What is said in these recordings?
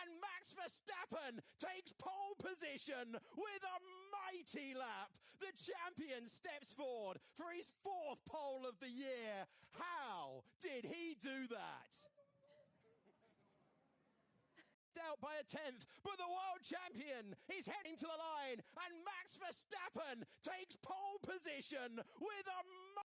and Max Verstappen takes pole position with a mighty lap. The champion steps forward for his 4th pole of the year. How did he do that? Out by a 10th, but the world champion is heading to the line, and Max Verstappen takes pole position with a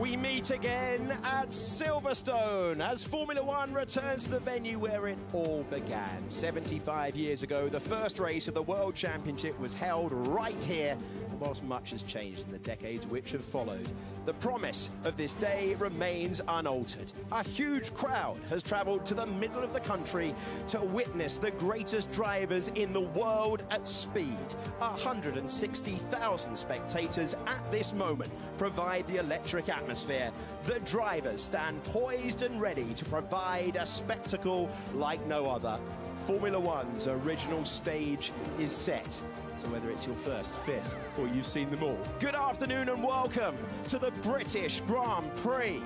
We meet again at Silverstone as Formula One returns to the venue where it all began. 75 years ago, the first race of the World Championship was held right here, whilst much has changed in the decades which have followed. The promise of this day remains unaltered. A huge crowd has travelled to the middle of the country to witness the greatest drivers in the world at speed. 160,000 spectators at this moment provide the electric atmosphere. The drivers stand poised and ready to provide a spectacle like no other. Formula One's original stage is set. So whether it's your first, 5th, or you've seen them all, good afternoon and welcome to the British Grand Prix.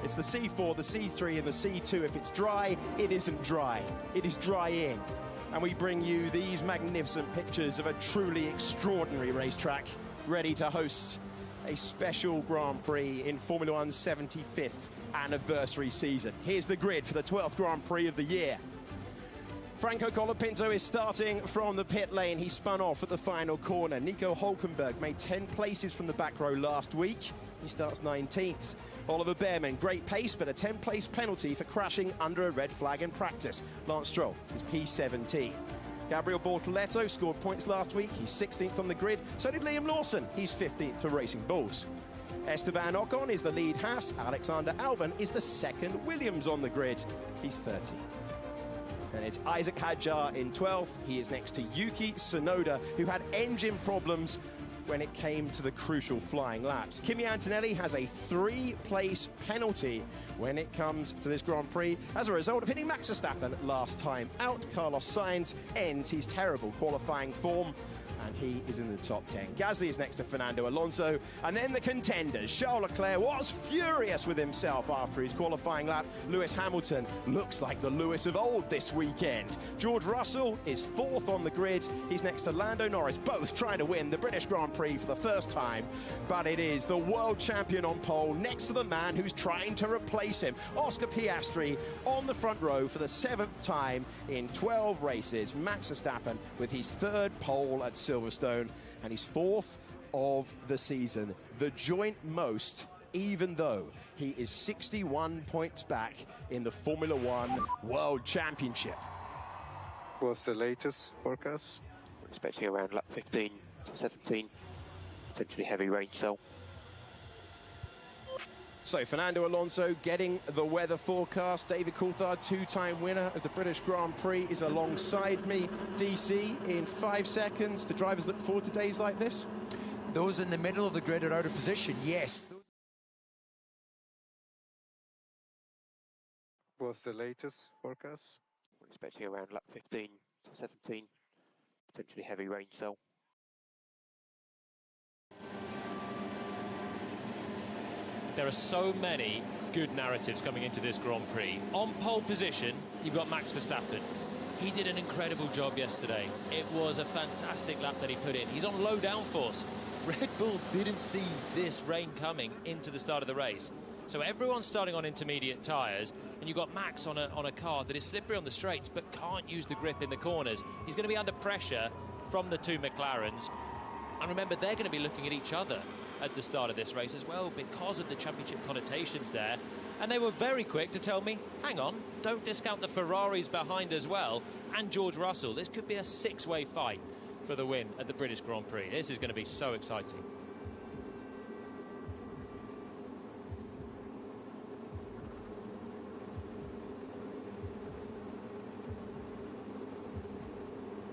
It's the C4, the C3 and the C2. If it's dry, it isn't dry. It is drying. And we bring you these magnificent pictures of a truly extraordinary racetrack ready to host a special Grand Prix in Formula One's 75th anniversary season. Here's the grid for the 12th Grand Prix of the year. Franco Colapinto is starting from the pit lane. He spun off at the final corner. Nico Hülkenberg made 10 places from the back row last week. He starts 19th. Oliver Bearman, great pace, but a 10-place penalty for crashing under a red flag in practice. Lance Stroll is P17. Gabriel Bortoleto scored points last week. He's 16th on the grid. So did Liam Lawson. He's 15th for Racing Bulls. Esteban Ocon is the lead Haas. Alexander Albon is the second Williams on the grid. He's 13th. And it's Isaac Hadjar in 12th. He is next to Yuki Tsunoda, who had engine problems when it came to the crucial flying laps. Kimi Antonelli has a 3-place penalty when it comes to this Grand Prix as a result of hitting Max Verstappen last time out. Carlos Sainz ends his terrible qualifying form, and he is in the top 10. Gasly is next to Fernando Alonso, and then the contenders. Charles Leclerc was furious with himself after his qualifying lap. Lewis Hamilton looks like the Lewis of old this weekend. George Russell is 4th on the grid. He's next to Lando Norris, both trying to win the British Grand Prix for the first time. But it is the world champion on pole next to the man who's trying to replace him. Oscar Piastri on the front row for the 7th time in 12 races. Max Verstappen with his 3rd pole at Silverstone and his 4th of the season, the joint most, even though he is 61 points back in the Formula One World Championship. What's the latest forecast? We're expecting around lap 15 to 17, potentially heavy rain cell. So Fernando Alonso getting the weather forecast. David Coulthard, two-time winner of the British Grand Prix, is alongside me. DC, in 5 seconds, do drivers look forward to days like this? Those in the middle of the grid are out of position, yes. What's the latest forecast? We're expecting around lap 15 to 17, potentially heavy rain cell. There are so many good narratives coming into this Grand Prix. On pole position, you've got Max Verstappen. He did an incredible job yesterday. It was a fantastic lap that he put in. He's on low downforce. Red Bull didn't see this rain coming into the start of the race. So everyone's starting on intermediate tyres, and you've got Max on a car that is slippery on the straights but can't use the grip in the corners. He's going to be under pressure from the two McLarens. And remember, they're going to be looking at each other at the start of this race as well because of the championship connotations there. And they were very quick to tell me, hang on, don't discount the Ferraris behind as well, and George Russell. This could be a six-way fight for the win at the British Grand Prix. This is going to be so exciting.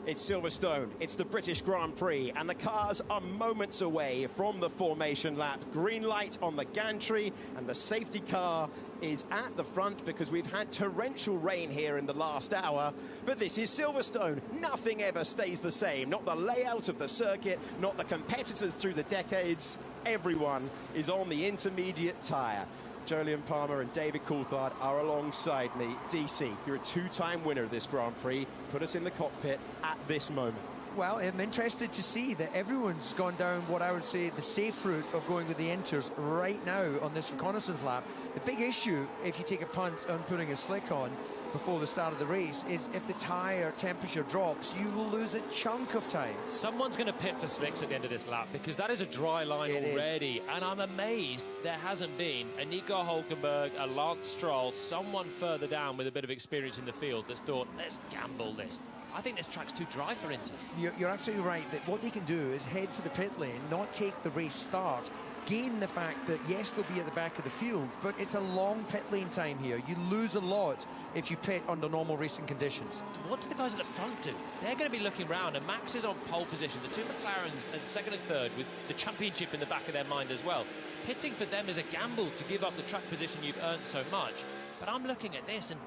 It's Silverstone, it's the British Grand Prix, and the cars are moments away from the formation lap. Green light on the gantry, and the safety car is at the front because we've had torrential rain here in the last hour. But this is Silverstone. Nothing ever stays the same. Not the layout of the circuit, not the competitors through the decades. Everyone is on the intermediate tyre. Jolyon Palmer and David Coulthard are alongside me. DC, you're a two-time winner of this Grand Prix. Put us in the cockpit at this moment. Well, I'm interested to see that everyone's gone down what I would say the safe route of going with the inters right now on this reconnaissance lap. The big issue, if you take a punt on putting a slick on before the start of the race, is if the tyre temperature drops, you will lose a chunk of time. Someone's going to pit for slicks at the end of this lap because that is a dry line already. And I'm amazed there hasn't been a Nico Hülkenberg, a Lance Stroll, someone further down with a bit of experience in the field that's thought, let's gamble this. I think this track's too dry for inters. You're absolutely right that what they can do is head to the pit lane, not take the race start, gain the fact that, yes, they'll be at the back of the field, but it's a long pit lane time here. You lose a lot if you pit under normal racing conditions. What do the guys at the front do? They're going to be looking round, and Max is on pole position. The two McLarens at second and third with the championship in the back of their mind as well. Pitting for them is a gamble to give up the track position you've earned so much. But I'm looking at this, and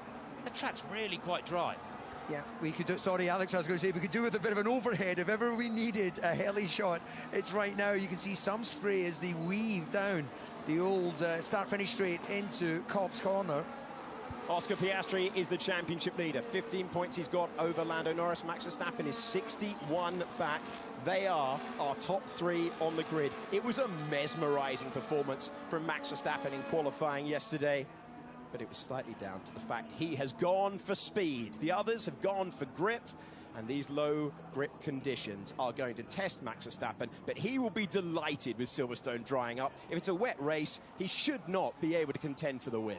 the track's really quite dry. Yeah, we could do, sorry Alex, I was going to say, we could do with a bit of an overhead if ever we needed a heli shot. It's right now. You can see some spray as they weave down the old start-finish straight into Cobb's Corner. Oscar Piastri is the championship leader. 15 points he's got over Lando Norris. Max Verstappen is 61 back. They are our top three on the grid. It was a mesmerising performance from Max Verstappen in qualifying yesterday, but it was slightly down to the fact he has gone for speed. The others have gone for grip, and these low grip conditions are going to test Max Verstappen, but he will be delighted with Silverstone drying up. If it's a wet race, he should not be able to contend for the win.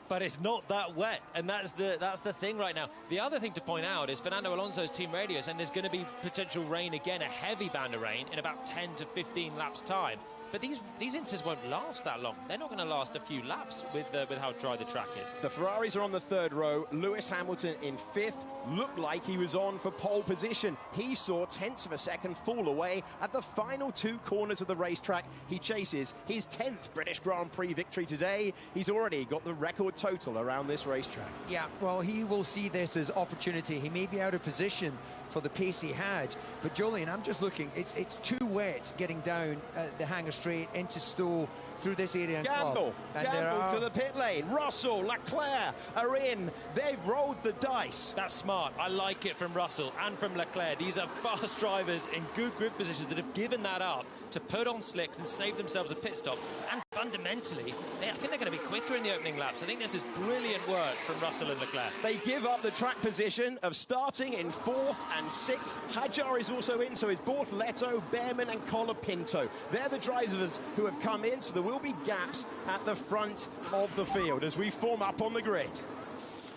But it's not that wet, and that's the thing right now. The other thing to point out is Fernando Alonso's team radio saying there's going to be potential rain again, a heavy band of rain in about 10 to 15 laps time. But these inters won't last that long. They're not going to last a few laps with how dry the track is. The Ferraris are on the third row. Lewis Hamilton in fifth. Looked like he was on for pole position. He saw tenths of a second fall away at the final two corners of the racetrack. He chases his 10th British Grand Prix victory today. He's already got the record total around this racetrack. Yeah, well, he will see this as opportunity. He may be out of position for the pace he had, but Jolyon, I'm just looking, it's too wet getting down the Hangar Straight into Stowe through this area. Gamble to the pit lane. Russell, Leclerc are in. They've rolled the dice. That's smart. I like it from Russell and from Leclerc. These are fast drivers in good grip positions that have given that up to put on slicks and save themselves a pit stop. And fundamentally, I think they're going to be quicker in the opening laps. I think this is brilliant work from Russell and Leclerc. They give up the track position of starting in 4th and 6th. Hajar is also in, so is Bortoleto, Behrman and Colapinto. They're the drivers who have come in, so there will be gaps at the front of the field as we form up on the grid.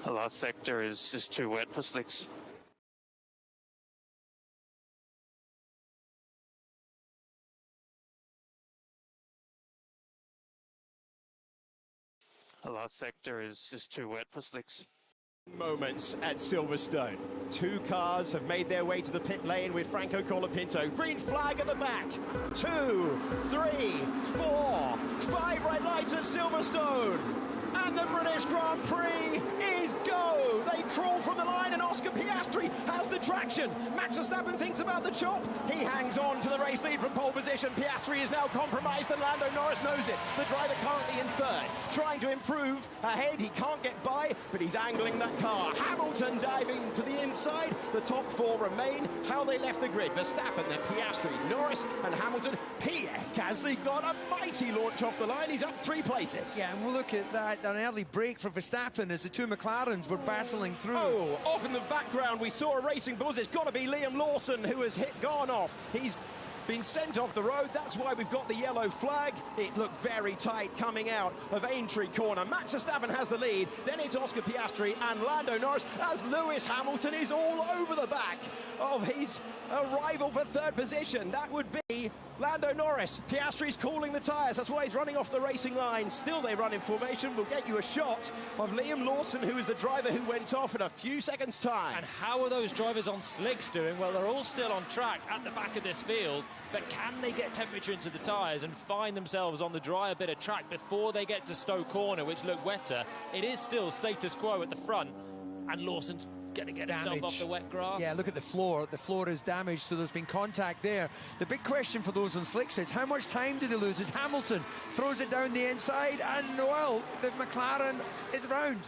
The last sector is just too wet for slicks. The last sector is just too wet for slicks. Moments at Silverstone. 2 cars have made their way to the pit lane with Franco Colapinto. Green flag at the back. 2, 3, 4, 5 red lights at Silverstone. And the British Grand Prix is go! They crawl from the line and Oscar Piastri has the traction. Max Verstappen thinks about the chop. He hangs on to the race lead from pole position. Piastri is now compromised and Lando Norris knows it. The driver currently in 3rd, trying to improve ahead. He can't get by, but he's angling that car. Hamilton diving to the inside. The top 4 remain. How they left the grid. Verstappen, then Piastri, Norris and Hamilton. Pierre Gasly got a mighty launch off the line. He's up 3 places. Yeah, and we'll look at that, an early break for Verstappen as the 2 McLarens were battling through. Oh, off in the background we saw a racing buzz. It's got to be Liam Lawson who has gone off. He's been sent off the road. That's why we've got the yellow flag. It looked very tight coming out of Aintree corner. Max Verstappen has the lead. Then it's Oscar Piastri and Lando Norris as Lewis Hamilton is all over the back of his rival for 3rd position. That would be Lando Norris. Piastri's cooling the tyres. That's why he's running off the racing line. Still they run in formation. We'll get you a shot of Liam Lawson, who is the driver who went off in a few seconds' time. And how are those drivers on slicks doing? Well, they're all still on track at the back of this field, but can they get temperature into the tyres and find themselves on the drier bit of track before they get to Stowe Corner, which looked wetter? It is still status quo at the front, and Lawson's going to get himself off the wet grass. Yeah, look at the floor. The floor is damaged, so there's been contact there. The big question for those on slicks is how much time did he lose? As Hamilton throws it down the inside, and well, the McLaren is round.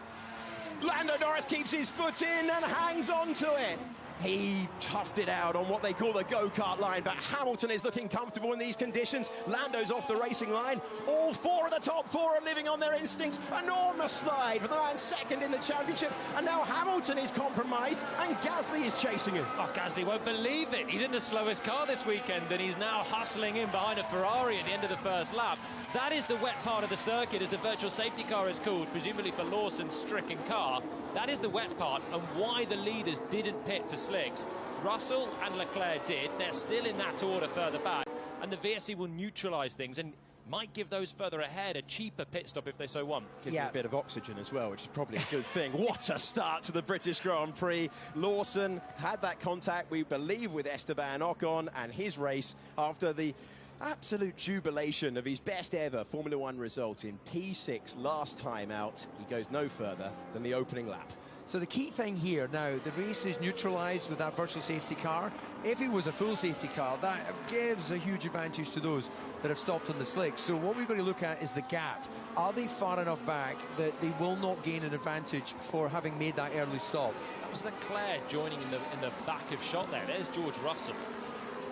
Lando Norris keeps his foot in and hangs on to it. He toughed it out on what they call the go-kart line, but Hamilton is looking comfortable in these conditions. Lando's off the racing line. All 4 of the top 4 are living on their instincts. Enormous slide for the man 2nd in the championship. And now Hamilton is compromised and Gasly is chasing him. Oh, Gasly won't believe it. He's in the slowest car this weekend and he's now hustling in behind a Ferrari at the end of the 1st lap. That is the wet part of the circuit, as the virtual safety car is called, presumably for Lawson's stricken car. That is the wet part, and why the leaders didn't pit for slicks. Russell and Leclerc did. They're still in that order further back, and the VSC will neutralise things and might give those further ahead a cheaper pit stop if they so want. Gives them a bit of oxygen as well, which is probably a good thing. What a start to the British Grand Prix. Lawson had that contact, we believe, with Esteban Ocon, and his race after the absolute jubilation of his best ever Formula One result in P6 last time out. He goes no further than the opening lap. So the key thing here now, the race is neutralised with that virtual safety car. If it was a full safety car, that gives a huge advantage to those that have stopped on the slick. So what we've got to look at is the gap. Are they far enough back that they will not gain an advantage for having made that early stop? That was Leclerc joining in the back of shot there. There's George Russell.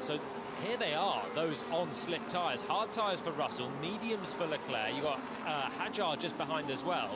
So here they are, those on slick tyres. Hard tyres for Russell, mediums for Leclerc. You've got Hajar just behind as well.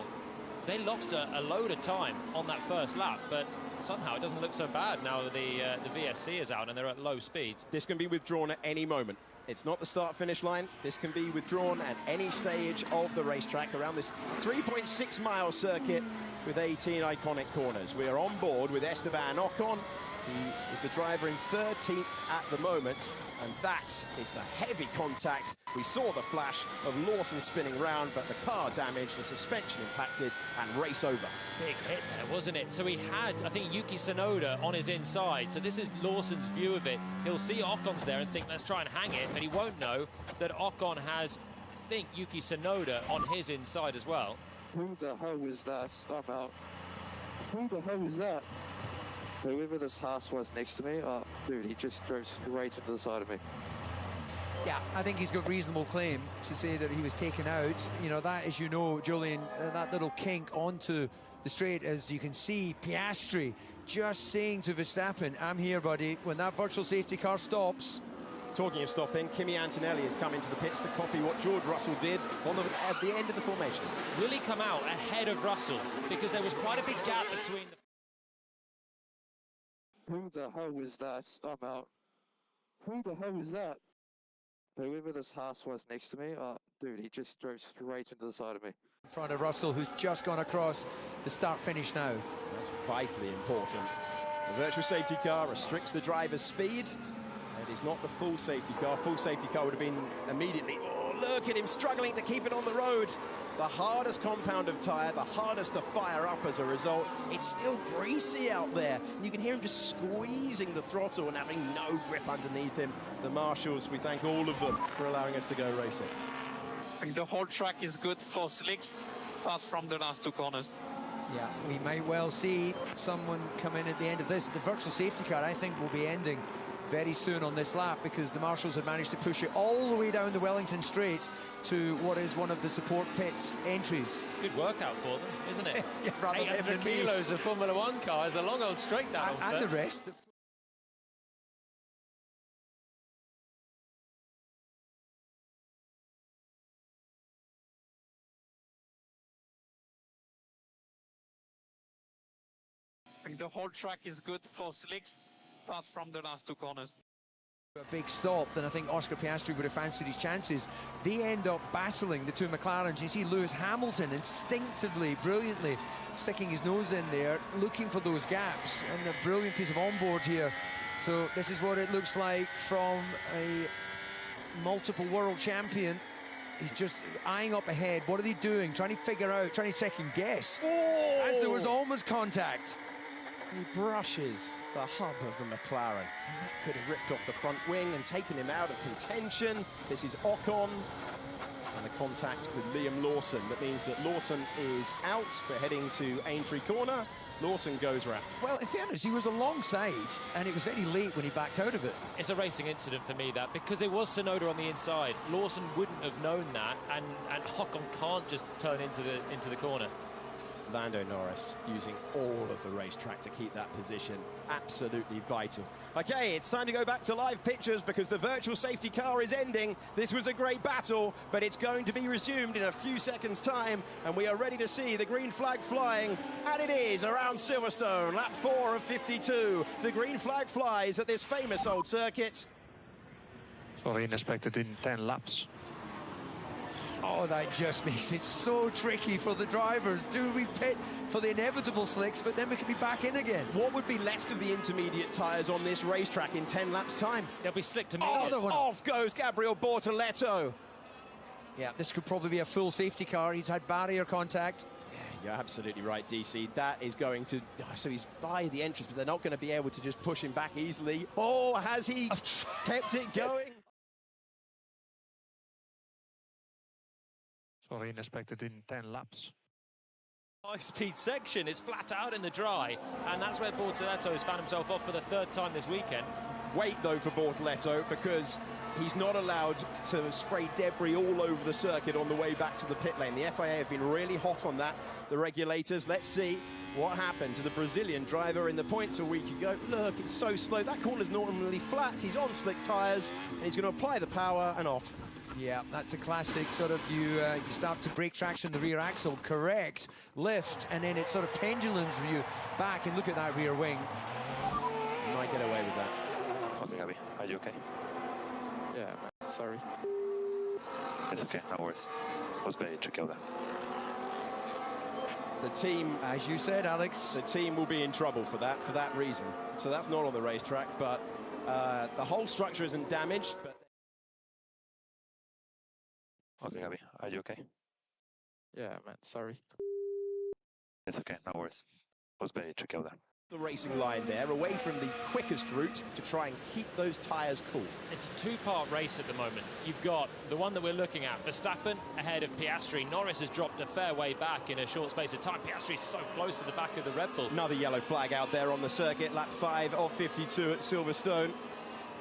They lost a load of time on that 1st lap, but somehow it doesn't look so bad now that the VSC is out and they're at low speeds. This can be withdrawn at any moment. It's not the start-finish line. This can be withdrawn at any stage of the racetrack around this 3.6-mile circuit with 18 iconic corners. We are on board with Esteban Ocon. He is the driver in 13th at the moment, and that is the heavy contact. We saw the flash of Lawson spinning round, but the car damaged, the suspension impacted, and race over. Big hit there, wasn't it? So he had, I think, Yuki Tsunoda on his inside. So this is Lawson's view of it. He'll see Ocon's there and think, let's try and hang it, but he won't know that Ocon has, I think, Yuki Tsunoda on his inside as well. Who the hell is that? I'm out. Who the hell is that? Whoever this Haas was next to me, dude, he just drove straight into the side of me. Yeah, I think he's got reasonable claim to say that he was taken out. You know, that, as you know, Julian, that little kink onto the straight, as you can see, Piastri just saying to Verstappen, I'm here, buddy. When that virtual safety car stops, Talking of stopping, Kimi Antonelli has come into the pits to copy what George Russell did at the end of the formation. Will he come out ahead of Russell? Because there was quite a big gap between the... Who the hell is that? I'm out. Who the hell is that? Whoever this Haas was next to me, dude, he just drove straight into the side of me. In front of Russell, who's just gone across the start-finish now. That's vitally important. The virtual safety car restricts the driver's speed. It is not the full safety car. Full safety car would have been immediately... Oh, look at him struggling to keep it on the road. The hardest compound of tyre, the hardest to fire up as a result. It's still greasy out there. You can hear him just squeezing the throttle and having no grip underneath him. The marshals, we thank all of them for allowing us to go racing. I think the whole track is good for slicks, apart from the last two corners. Yeah, we might well see someone come in at the end of this. The virtual safety car, I think, will be ending very soon on this lap, because the marshals have managed to push it all the way down the Wellington Straight to what is one of the support pit entries. Good workout for them, isn't it? Yeah, rather 800 kilos of Formula One car is a long old straight down. And the rest. I think the whole track is good for slicks, apart from the last two corners. A big stop, then I think Oscar Piastri would have fancied his chances. They end up battling, the two McLarens. You see Lewis Hamilton instinctively, brilliantly sticking his nose in there, looking for those gaps, and a brilliant piece of onboard here. So this is what it looks like from a multiple world champion. He's just eyeing up ahead. What are they doing? Trying to figure out, trying to second guess. Oh! As there was almost contact. He brushes the hub of the McLaren. And that could have ripped off the front wing and taken him out of contention. This is Ocon. And the contact with Liam Lawson. That means that Lawson is out. We're heading to Aintree Corner. Lawson goes round. Well, in fairness, he was alongside, and it was very late when he backed out of it. It's a racing incident for me, that, because it was Tsunoda on the inside. Lawson wouldn't have known that, and Ocon can't just turn into the corner. Lando Norris using all of the racetrack to keep that position. Absolutely vital. Okay, it's time to go back to live pictures, because the virtual safety car is ending. This was a great battle, but it's going to be resumed in a few seconds' time, and we are ready to see the green flag flying, and it is around Silverstone, lap 4 of 52. The green flag flies at this famous old circuit. Sorry, inspected in 10 laps. Oh, that just makes it so tricky for the drivers. Do we pit for the inevitable slicks, but then we could be back in again? What would be left of the intermediate tyres on this racetrack in 10 laps' time? They'll be slick to medium. Off goes Gabriel Bortoleto. Yeah, this could probably be a full safety car. He's had barrier contact. Yeah, you're absolutely right, DC. That is going to... So he's by the entrance, but they're not going to be able to just push him back easily. Oh, has he kept it going? Sorry, inspected in 10 laps. High-speed section is flat out in the dry, and that's where Bortoleto has found himself off for the third time this weekend. Wait, though, for Bortoleto, because he's not allowed to spray debris all over the circuit on the way back to the pit lane. The FIA have been really hot on that, the regulators. Let's see what happened to the Brazilian driver in the points a week ago. Look, it's so slow. That corner's normally flat. He's on slick tyres, and he's going to apply the power and off. Yeah, that's a classic sort of, you start to break traction, the rear axle, correct, lift, and then it sort of pendulums you back, and look at that rear wing. You might get away with that. Okay, Gabby, are you okay? Yeah, man, sorry. It's okay, no worries. It was very tricky over there. The team, As you said, Alex. the team will be in trouble for that reason. So that's not on the racetrack, but the whole structure isn't damaged. But Okay, Gabby, are you okay? Yeah, man, sorry. It's okay, no worries. It was very tricky over there. the racing line there, away from the quickest route to try and keep those tyres cool. It's a two-part race at the moment. You've got the one that we're looking at, Verstappen ahead of Piastri. Norris has dropped a fair way back in a short space of time. Piastri's so close to the back of the Red Bull. Another yellow flag out there on the circuit, lap 5 of 52 at Silverstone.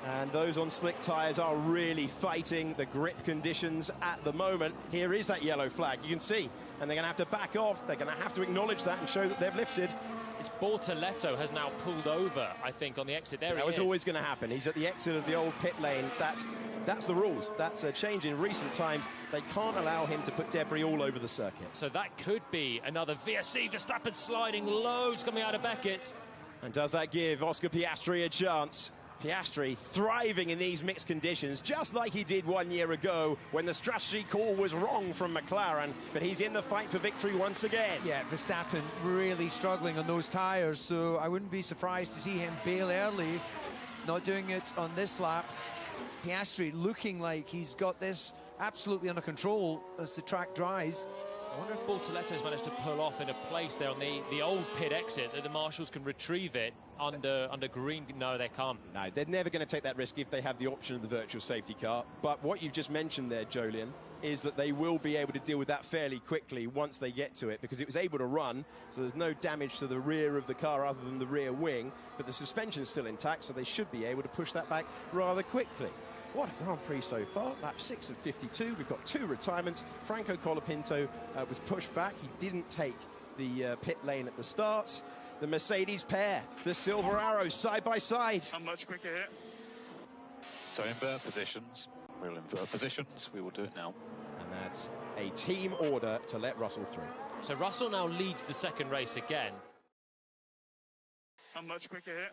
And those on slick tyres are really fighting the grip conditions at the moment. Here is that yellow flag, you can see. And they're going to have to back off. They're going to have to acknowledge that and show that they've lifted. It's Bortoletto has now pulled over, I think, on the exit. There That was always going to happen. He's at the exit of the old pit lane. That's the rules. That's a change in recent times. They can't allow him to put debris all over the circuit. So that could be another VSC. Verstappen sliding, loads coming out of Beckett. And does that give Oscar Piastri a chance? Piastri thriving in these mixed conditions, just like he did 1 year ago when the strategy call was wrong from McLaren, but he's in the fight for victory once again. Yeah, Verstappen really struggling on those tyres, so I wouldn't be surprised to see him bail early, not doing it on this lap. Piastri looking like he's got this absolutely under control as the track dries. I wonder if Bortoletto's managed to pull off in a place there on the old pit exit that the marshals can retrieve it under green. No, they can't. No, they're never going to take that risk if they have the option of the virtual safety car. But what you've just mentioned there, Jolyon, is that they will be able to deal with that fairly quickly once they get to it, because it was able to run, so there's no damage to the rear of the car other than the rear wing, but the suspension's still intact, so they should be able to push that back rather quickly. What a Grand Prix so far. Lap 6 of 52. We've got 2 retirements. Franco Colapinto was pushed back. He didn't take the pit lane at the start. The Mercedes pair, the Silver Arrows, side by side. I'm much quicker here. So invert positions. We'll invert positions. We will do it now. And that's a team order to let Russell through. So Russell now leads the second race again. I'm much quicker here.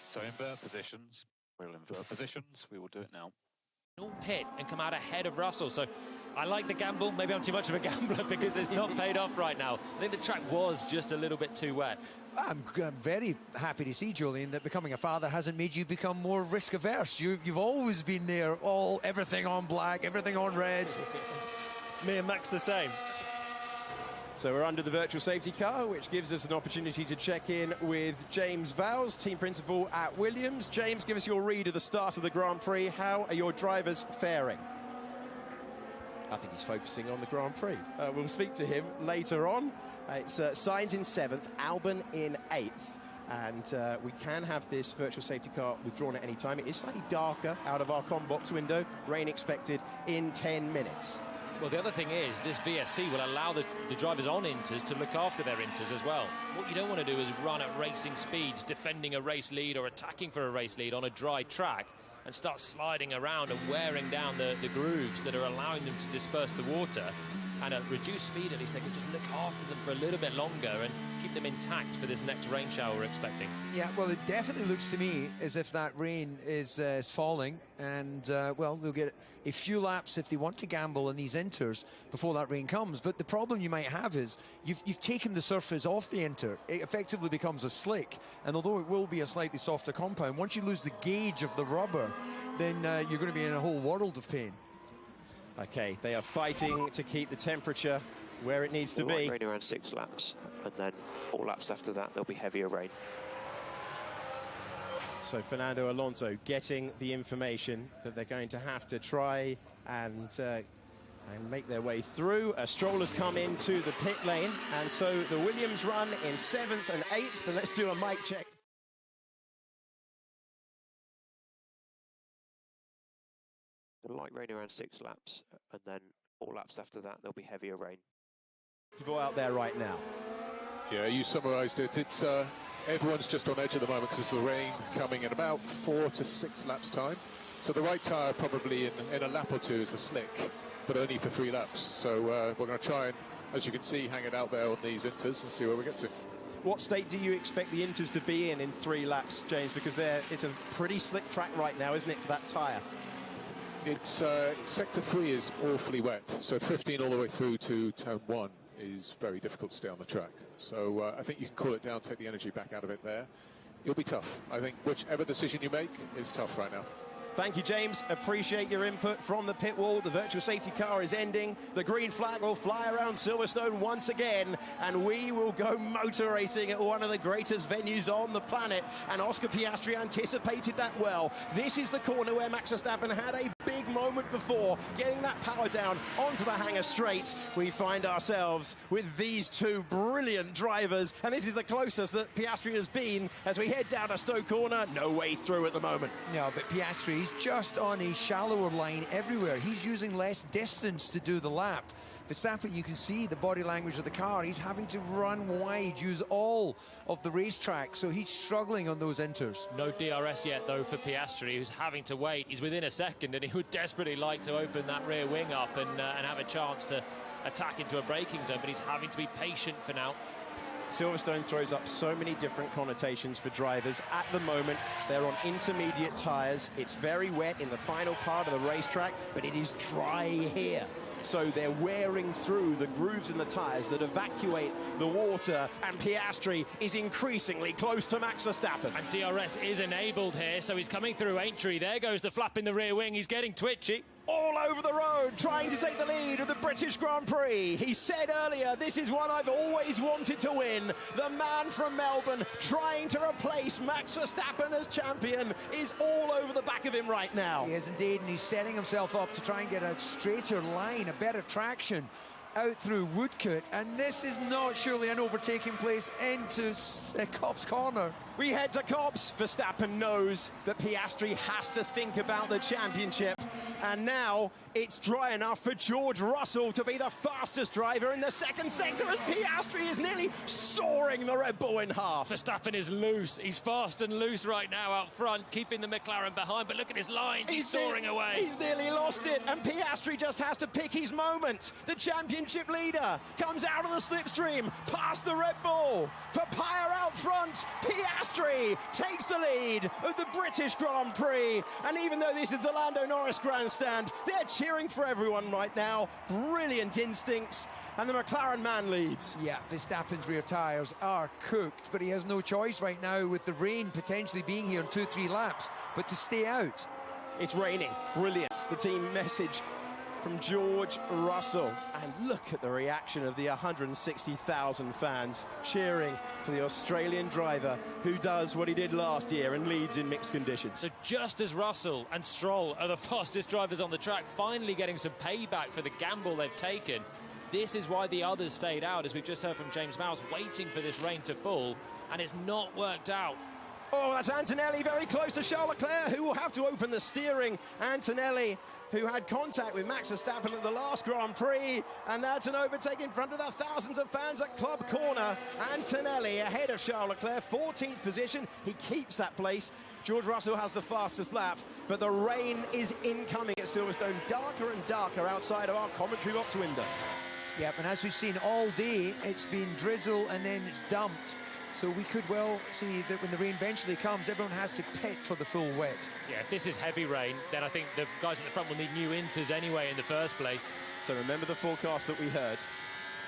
So invert positions. We'll invert positions. We will do it now. All pit and come out ahead of Russell. So I like the gamble. Maybe I'm too much of a gambler because it's not paid off right now. I think the track was just a little bit too wet. I'm very happy to see, Jolyon, that becoming a father hasn't made you become more risk averse. You've always been there, everything on black, everything on red. Me and Max the same. So we're under the virtual safety car, which gives us an opportunity to check in with James Vowles, team principal at Williams. James, give us your read of the start of the Grand Prix. How are your drivers faring? I think he's focusing on the Grand Prix. We'll speak to him later on. It's Sainz in 7th, Albon in 8th. And we can have this virtual safety car withdrawn at any time. It is slightly darker out of our ComBox window. Rain expected in 10 minutes. Well, the other thing is, this VSC will allow the drivers on inters to look after their inters as well. What you don't want to do is run at racing speeds, defending a race lead or attacking for a race lead on a dry track and start sliding around and wearing down the grooves that are allowing them to disperse the water. And at reduced speed, at least, they can just look after them for a little bit longer and keep them intact for this next rain shower we're expecting. Yeah, well, it definitely looks to me as if that rain is falling, and, well, they'll get a few laps if they want to gamble on these inters before that rain comes. But the problem you might have is you've taken the surface off the inter. It effectively becomes a slick, and although it will be a slightly softer compound, once you lose the gauge of the rubber, then you're going to be in a whole world of pain. Okay, they are fighting to keep the temperature where it needs to be. Rain around 6 laps, and then all laps after that there'll be heavier rain. So Fernando Alonso getting the information that they're going to have to try and make their way through. Stroll has come into the pit lane, and so the Williams run in 7th and 8th. And let's do a mic check. The light rain around 6 laps, and then all laps after that there'll be heavier rain. Go out there right now. Yeah, you summarised it. It's everyone's just on edge at the moment because there's the rain coming in about 4 to 6 laps time. So the right tyre probably in a lap or two is the slick, but only for 3 laps. So we're going to try and, as you can see, hang it out there on these inters and see where we get to. What state do you expect the inters to be in 3 laps, James? Because it's a pretty slick track right now, isn't it, for that tyre? It's sector 3 is awfully wet, so 15 all the way through to turn 1 is very difficult to stay on the track. So I think you can cool it down, take the energy back out of it there. It'll be tough. I think whichever decision you make is tough right now. Thank you, James. Appreciate your input from the pit wall. The virtual safety car is ending. The green flag will fly around Silverstone once again, and we will go motor racing at one of the greatest venues on the planet. And Oscar Piastri anticipated that well. This is the corner where Max Verstappen had a big big moment before, getting that power down onto the hanger straight. We find ourselves with these two brilliant drivers, and this is the closest that Piastri has been as we head down to Stowe Corner. No way through at the moment. No, but Piastri is just on a shallower line everywhere. He's using less distance to do the lap. Verstappen, you can see the body language of the car. He's having to run wide, use all of the racetrack, so he's struggling on those inters. No DRS yet, though, for Piastri, who's having to wait. He's within a second, and he would desperately like to open that rear wing up and have a chance to attack into a braking zone, but he's having to be patient for now. Silverstone throws up so many different connotations for drivers. At the moment, they're on intermediate tyres. It's very wet in the final part of the racetrack, but it is dry here. So they're wearing through the grooves in the tyres that evacuate the water, and Piastri is increasingly close to Max Verstappen. And DRS is enabled here, so he's coming through entry. There goes the flap in the rear wing. He's getting twitchy. All over the road, trying to take the lead of the British Grand Prix. He said earlier, this is one I've always wanted to win. The man from Melbourne, trying to replace Max Verstappen as champion, is all over the back of him right now. He is indeed, and he's setting himself up to try and get a straighter line, a better traction out through Woodcote, and this is not surely an overtaking place into Copse Corner. We head to Copse. Verstappen knows that Piastri has to think about the championship, and now it's dry enough for George Russell to be the fastest driver in the second sector as Piastri is nearly soaring the Red Bull in half. Verstappen is loose. He's fast and loose right now out front, keeping the McLaren behind, but look at his lines. He's soaring away. He's nearly lost it, and Piastri just has to pick his moment. The championship leader comes out of the slipstream, past the Red Bull. Papaya out front. Piastri takes the lead of the British Grand Prix, and even though this is the Lando Norris grandstand, they're cheering for everyone right now. Brilliant instincts, and the McLaren man leads. Yeah, Verstappen's rear tyres are cooked, but he has no choice right now with the rain potentially being here in 2-3 laps, but to stay out. It's raining. Brilliant. The team message from George Russell, and look at the reaction of the 160,000 fans cheering for the Australian driver who does what he did last year and leads in mixed conditions. So just as Russell and Stroll are the fastest drivers on the track, finally getting some payback for the gamble they've taken, this is why the others stayed out, as we've just heard from James Vowles, waiting for this rain to fall, and it's not worked out. Oh, that's Antonelli very close to Charles Leclerc, who will have to open the steering. Antonelli, who had contact with Max Verstappen at the last Grand Prix, and that's an overtake in front of the thousands of fans at Club Corner. Antonelli ahead of Charles Leclerc, 14th position. He keeps that place. George Russell has the fastest lap, but the rain is incoming at Silverstone, darker and darker outside of our commentary box window. Yep, and as we've seen all day, it's been drizzle and then it's dumped. So we could well see that when the rain eventually comes, everyone has to pit for the full wet. Yeah, if this is heavy rain, then I think the guys at the front will need new inters anyway in the first place. So remember the forecast that we heard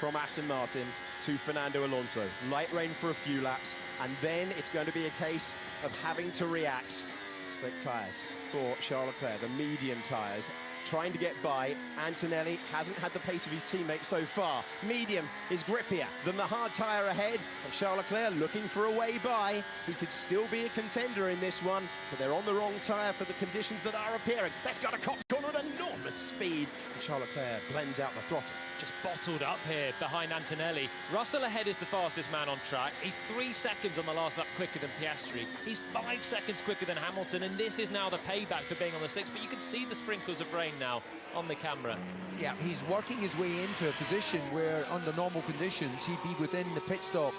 from Aston Martin to Fernando Alonso. Light rain for a few laps, and then it's going to be a case of having to react. Slick tyres for Charles Leclerc, the medium tyres, trying to get by. Antonelli hasn't had the pace of his teammates so far. Medium is grippier than the hard tyre ahead, and Charles Leclerc looking for a way by. He could still be a contender in this one, but they're on the wrong tyre for the conditions that are appearing. That's got a Copse Corner at enormous speed, and Charles Leclerc blends out the throttle. Just bottled up here behind Antonelli. Russell ahead is the fastest man on track. He's 3 seconds on the last lap quicker than Piastri. He's 5 seconds quicker than Hamilton, and this is now the payback for being on the slicks, but you can see the sprinkles of rain now on the camera. Yeah, he's working his way into a position where under normal conditions he'd be within the pit stop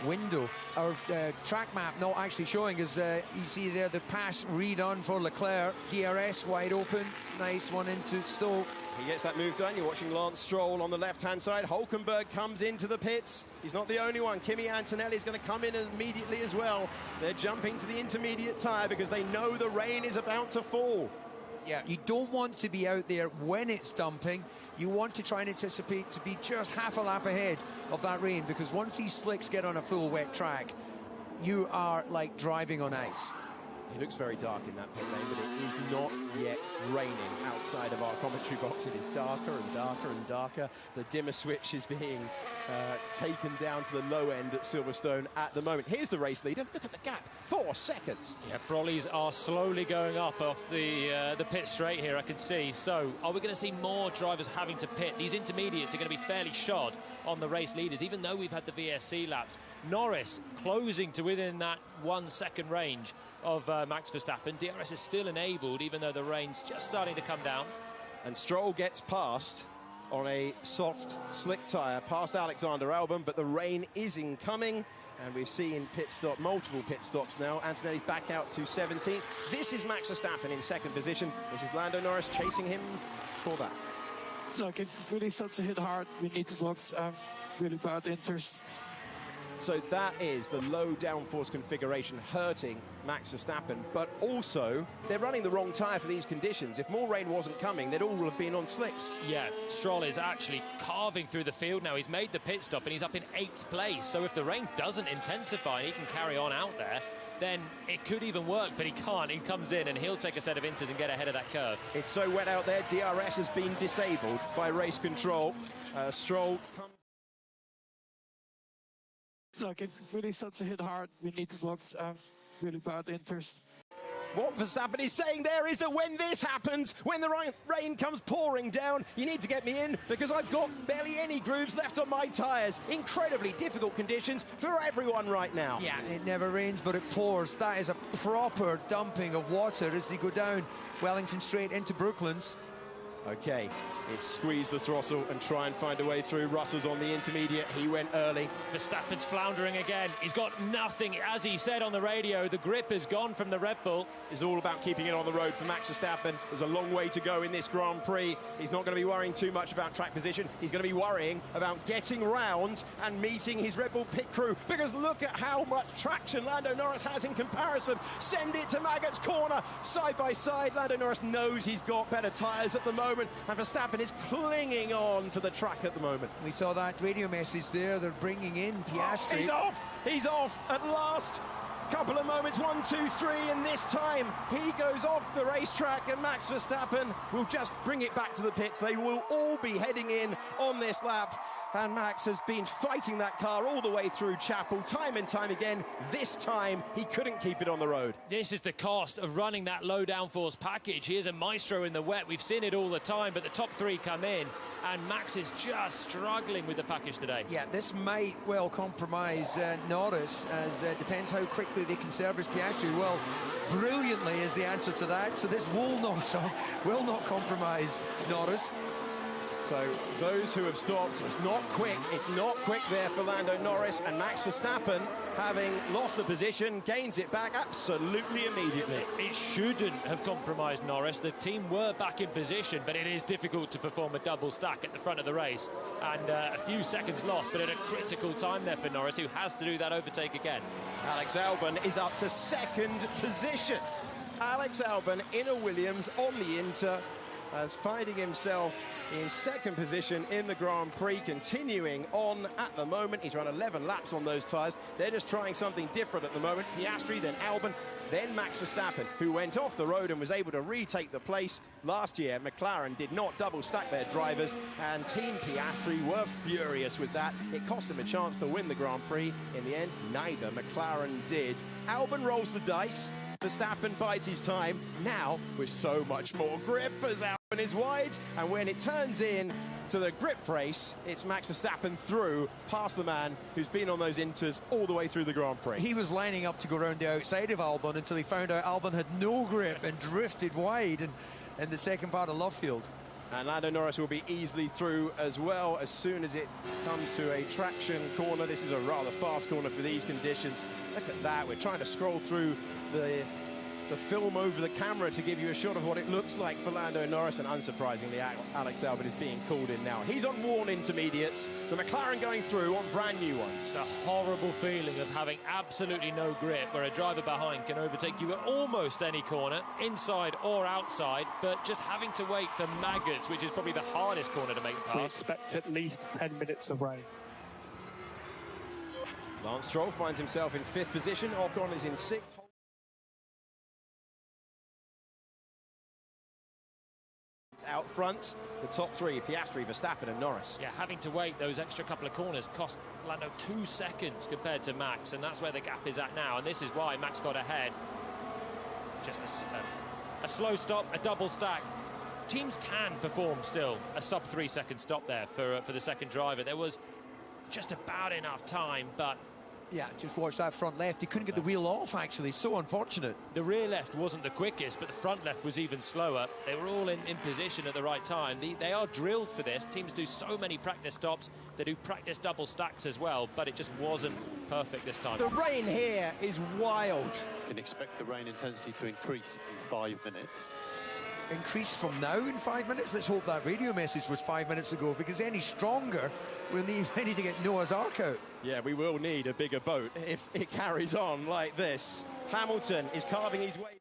window. Our track map not actually showing us, you see there the pass redone for Leclerc. DRS wide open, nice one into Stowe. He gets that move done. You're watching Lance Stroll on the left-hand side. Hulkenberg comes into the pits. He's not the only one. Kimi Antonelli is going to come in immediately as well. They're jumping to the intermediate tyre because they know the rain is about to fall. Yeah, you don't want to be out there when it's dumping. You want to try and anticipate to be just half a lap ahead of that rain, because once these slicks get on a full wet track, you are like driving on ice. It looks very dark in that pit lane, but it is not yet raining outside of our commentary box. It is darker and darker and darker. The dimmer switch is being taken down to the low end at Silverstone at the moment. Here's the race leader. Look at the gap, 4 seconds. Yeah, Brollies are slowly going up off the pit straight here, I can see. So, are we going to see more drivers having to pit? These intermediates are going to be fairly shod on the race leaders, even though we've had the VSC laps. Norris closing to within that 1 second range of Max Verstappen. DRS is still enabled, even though the rain's just starting to come down. And Stroll gets past on a soft, slick tyre, past Alexander Albon, but the rain is incoming. And we've seen multiple pit stops now. Antonelli's back out to 17th. This is Max Verstappen in second position. This is Lando Norris chasing him for that. Look, it really starts to hit hard. We need to box really bad inters. So that is the low downforce configuration hurting Max Verstappen, but also they're running the wrong tyre for these conditions. If more rain wasn't coming, they'd all have been on slicks. Yeah, Stroll is actually carving through the field now. He's made the pit stop and he's up in 8th place. So if the rain doesn't intensify and he can carry on out there, then it could even work, but he can't. He comes in and he'll take a set of inters and get ahead of that curve. It's so wet out there, DRS has been disabled by race control. Stroll comes... Look, it really starts to hit hard. We need to box really bad inters. What Verstappen is saying there is that when this happens, when the rain comes pouring down, you need to get me in because I've got barely any grooves left on my tyres. Incredibly difficult conditions for everyone right now. Yeah, it never rains, but it pours. That is a proper dumping of water as they go down Wellington Straight into Brooklands. Okay, it's squeeze the throttle and try and find a way through. Russell's on the intermediate, he went early. Verstappen's floundering again. He's got nothing, as he said on the radio. The grip is gone from the Red Bull. It's all about keeping it on the road for Max Verstappen. There's a long way to go in this Grand Prix. He's not going to be worrying too much about track position. He's going to be worrying about getting round and meeting his Red Bull pit crew, because look at how much traction Lando Norris has in comparison. Send it to Maggot's corner, side by side. Lando Norris knows he's got better tyres at the moment, and Verstappen is clinging on to the track at the moment. We saw that radio message there. They're bringing in Piastri. Oh, he's off at last. Couple of moments, 1, 2, 3, and this time he goes off the racetrack, and Max Verstappen will just bring it back to the pits. They will all be heading in on this lap, and Max has been fighting that car all the way through Chapel, time and time again. This time he couldn't keep it on the road. This is the cost of running that low downforce package. Here's a maestro in the wet. We've seen it all the time, but the top 3 come in, and Max is just struggling with the package today. Yeah, this might well compromise Norris, as depends how quickly they can service Piastri. Well, brilliantly is the answer to that. So this will not compromise Norris. So those who have stopped, it's not quick there for Lando Norris, and Max Verstappen, having lost the position, gains it back absolutely immediately. It shouldn't have compromised Norris. The team were back in position, but it is difficult to perform a double stack at the front of the race, and a few seconds lost, but at a critical time there for Norris, who has to do that overtake again. Alex Albon is up to second position. Alex Albon in a Williams on the Inter, as finding himself in second position in the Grand Prix, continuing on at the moment. He's run 11 laps on those tyres. They're just trying something different at the moment. Piastri, then Albon, then Max Verstappen, who went off the road and was able to retake the place. Last year, McLaren did not double stack their drivers, and Team Piastri were furious with that. It cost them a chance to win the Grand Prix. In the end, neither McLaren did. Albon rolls the dice. Verstappen bides his time, now with so much more grip as Albon is wide, and when it turns in to the grip race, it's Max Verstappen through, past the man who's been on those inters all the way through the Grand Prix. He was lining up to go around the outside of Albon until he found out Albon had no grip and drifted wide in the second part of Lovefield. And Lando Norris will be easily through as well as soon as it comes to a traction corner. This is a rather fast corner for these conditions. Look at that, we're trying to scroll through the film over the camera to give you a shot of what it looks like for Lando Norris, and unsurprisingly Alex Albon is being called in now. He's on worn intermediates, the McLaren going through on brand new ones. The horrible feeling of having absolutely no grip, where a driver behind can overtake you at almost any corner, inside or outside, but just having to wait for Maggots, which is probably the hardest corner to make past. We expect at least 10 minutes of rain. Lance Stroll finds himself in 5th position, Ocon is in 6th. up front, the top three, Piastri, Verstappen and Norris. Yeah, having to wait those extra couple of corners cost Lando 2 seconds compared to Max, and that's where the gap is at now, and this is why Max got ahead. Just a slow stop, a double stack. Teams can perform still a sub 3 second stop there for the second driver. There was just about enough time, but yeah, just watch that front left. He couldn't get the wheel off, actually. So unfortunate. The rear left wasn't the quickest, but the front left was even slower. They were all in position at the right time. They are drilled for this. Teams do so many practice stops. They do practice double stacks as well, but it just wasn't perfect this time. The rain here is wild. You can expect the rain intensity to increase in 5 minutes. Increase from now in 5 minutes? Let's hope that radio message was 5 minutes ago, because any stronger, we'll need to get Noah's Ark out. Yeah, we will need a bigger boat if it carries on like this. Hamilton is carving his way.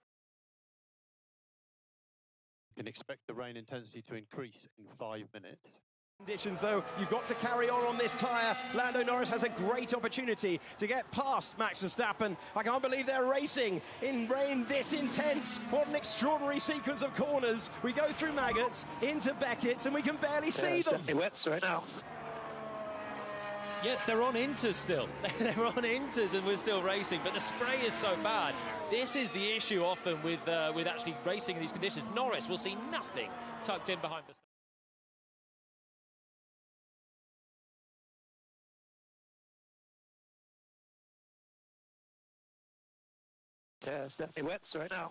You can expect the rain intensity to increase in 5 minutes. Conditions though, you've got to carry on this tyre. Lando Norris has a great opportunity to get past Max Verstappen. I can't believe they're racing in rain this intense. What an extraordinary sequence of corners. We go through Maggots into Beckett's and we can barely see them. It wets right now. Yeah, they're on inters still. They're on inters and we're still racing, but the spray is so bad. This is the issue often with actually racing in these conditions. Norris will see nothing tucked in behind Verstappen. Yeah, it's definitely wet right now.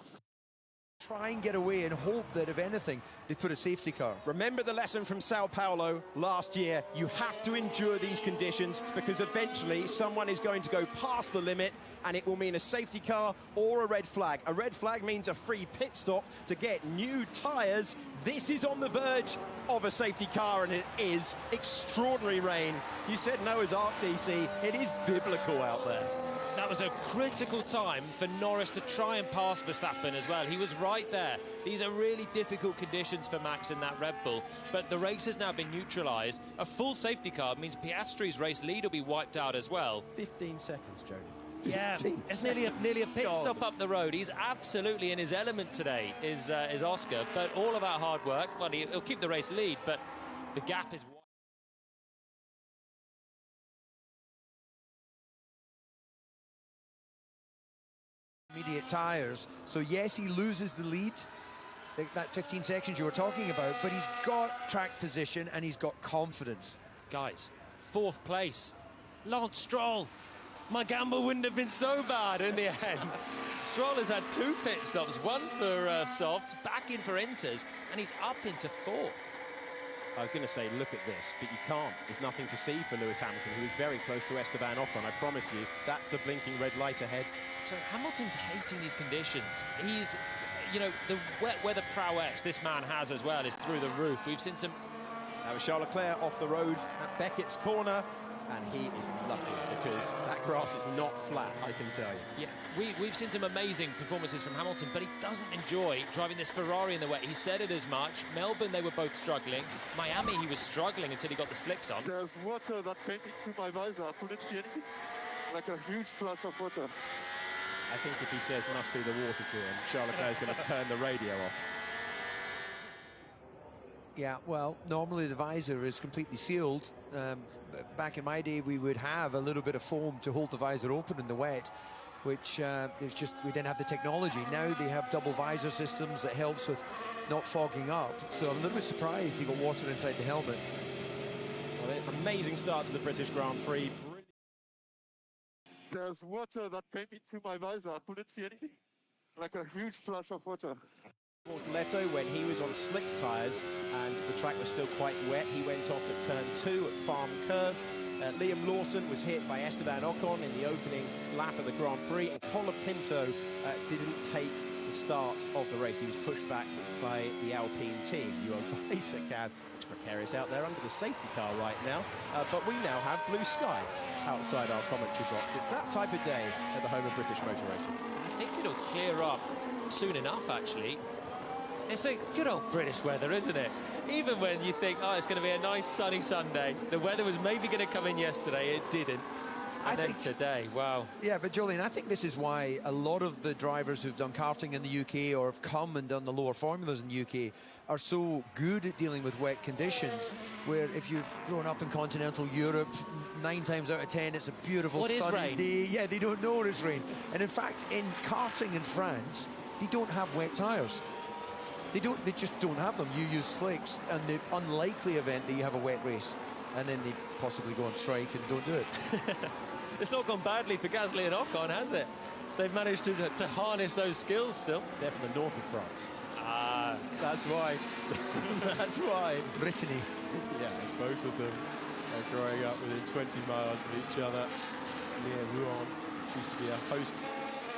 Try and get away and hope that, if anything, they put a safety car. Remember the lesson from Sao Paulo last year. You have to endure these conditions because eventually someone is going to go past the limit and it will mean a safety car or a red flag. A red flag means a free pit stop to get new tyres. This is on the verge of a safety car and it is extraordinary rain. You said Noah's Ark, DC. It is biblical out there. That was a critical time for Norris to try and pass Verstappen as well. He was right there. These are really difficult conditions for Max in that Red Bull, but the race has now been neutralised. A full safety car means Piastri's race lead will be wiped out as well. 15 seconds, Jody. Yeah, it's nearly a pit stop up the road. He's absolutely in his element today, is Oscar, but all about hard work. Well, he'll keep the race lead, but the gap is wide. Immediate tyres, so yes, he loses the lead, that 15 seconds you were talking about, but he's got track position and he's got confidence. Guys, 4th place, Lance Stroll. My gamble wouldn't have been so bad in the end. Stroll has had 2 pit stops, one for softs, back in for inters, and he's up into 4th. I was going to say, look at this, but you can't. There's nothing to see for Lewis Hamilton, who is very close to Esteban Ocon. I promise you, that's the blinking red light ahead. So Hamilton's hating these conditions. He's, you know, the wet weather prowess this man has as well is through the roof. We've seen some... That was Charles Leclerc off the road at Beckett's corner, and he is lucky because that grass is not flat, I can tell you. Yeah, we've seen some amazing performances from Hamilton, but he doesn't enjoy driving this Ferrari in the wet. He said it as much. Melbourne, they were both struggling. Miami, he was struggling until he got the slicks on. There's water that came into my visor. I couldn't see anything. Like a huge splash of water. I think if he says must be the water to him, Charles Leclerc is going to turn the radio off. Yeah, well, normally the visor is completely sealed. Back in my day, we would have a little bit of foam to hold the visor open in the wet, which we didn't have the technology. Now they have double visor systems that helps with not fogging up. So I'm a little bit surprised he got water inside the helmet. Well, amazing start to the British Grand Prix. There's water that came into my visor. I couldn't see anything. Like a huge splash of water. Leto, when he was on slick tyres and the track was still quite wet, he went off at turn 2 at Farm Curve. Liam Lawson was hit by Esteban Ocon in the opening lap of the Grand Prix, and Colapinto didn't take the start of the race. He was pushed back by the Alpine team. Johan Weissach looks precarious out there under the safety car right now, but we now have blue sky outside our commentary box. It's that type of day at the home of British motor racing. I think it'll clear up soon enough, actually. It's a good old British weather, isn't it? Even when you think, oh, it's going to be a nice sunny Sunday. The weather was maybe going to come in yesterday, it didn't. And then today, wow. Yeah, but Julian, I think this is why a lot of the drivers who've done karting in the UK or have come and done the lower formulas in the UK are so good at dealing with wet conditions, where if you've grown up in continental Europe, 9 times out of 10 it's a beautiful sunny day. Yeah, they don't know it's rain. And in fact, in karting in France, they don't have wet tyres. They just don't have them. You use slicks, and the unlikely event that you have a wet race, and then they possibly go on strike and don't do it. It's not gone badly for Gasly and Ocon, has it? They've managed to harness those skills still. They're from the north of France. Ah, that's why. That's why. Brittany. Yeah, both of them are growing up within 20 miles of each other near Rouen, which used to be a host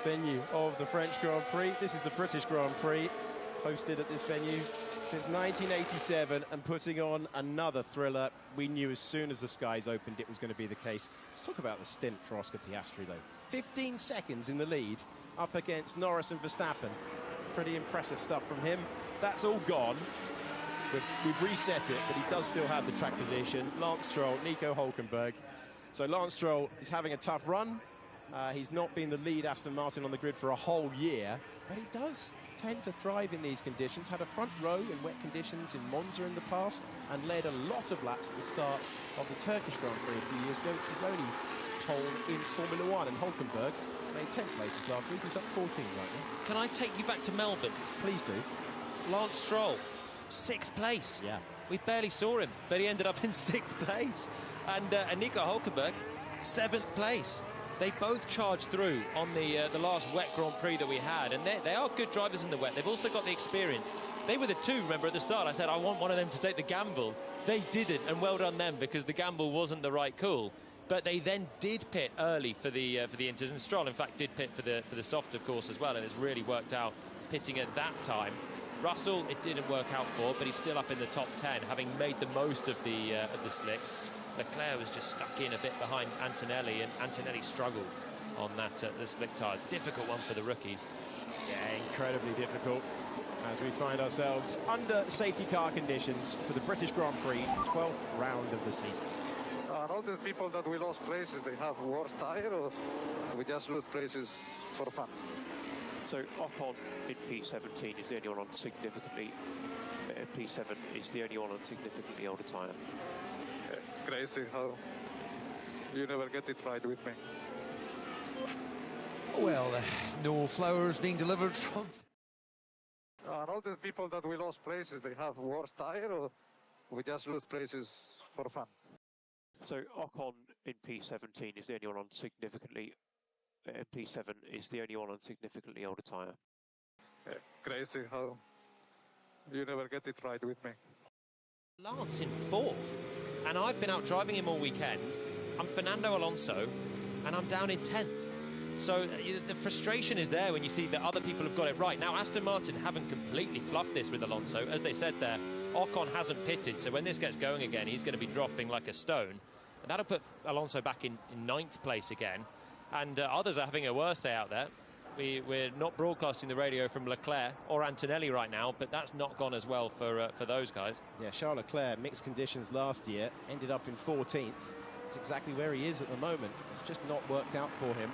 venue of the French Grand Prix. This is the British Grand Prix, hosted at this venue since 1987 and putting on another thriller. We knew as soon as the skies opened it was going to be the case. Let's talk about the stint for Oscar Piastri, though. 15 seconds in the lead up against Norris and Verstappen. Pretty impressive stuff from him. That's all gone. We've reset it, but he does still have the track position. Lance Stroll, Nico Hülkenberg. So Lance Stroll is having a tough run. He's not been the lead Aston Martin on the grid for a whole year, but he does tend to thrive in these conditions. Had a front row in wet conditions in Monza in the past and led a lot of laps at the start of the Turkish Grand Prix a few years ago, which was only pole in Formula One. And Hülkenberg made 10th places last week. He's up 14 right now. Can I take you back to Melbourne? Please do. Lance Stroll, 6th place. Yeah. We barely saw him, but he ended up in 6th place. And Nico Hülkenberg, 7th place. They both charged through on the last wet Grand Prix that we had, and they are good drivers in the wet. They've also got the experience. They were the two, remember, at the start. I said, I want one of them to take the gamble. They didn't, and well done them, because the gamble wasn't the right call. But they then did pit early for the Inters, and Stroll, in fact, did pit for the softs, of course, as well, and it's really worked out pitting at that time. Russell, it didn't work out for, but he's still up in the top 10, having made the most of the slicks. Leclerc was just stuck in a bit behind Antonelli, and Antonelli struggled on that the slick tyre. Difficult one for the rookies. Yeah, incredibly difficult as we find ourselves under safety car conditions for the British Grand Prix, 12th round of the season. All the people that we lost places, they have worse tyre, or we just lose places for fun? So Ocon in P17 is the only one on significantly. P7 is the only one on significantly older tyre. Crazy how you never get it right with me. Well, no flowers being delivered from... All the people that we lost places, they have worse tyre, or we just lose places for fun? So Ocon in P17 is the only one on significantly. P7 is the only one on significantly older tyre. Crazy how you never get it right with me. Lance in 4th, and I've been out driving him all weekend. I'm Fernando Alonso, and I'm down in 10th. So the frustration is there when you see that other people have got it right. Now, Aston Martin haven't completely fluffed this with Alonso. As they said there, Ocon hasn't pitted, so when this gets going again, he's going to be dropping like a stone. And that'll put Alonso back in 9th place again. And others are having a worse day out there. We're not broadcasting the radio from Leclerc or Antonelli right now, but that's not gone as well for those guys. Yeah, Charles Leclerc, mixed conditions last year, ended up in 14th. It's exactly where he is at the moment. It's just not worked out for him.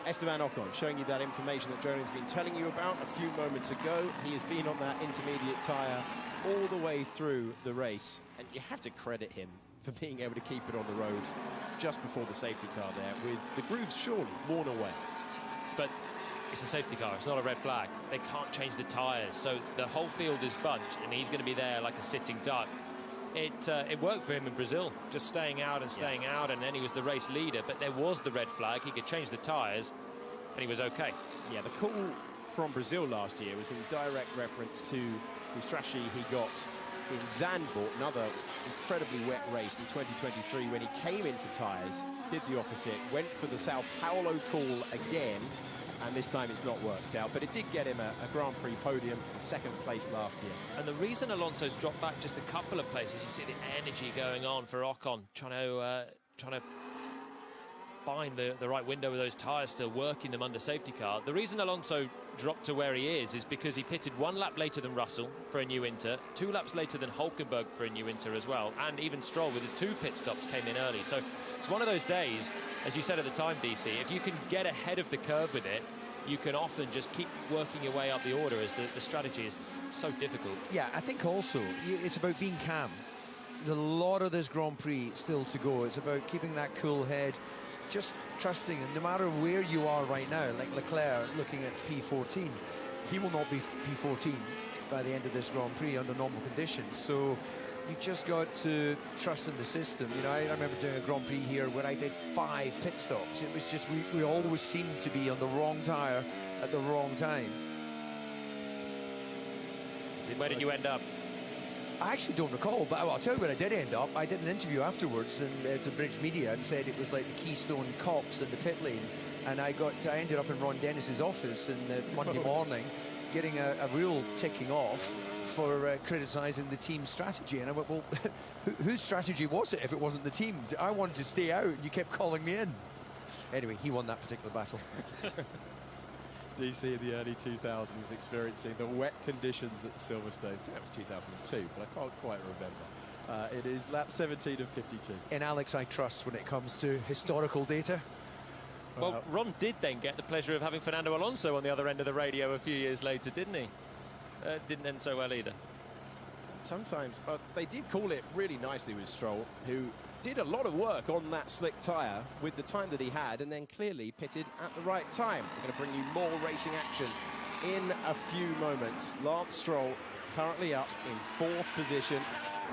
Esteban Ocon showing you that information that Julian's been telling you about a few moments ago. He has been on that intermediate tyre all the way through the race, and you have to credit him for being able to keep it on the road just before the safety car there, with the grooves surely worn away. But it's a safety car, it's not a red flag. They can't change the tyres, so the whole field is bunched, and he's going to be there like a sitting duck. It worked for him in Brazil, just staying out and staying out, and then he was the race leader, but there was the red flag. He could change the tyres, and he was okay. Yeah, the call from Brazil last year was in direct reference to the strategy he got in Zandvoort, another incredibly wet race in 2023, when he came in for tyres, did the opposite, went for the Sao Paulo call again, and this time it's not worked out, but it did get him a Grand Prix podium in 2nd place last year. And the reason Alonso's dropped back just a couple of places, you see the energy going on for Ocon, trying to find the right window with those tyres, still working them under safety car. The reason Alonso dropped to where he is because he pitted 1 lap later than Russell for a new Inter, 2 laps later than Hülkenberg for a new Inter as well, and even Stroll with his 2 pit stops came in early. So it's one of those days, as you said at the time, DC, if you can get ahead of the curve with it, you can often just keep working your way up the order, as the strategy is so difficult. Yeah, I think also it's about being calm. There's a lot of this Grand Prix still to go. It's about keeping that cool head, just trusting, and no matter where you are right now, like Leclerc looking at P14, he will not be P14 by the end of this Grand Prix under normal conditions. So you've just got to trust in the system. You know, I remember doing a Grand Prix here where I did 5 pit stops. It was just, we always seemed to be on the wrong tyre at the wrong time. Where did you end up? I actually don't recall, but I'll tell you where I did end up. I did an interview afterwards to British media and said it was like the Keystone Cops in the pit lane. And I ended up in Ron Dennis's office in Monday morning, getting a real ticking off for criticising the team's strategy. And I went, well, whose strategy was it if it wasn't the team's? I wanted to stay out, and you kept calling me in. Anyway, he won that particular battle. DC in the early 2000s experiencing the wet conditions at Silverstone. I think that was 2002, but I can't quite remember. It is lap 17 of 52. In Alex, I trust when it comes to historical data. Well, Ron did then get the pleasure of having Fernando Alonso on the other end of the radio a few years later, didn't he? Didn't end so well either. Sometimes, but they did call it really nicely with Stroll, who did a lot of work on that slick tyre with the time that he had, and then clearly pitted at the right time. We're going to bring you more racing action in a few moments. Lance Stroll currently up in 4th position.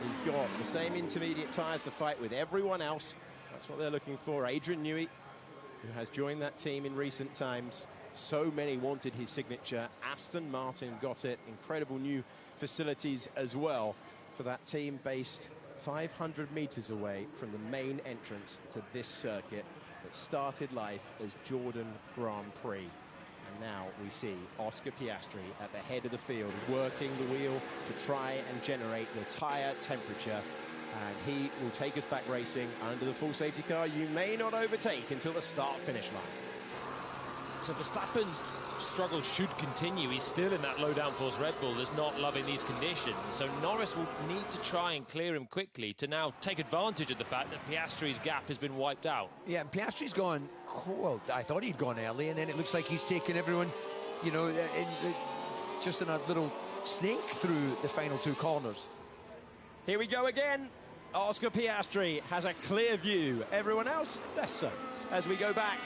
He's got the same intermediate tyres to fight with everyone else. That's what they're looking for. Adrian Newey, who has joined that team in recent times. So many wanted his signature. Aston Martin got it. Incredible new facilities as well for that team based 500 metres away from the main entrance to this circuit that started life as Jordan Grand Prix. And now we see Oscar Piastri at the head of the field, working the wheel to try and generate the tyre temperature. And he will take us back racing under the full safety car. You may not overtake until the start-finish line. So Verstappen's struggle should continue. He's still in that low downforce Red Bull that's not loving these conditions. So Norris will need to try and clear him quickly to now take advantage of the fact that Piastri's gap has been wiped out. Yeah, Piastri's gone, well, I thought he'd gone early, and then it looks like he's taken everyone, you know, just in a little snake through the final 2 corners. Here we go again. Oscar Piastri has a clear view. Everyone else, less so. As we go back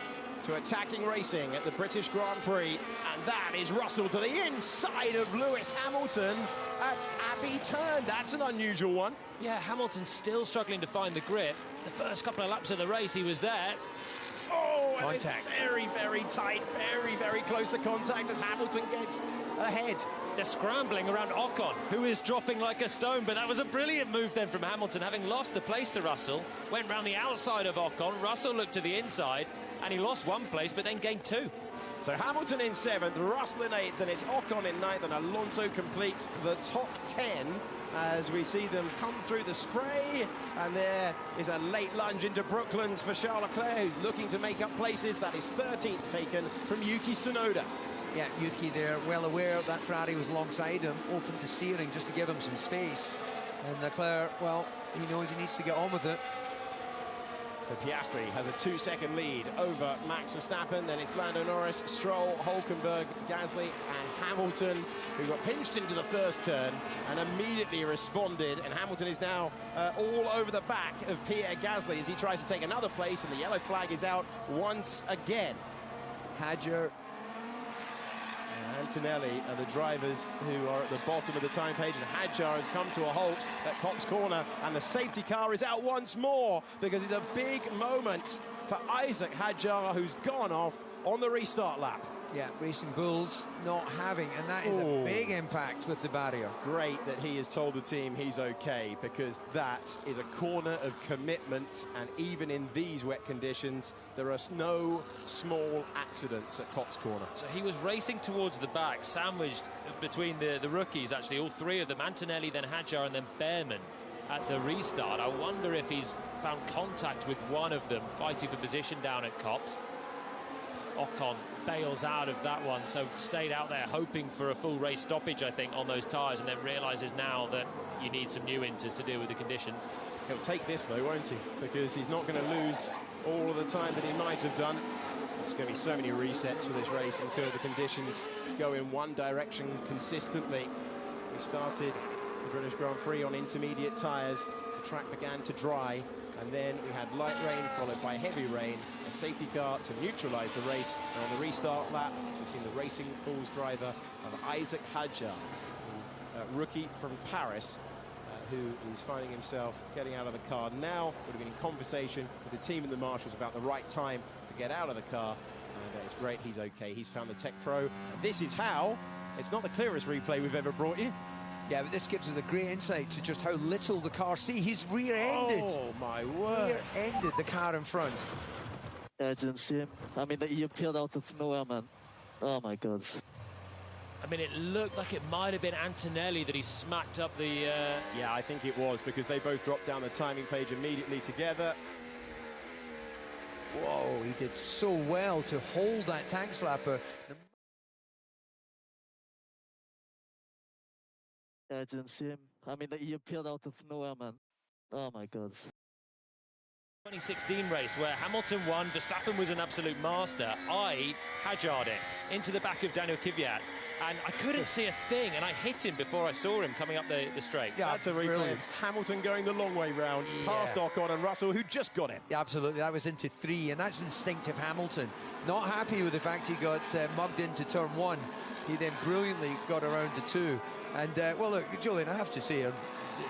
to attacking racing at the British Grand Prix, and that is Russell to the inside of Lewis Hamilton at Abbey Turn. That's an unusual one. Yeah, Hamilton's still struggling to find the grip. The first couple of laps of the race, he was there. Oh, and contact. It's very, very tight, very, very close to contact as Hamilton gets ahead. They're scrambling around Ocon, who is dropping like a stone, but that was a brilliant move then from Hamilton, having lost the place to Russell. Went round the outside of Ocon, Russell looked to the inside, and he lost 1 place, but then gained 2. So Hamilton in 7th, Russell in 8th, and it's Ocon in 9th, and Alonso complete the top 10 as we see them come through the spray. And there is a late lunge into Brooklands for Charles Leclerc, who's looking to make up places. That is 13th taken from Yuki Tsunoda. Yeah, Yuki there, well aware that Ferrari was alongside him, open to steering just to give him some space. And Leclerc, well, he knows he needs to get on with it. So Piastri has a 2-second lead over Max Verstappen. Then it's Lando Norris, Stroll, Hülkenberg, Gasly and Hamilton, who got pinched into the first turn and immediately responded. And Hamilton is now all over the back of Pierre Gasly as he tries to take another place, and the yellow flag is out once again. Hadjar Antonelli are the drivers who are at the bottom of the time page, and Hadjar has come to a halt at Cops Corner, and the safety car is out once more because it's a big moment for Isaac Hadjar, who's gone off on the restart lap. Yeah, Racing Bulls not having, and that is a big impact with the barrier. Great that he has told the team he's okay, because that is a corner of commitment, and even in these wet conditions, there are no small accidents at Cops Corner. So he was racing towards the back, sandwiched between the rookies, actually, all 3 of them, Antonelli, then Hadjar, and then Behrman. at the restart. I wonder if he's found contact with one of them fighting for position down at Copse. Ocon bails out of that one, so stayed out there hoping for a full race stoppage, I think, on those tyres, and then realises now that you need some new inters to deal with the conditions. He'll take this though, won't he? Because he's not going to lose all of the time that he might have done. There's going to be so many resets for this race until the conditions go in one direction consistently. We started the British Grand Prix on intermediate tyres. The track began to dry, and then we had light rain followed by heavy rain, a safety car to neutralise the race. And on the restart lap, we've seen the Racing Bulls driver of Isaac Hadjar, rookie from Paris, who is finding himself getting out of the car now. Would have been in conversation with the team and the marshals about the right time to get out of the car, and it's great he's okay. He's found the Tech Pro. This is how. It's not the clearest replay we've ever brought you. Yeah, but this gives us a great insight to just how little the car see. He's rear-ended. Oh my word! Rear-ended the car in front. Yeah, I didn't see him. I mean, he appeared out of nowhere, man. Oh my God. I mean, it looked like it might have been Antonelli that he smacked up the... Yeah, I think it was, because they both dropped down the timing page immediately together. Whoa, he did so well to hold that tank slapper. Yeah, I didn't see him. I mean, he appeared out of nowhere, man. Oh my God. 2016 race where Hamilton won, Verstappen was an absolute master. I Hadjar'd it into the back of Daniel Kvyat, and I couldn't see a thing, and I hit him before I saw him coming up the straight. Yeah, that's a replay. Hamilton going the long way round, past Ocon and Russell, who just got it. Yeah, absolutely. That was into 3, and that's instinctive Hamilton. Not happy with the fact he got mugged into turn 1. He then brilliantly got around to 2. And, well, look, Julian, I have to say,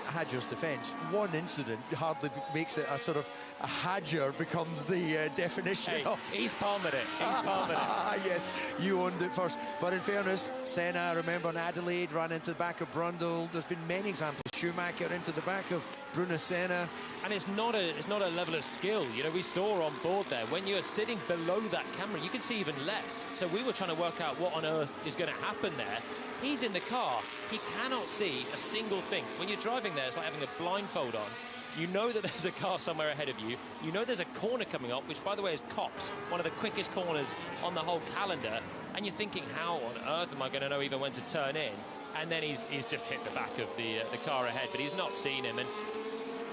Hadjar's defence, one incident hardly makes it a sort of a Hadjar becomes the definition of... He's palmed it. He's palmed it. Yes, you owned it first. But in fairness, Senna, I remember on Adelaide, ran into the back of Brundle. There's been many examples. Schumacher into the back of Bruno Senna. And it's not a level of skill. You know, we saw on board there, when you're sitting below that camera, you can see even less. So we were trying to work out what on earth is going to happen there. He's in the car. He cannot see a single thing. When you're driving there, it's like having a blindfold on. You know that there's a car somewhere ahead of you. You know there's a corner coming up, which, by the way, is Copse, one of the quickest corners on the whole calendar. And you're thinking, how on earth am I going to know even when to turn in? And then he's just hit the back of the car ahead, but he's not seen him. And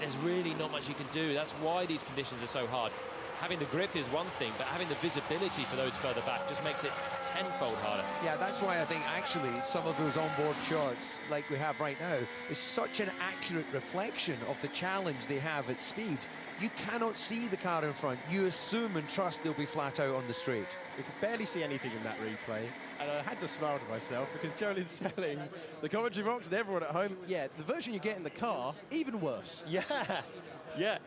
there's really not much you can do. That's why these conditions are so hard. Having the grip is one thing, but having the visibility for those further back just makes it tenfold harder. Yeah, that's why I think actually some of those onboard shots, like we have right now, is such an accurate reflection of the challenge they have at speed. You cannot see the car in front. You assume and trust they'll be flat out on the straight. We could barely see anything in that replay, and I had to smile to myself because Jolin's telling the commentary box and everyone at home, yeah, the version you get in the car, even worse. Yeah. Yeah,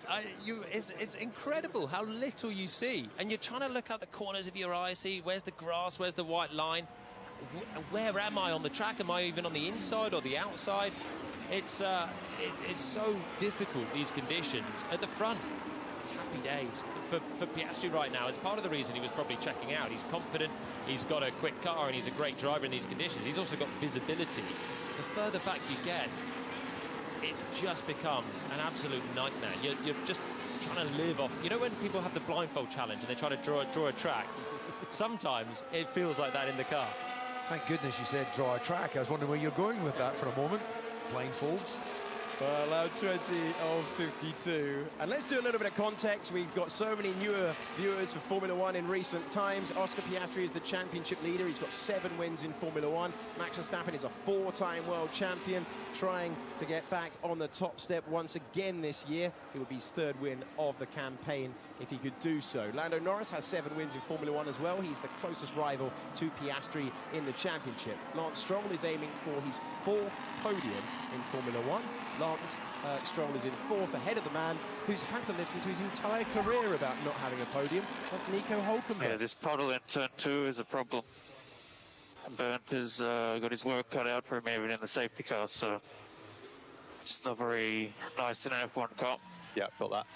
it's incredible how little you see. And you're trying to look out the corners of your eye, see where's the grass, where's the white line, where am I on the track? Am I even on the inside or the outside? It's so difficult, these conditions. At the front, it's happy days for Piastri right now. It's part of the reason he was probably checking out. He's confident, he's got a quick car, and he's a great driver in these conditions. He's also got visibility. The further back you get, it just becomes an absolute nightmare. You're just trying to live off... You know when people have the blindfold challenge and they try to draw a track? Sometimes it feels like that in the car. Thank goodness you said draw a track. I was wondering where you're going with that for a moment. Blindfolds. Well, lap 20 of 52. And let's do a little bit of context. We've got so many newer viewers for Formula One in recent times. Oscar Piastri is the championship leader. He's got 7 wins in Formula One. Max Verstappen is a 4-time world champion, trying to get back on the top step once again this year. It would be his 3rd win of the campaign if he could do so. Lando Norris has 7 wins in Formula One as well. He's the closest rival to Piastri in the championship. Lance Stroll is aiming for his 4th podium in Formula One. Lance Stroll is in 4th, ahead of the man who's had to listen to his entire career about not having a podium. That's Nico Hülkenberg. Yeah, this puddle in turn 2 is a problem. Bernd has got his work cut out for him even in the safety car, so it's not very nice in an F1 car. Yeah, got that.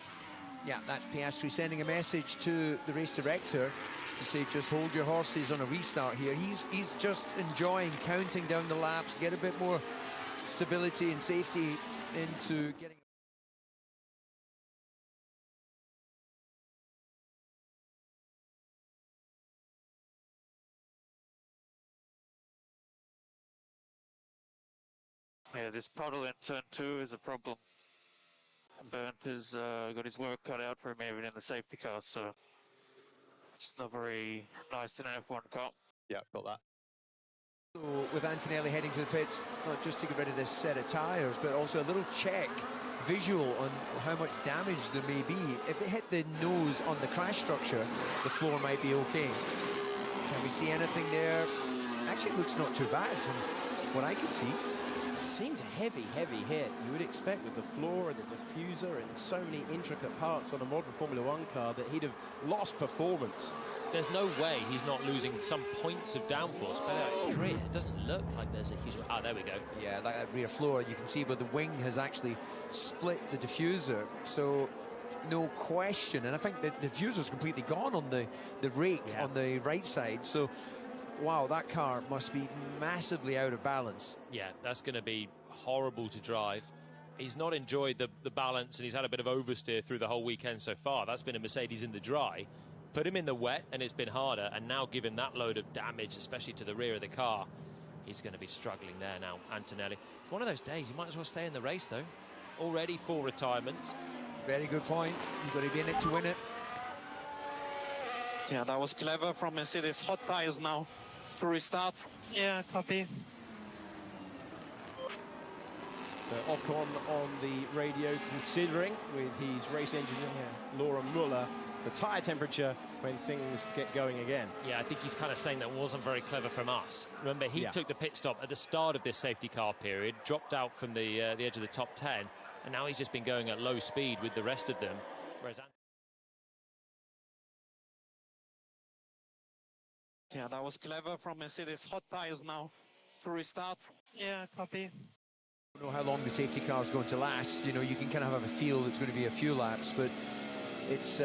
Yeah, that's Piastri sending a message to the race director to say just hold your horses on a restart here. He's just enjoying counting down the laps, get a bit more stability and safety into getting Yeah, this puddle in turn 2 is a problem. Bernd has got his work cut out for him even in the safety car, so it's not very nice in an F1 car. Yeah, got that. So with Antonelli heading to the pits, not just to get rid of this set of tyres, but also a little check, visual on how much damage there may be. If it hit the nose on the crash structure, the floor might be okay. Can we see anything there? Actually, it looks not too bad from what I can see. It seemed a heavy hit. You would expect with the floor and the diffuser and so many intricate parts on a modern Formula One car that he'd have lost performance. There's no way he's not losing some points of downforce, but great, it doesn't look like there's a huge... Ah, there we go. Yeah, like that rear floor, you can see where the wing has actually split the diffuser, so no question. And I think the diffuser's completely gone on the rake on the right side, so wow, that car must be massively out of balance. Yeah, that's going to be horrible to drive. He's not enjoyed the balance, and he's had a bit of oversteer through the whole weekend so far. That's been a Mercedes in the dry. Put him in the wet, and it's been harder, and now give him that load of damage, especially to the rear of the car. He's going to be struggling there now, Antonelli. It's one of those days, he might as well stay in the race, though. Already 4 retirements. Very good point. You've got to be in it to win it. Yeah, that was clever from Mercedes. Hot tires now to restart. Yeah, copy. So Ocon on the radio considering with his race engineer Laura Muller the tyre temperature when things get going again. Yeah, I think he's kind of saying that wasn't very clever from us. Remember, he took the pit stop at the start of this safety car period, dropped out from the edge of the top 10, and now he's just been going at low speed with the rest of them. Whereas yeah, that was clever from Mercedes. Hot tires now to restart. Yeah, copy. I don't know how long the safety car is going to last. You know, you can kind of have a feel it's going to be a few laps, but it's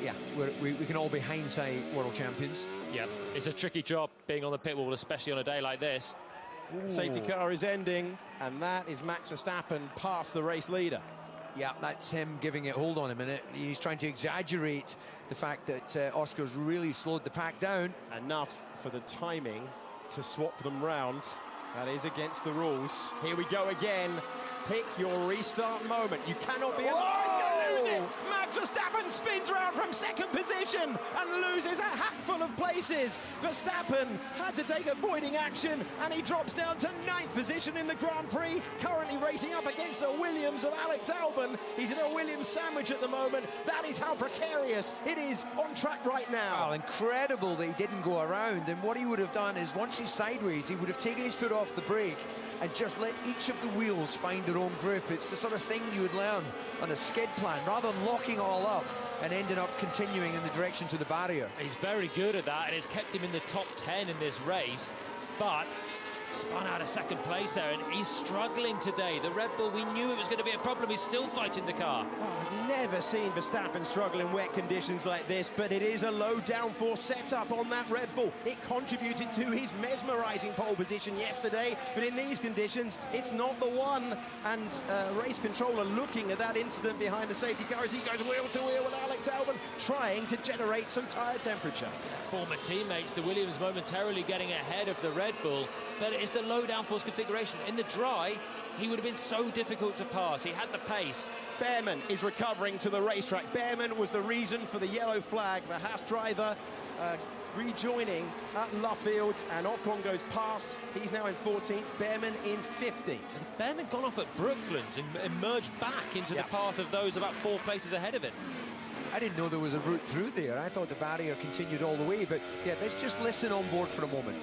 yeah, we can all be hindsight world champions. Yeah, it's a tricky job being on the pit wall, especially on a day like this. Ooh. Safety car is ending, and that is Max Verstappen past the race leader. Yeah, that's him giving it. Hold on a minute. He's trying to exaggerate the fact that Oscar's really slowed the pack down. Enough for the timing to swap them round. That is against the rules. Here we go again. Pick your restart moment. You cannot be... Lose it. Max Verstappen spins round from second position and loses a hatful of places. Verstappen had to take avoiding action, and he drops down to 9th position in the Grand Prix, currently racing up against the Williams of Alex Albon. He's in a Williams sandwich at the moment. That is how precarious it is on track right now. Oh, incredible that he didn't go around, and what he would have done is once he's sideways, he would have taken his foot off the brake and just let each of the wheels find their own grip. It's the sort of thing you would learn on a skid plan, rather than locking all up and ending up continuing in the direction to the barrier. He's very good at that, and it's kept him in the top 10 in this race, but spun out of second place there, and he's struggling today. The Red Bull, we knew it was going to be a problem. He's still fighting the car. Oh, I've never seen Verstappen struggle in wet conditions like this, but it is a low downforce setup on that Red Bull. It contributed to his mesmerising pole position yesterday, but in these conditions, it's not the one. And race controller looking at that incident behind the safety car as he goes wheel to wheel with Alex Albon, trying to generate some tyre temperature. Former teammates, the Williams momentarily getting ahead of the Red Bull, but it's the low downforce configuration. In the dry, he would have been so difficult to pass. He had the pace. Behrman is recovering to the racetrack. Behrman was the reason for the yellow flag. The Haas driver rejoining at Luffield, and Ocon goes past. He's now in 14th, Behrman in 15th. Behrman gone off at Brooklands and emerged back into the path of those about 4 places ahead of him. I didn't know there was a route through there. I thought the barrier continued all the way, but yeah, let's just listen on board for a moment.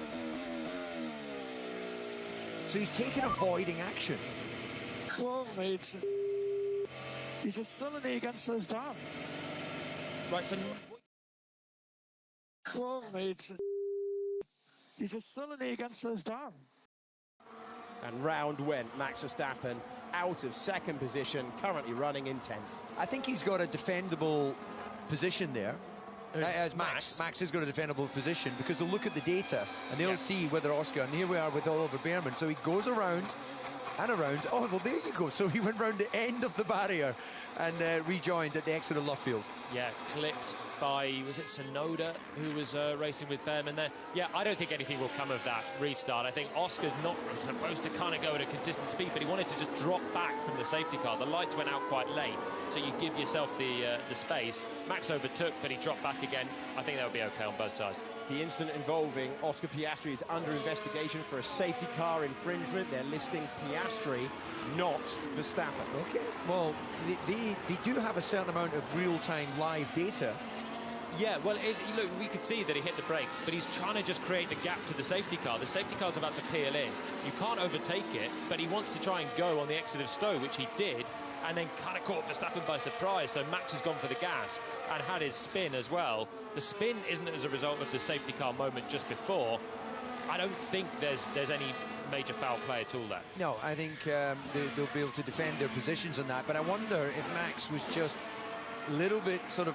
So he's taking avoiding action. Well, mate, he's just suddenly against us down. Right, so... Well, mate, he's just suddenly against us down. And round went Max Verstappen out of second position, currently running in 10th. I think he's got a defendable position there. As Max has got a defendable position because they'll look at the data and they'll see whether Oscar, and here we are with all over Behrman, so he goes around, and around. Oh, well, there you go. So he went round the end of the barrier and rejoined at the exit of Luffield. Yeah, clipped by, was it Sonoda, who was racing with Behrman there? Yeah, I don't think anything will come of that restart. I think Oscar's not supposed to kind of go at a consistent speed, but he wanted to just drop back from the safety car. The lights went out quite late, so you give yourself the space. Max overtook, but he dropped back again. I think that would be okay on both sides. The incident involving Oscar Piastri is under investigation for a safety car infringement. They're listing Piastri, not Verstappen. Okay. Well, they do have a certain amount of real-time live data. Yeah, well, look, we could see that he hit the brakes, but he's trying to just create the gap to the safety car. The safety car's about to peel in. You can't overtake it, but he wants to try and go on the exit of Stowe, which he did, and then kind of caught Verstappen by surprise. So Max has gone for the gas and had his spin as well. The spin isn't as a result of the safety car moment just before. I don't think there's any major foul play at all there. No, I think they'll be able to defend their positions on that, but I wonder if Max was just a little bit sort of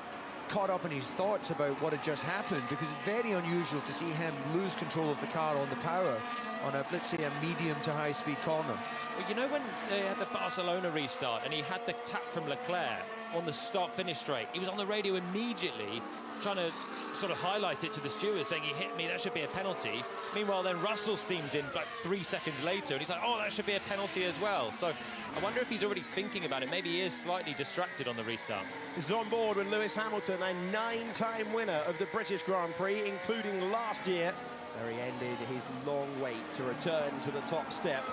caught up in his thoughts about what had just happened, because it's very unusual to see him lose control of the car on the power on a, let's say, a medium to high speed corner. Well, you know when they had the Barcelona restart and he had the tap from Leclerc on the start-finish straight, he was on the radio immediately trying to sort of highlight it to the steward, saying he hit me, that should be a penalty. Meanwhile, then Russell steams in like 3 seconds later and he's like, oh, that should be a penalty as well. So I wonder if he's already thinking about it. Maybe he is slightly distracted on the restart. This is on board with Lewis Hamilton, a 9-time winner of the British Grand Prix, including last year, where he ended his long wait to return to the top step.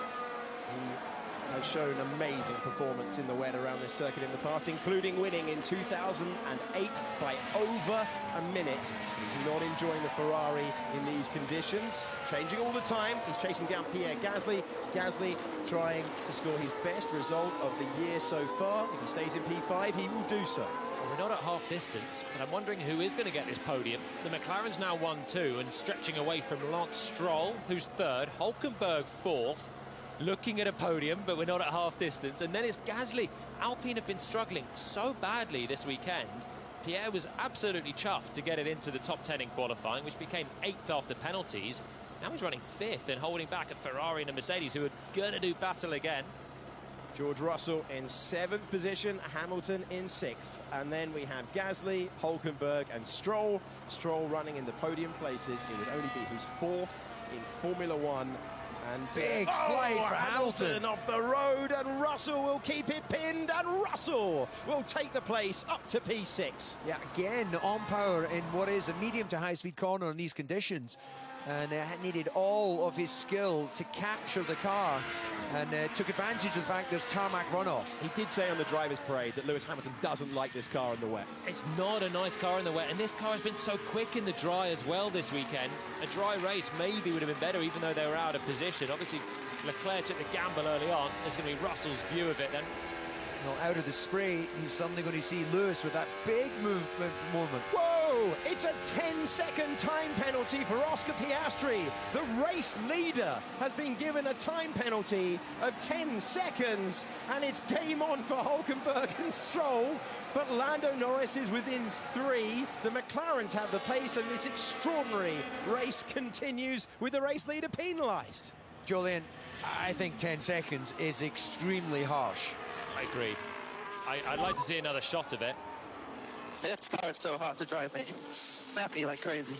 He has shown amazing performance in the wet around this circuit in the past, including winning in 2008 by over a minute. He's not enjoying the Ferrari in these conditions, changing all the time. He's chasing down Pierre Gasly. Gasly trying to score his best result of the year so far. If he stays in P5, he will do so. Well, we're not at half distance, but I'm wondering who is going to get this podium. The McLaren's now 1-2 and stretching away from Lance Stroll, who's third, Hulkenberg fourth. Looking at a podium, but we're not at half distance. And then it's Gasly. Alpine have been struggling so badly this weekend. Pierre was absolutely chuffed to get it into the top 10 in qualifying, which became 8th after penalties. Now he's running 5th and holding back a Ferrari and a Mercedes who are going to do battle again. George Russell in 7th position, Hamilton in 6th. And then we have Gasly, Hulkenberg and Stroll. Stroll running in the podium places. It would only be his 4th in Formula One. And big slide for Hamilton off the road, and Russell will keep it pinned, and Russell will take the place up to P6. Yeah, again on power in what is a medium to high speed corner in these conditions, and needed all of his skill to capture the car, and took advantage of the fact there's tarmac runoff. He did say on the drivers' parade that Lewis Hamilton doesn't like this car in the wet. It's not a nice car in the wet, and this car has been so quick in the dry as well this weekend. A dry race maybe would have been better, even though they were out of position. Obviously, Leclerc took the gamble early on. It's going to be Russell's view of it then. Well, out of the spray, he's suddenly going to see Lewis with that big movement moment. Whoa! It's a 10-second time penalty for Oscar Piastri. The race leader has been given a time penalty of 10 seconds, and it's game on for Hulkenberg and Stroll. But Lando Norris is within 3. The McLarens have the pace, and this extraordinary race continues with the race leader penalised. Julian, I think 10 seconds is extremely harsh. I agree. I'd like to see another shot of it. This car is so hard to drive, man. Snappy like crazy.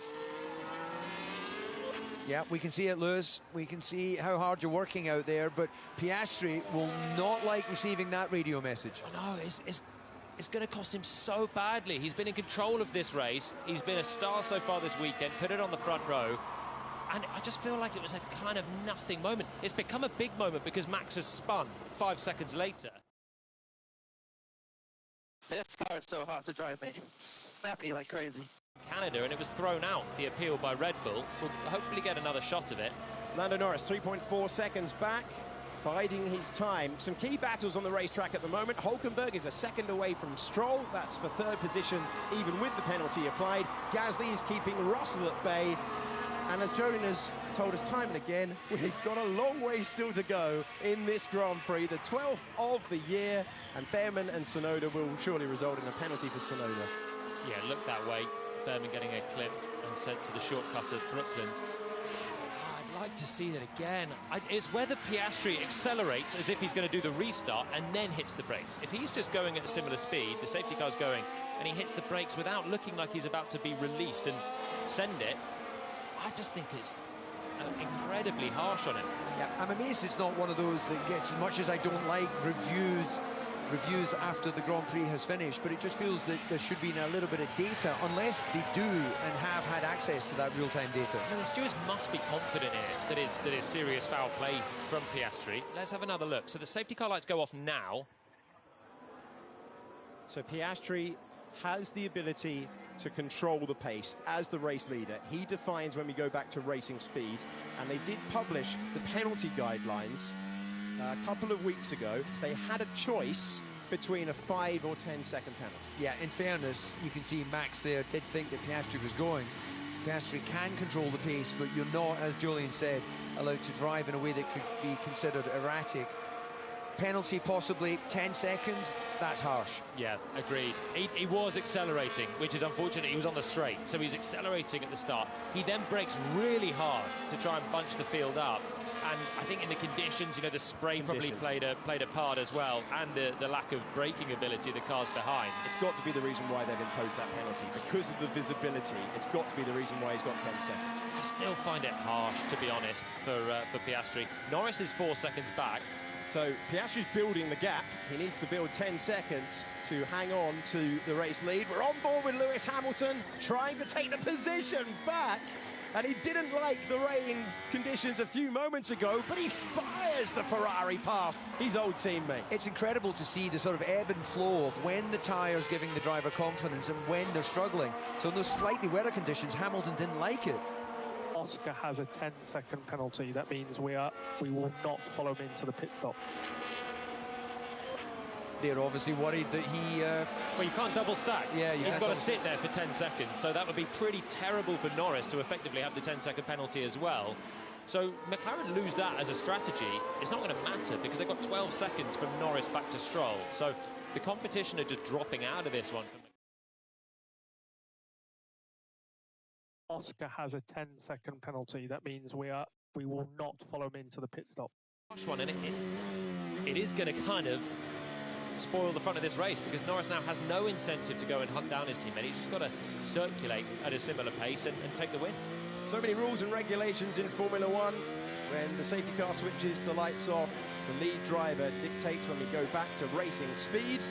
Yeah, we can see it, Lewis. We can see how hard you're working out there, but Piastri will not like receiving that radio message. No, it's going to cost him so badly. He's been in control of this race. He's been a star so far this weekend, put it on the front row. And I just feel like it was a kind of nothing moment. It's become a big moment because Max has spun 5 seconds later. This car is so hard to drive, man. Snappy like crazy. Canada, and it was thrown out, the appeal by Red Bull. We'll hopefully get another shot of it. Lando Norris 3.4 seconds back, biding his time. Some key battles on the racetrack at the moment. Hulkenberg is a second away from Stroll. That's for 3rd position, even with the penalty applied. Gasly is keeping Russell at bay. And as Joan has told us time and again, we've got a long way still to go in this Grand Prix, the 12th of the year, and Behrman and Sonoda will surely result in a penalty for Sonoda. Yeah, look that way. Behrman getting a clip and sent to the shortcut of Brooklands. I'd like to see that again. It's whether Piastri accelerates as if he's going to do the restart and then hits the brakes. If he's just going at a similar speed, the safety car's going, and he hits the brakes without looking like he's about to be released and send it, I just think it's incredibly harsh on him. Yeah, I'm amazed it's not one of those that gets, as much as I don't like reviews after the Grand Prix has finished, but it just feels that there should be a little bit of data, unless they do and have had access to that real-time data. And the stewards must be confident in it, that it's serious foul play from Piastri. Let's have another look. So the safety car lights go off now. So Piastri has the ability to control the pace as the race leader. He defines when we go back to racing speed, and they did publish the penalty guidelines a couple of weeks ago. They had a choice between a 5 or 10 second penalty. Yeah, in fairness, you can see Max there did think that Piastri was going. Piastri can control the pace, but you're not, as Julian said, allowed to drive in a way that could be considered erratic. Penalty possibly 10 seconds, that's harsh. Yeah, agreed. He was accelerating, which is unfortunate. He was on the straight, so he's accelerating at the start. He then brakes really hard to try and bunch the field up. And I think in the conditions, you know, the spray probably played a part as well, and the lack of braking ability of the cars behind. It's got to be the reason why they've imposed that penalty, because of the visibility. It's got to be the reason why he's got 10 seconds. I still find it harsh, to be honest, for Piastri. Norris is 4 seconds back. So Piastri's building the gap. He needs to build 10 seconds to hang on to the race lead. We're on board with Lewis Hamilton, trying to take the position back. And he didn't like the rain conditions a few moments ago, but he fires the Ferrari past his old teammate. It's incredible to see the sort of ebb and flow of when the tyres giving the driver confidence and when they're struggling. So in those slightly wetter conditions, Hamilton didn't like it. Oscar has a 10-second penalty. That means we will not follow him into the pit stop. They're obviously worried that he... Well, you can't double stack. Yeah, he's got to sit there for 10 seconds. So that would be pretty terrible for Norris to effectively have the 10-second penalty as well. So McLaren lose that as a strategy. It's not going to matter because they've got 12 seconds from Norris back to Stroll. So the competition are just dropping out of this one. Oscar has a 10-second penalty. That means we will not follow him into the pit stop. One, and it is going to kind of spoil the front of this race because Norris now has no incentive to go and hunt down his teammate. He's just got to circulate at a similar pace and take the win. So many rules and regulations in Formula One. When the safety car switches the lights off, the lead driver dictates when we go back to racing speed.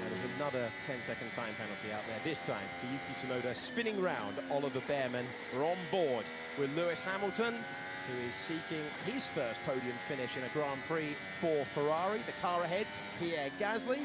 And there's another 10-second time penalty out there, this time for Yuki Tsunoda spinning round Oliver Behrman. We're on board with Lewis Hamilton, who is seeking his first podium finish in a Grand Prix for Ferrari. The car ahead, Pierre Gasly.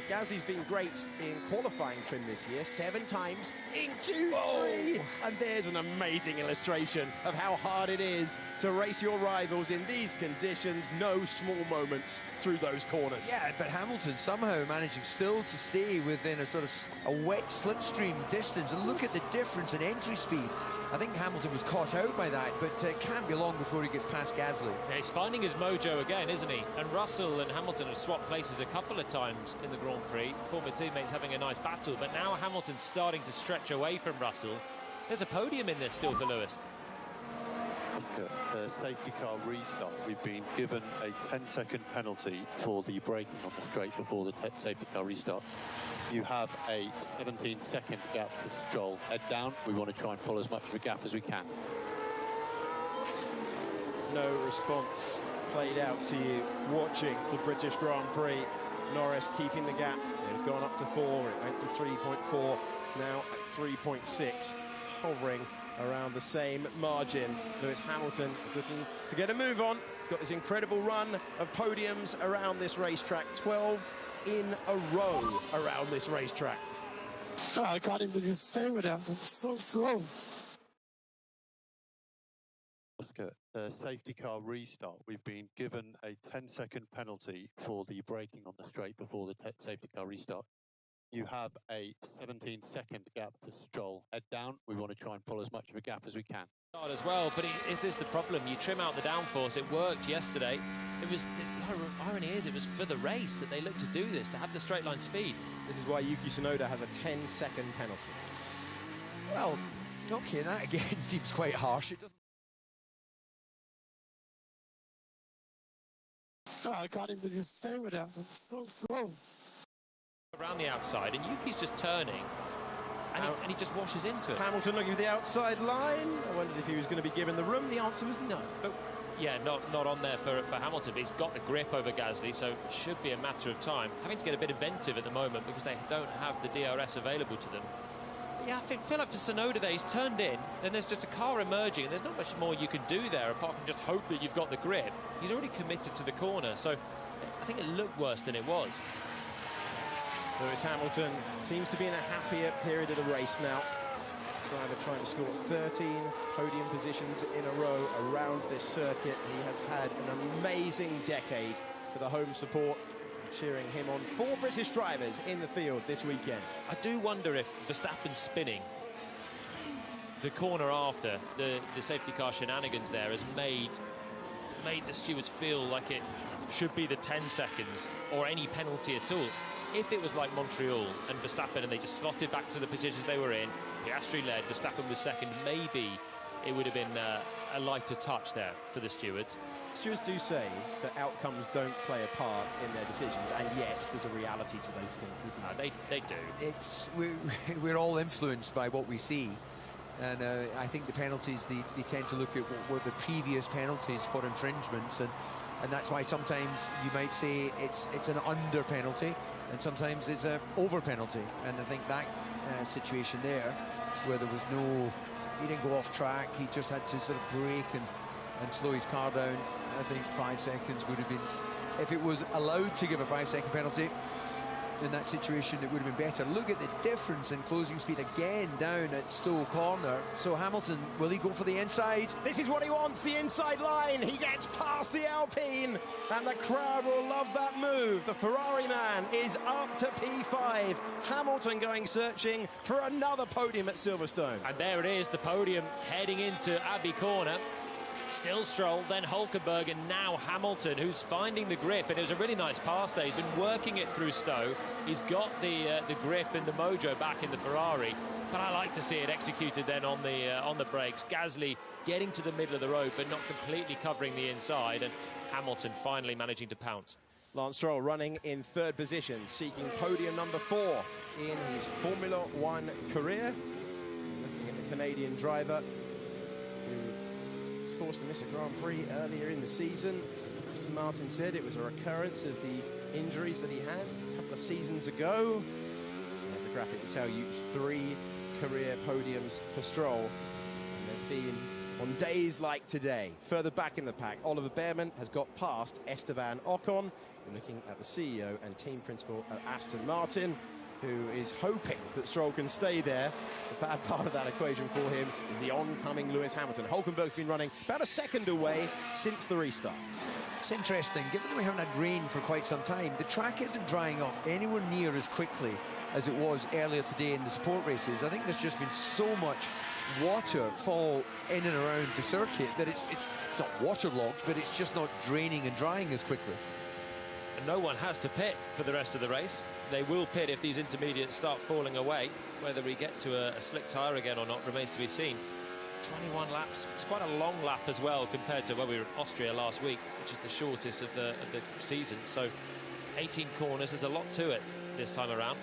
Gasly's been great in qualifying trim this year, 7 times in Q3. Whoa. And there's an amazing illustration of how hard it is to race your rivals in these conditions. No small moments through those corners. Yeah, but Hamilton somehow managing still to stay within a sort of a wet slipstream distance. And look at the difference in entry speed. I think Hamilton was caught out by that, but it can't be long before he gets past Gasly. Yeah, he's finding his mojo again, isn't he? And Russell and Hamilton have swapped places a couple of times in the Grand Prix. Former teammates having a nice battle, but now Hamilton's starting to stretch away from Russell. There's a podium in this still for Lewis. The safety car restart. We've been given a 10-second penalty for the braking on the straight before the safety car restart. You have a 17-second gap to Stroll. Head down. We want to try and pull as much of a gap as we can. No response played out to you watching the British Grand Prix. Norris keeping the gap. It had gone up to 4. It went to 3.4. It's now at 3.6. It's hovering around the same margin. Lewis Hamilton is looking to get a move on. He's got this incredible run of podiums around this racetrack. 12 in a row around this racetrack. Oh, I can't even stay with him. It's so slow. Oscar, the safety car restart. We've been given a 10-second penalty for the braking on the straight before the safety car restart. You have a 17-second gap to Stroll. Head down. We want to try and pull as much of a gap as we can. As well, but is this the problem? You trim out the downforce. It worked yesterday. The irony is it was for the race that they looked to do this, to have the straight line speed. This is why Yuki Tsunoda has a 10-second penalty. Well, okay, that again seems quite harsh. It doesn't I can't even stay with him. It's so slow. Around the outside, and Yuki's just turning, and he just washes into it. Hamilton looking for the outside line. I wondered if he was going to be given the room. The answer was no. But yeah, not on there for Hamilton, but he's got the grip over Gasly, so it should be a matter of time. Having to get a bit inventive at the moment because they don't have the DRS available to them. Yeah, I feel like for Tsunoda there, he's turned in, then there's just a car emerging, and there's not much more you can do there apart from just hope that you've got the grip. He's already committed to the corner, so I think it looked worse than it was. Lewis Hamilton seems to be in a happier period of the race now. Driver trying to score 13 podium positions in a row around this circuit. He has had an amazing decade for the home support, cheering him on. 4 British drivers in the field this weekend. I do wonder if Verstappen's spinning the corner after the safety car shenanigans there has made the stewards feel like it should be the 10 seconds or any penalty at all. If it was like Montreal and Verstappen and they just slotted back to the positions they were in, Piastri led, Verstappen was second, maybe it would have been a lighter touch there for the stewards. Stewards do say that outcomes don't play a part in their decisions, and yet there's a reality to those things, isn't there? They do. We're all influenced by what we see, and I think the penalties, they tend to look at what were the previous penalties for infringements, and that's why sometimes you might say it's an under penalty, and sometimes it's an over penalty. And I think that situation there, where there was he didn't go off track, he just had to sort of brake and slow his car down. I think 5 seconds would have been, if it was allowed to give a 5-second penalty in that situation, it would have been better. Look at the difference in closing speed again down at Stowe Corner. So Hamilton, will he go for the inside? This is what he wants, the inside line. He gets past the Alpine, and the crowd will love that move. The Ferrari man is up to P5. Hamilton going searching for another podium at Silverstone. And there it is, the podium heading into Abbey Corner. Still Stroll, then Hulkenberg, and now Hamilton, who's finding the grip. And it was a really nice pass there. He's been working it through Stowe. He's got the grip and the mojo back in the Ferrari. But I like to see it executed then on the brakes. Gasly getting to the middle of the road, but not completely covering the inside. And Hamilton finally managing to pounce. Lance Stroll running in 3rd position, seeking podium number 4 in his Formula One career. Looking at the Canadian driver, forced to miss a Grand Prix earlier in the season. Aston Martin said it was a recurrence of the injuries that he had a couple of seasons ago. There's the graphic to tell you 3 career podiums for Stroll. And they've been on days like today. Further back in the pack, Oliver Bearman has got past Esteban Ocon. We're looking at the CEO and team principal at Aston Martin, who is hoping that Stroll can stay there. The bad part of that equation for him is the oncoming Lewis Hamilton. Hulkenberg's been running about a second away since the restart. It's interesting, given that we haven't had rain for quite some time, the track isn't drying up anywhere near as quickly as it was earlier today in the support races. I think there's just been so much water fall in and around the circuit that it's not waterlogged, but it's just not draining and drying as quickly. And no one has to pit for the rest of the race. They will pit if these intermediates start falling away. Whether we get to a slick tyre again or not remains to be seen. 21 laps. It's quite a long lap as well compared to where we were in Austria last week, which is the shortest of the season. So 18 corners, there's a lot to it this time around.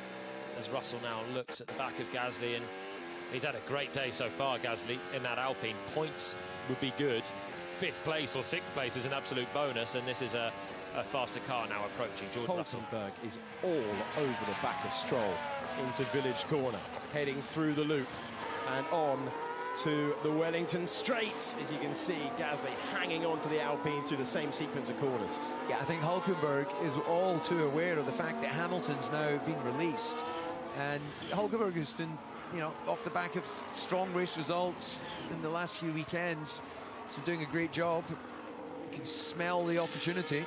As Russell now looks at the back of Gasly, and he's had a great day so far, Gasly, in that Alpine. Points would be good. 5th place or 6th place is an absolute bonus, and this is a faster car now approaching George Russell. Hulkenberg is all over the back of Stroll into Village Corner, heading through the loop and on to the Wellington Straight. As you can see, Gasly hanging on to the Alpine through the same sequence of corners. Yeah, I think Hulkenberg is all too aware of the fact that Hamilton's now been released, and Hulkenberg has been, off the back of strong race results in the last few weekends, so doing a great job. You can smell the opportunity.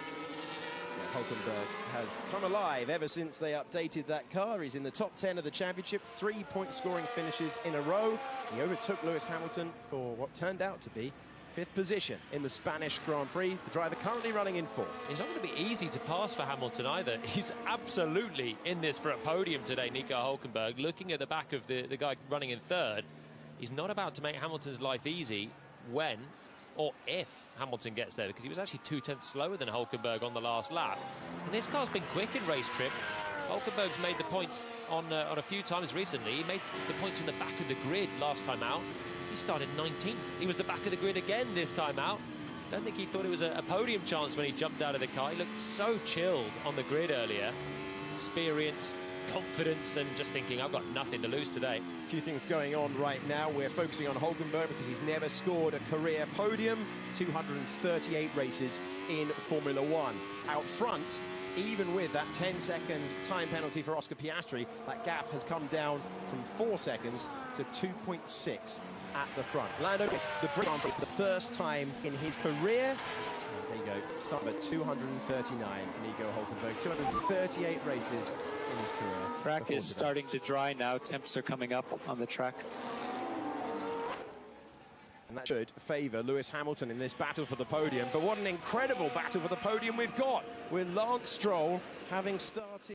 Hulkenberg has come alive ever since they updated that car. He's in the top 10 of the championship, 3-point scoring finishes in a row. He overtook Lewis Hamilton for what turned out to be 5th position in the Spanish Grand Prix. The driver currently running in 4th. It's not going to be easy to pass for Hamilton either. He's absolutely in this for a podium today, Nico Hulkenberg. Looking at the back of the guy running in 3rd, he's not about to make Hamilton's life easy when or if Hamilton gets there, because he was actually 2/10 slower than Hulkenberg on the last lap. And this car's been quick in race trip. Hulkenberg's made the points on a few times recently. He made the points from the back of the grid last time out. He started 19th. He was the back of the grid again this time out. Don't think he thought it was a podium chance when he jumped out of the car. He looked so chilled on the grid earlier. Experience, confidence, and just thinking, I've got nothing to lose today. A few things going on right now. We're focusing on Hulkenberg because he's never scored a career podium. 238 races in Formula One. Out front, even with that 10-second time penalty for Oscar Piastri, that gap has come down from 4 seconds to 2.6 at the front. Lando, the Prix for the first time in his career. There you go, start at 239 for Nico Hulkenberg. 238 races in his career. Track is starting to dry now. Temps are coming up on the track. And that should favour Lewis Hamilton in this battle for the podium. But what an incredible battle for the podium we've got, with Lance Stroll having started.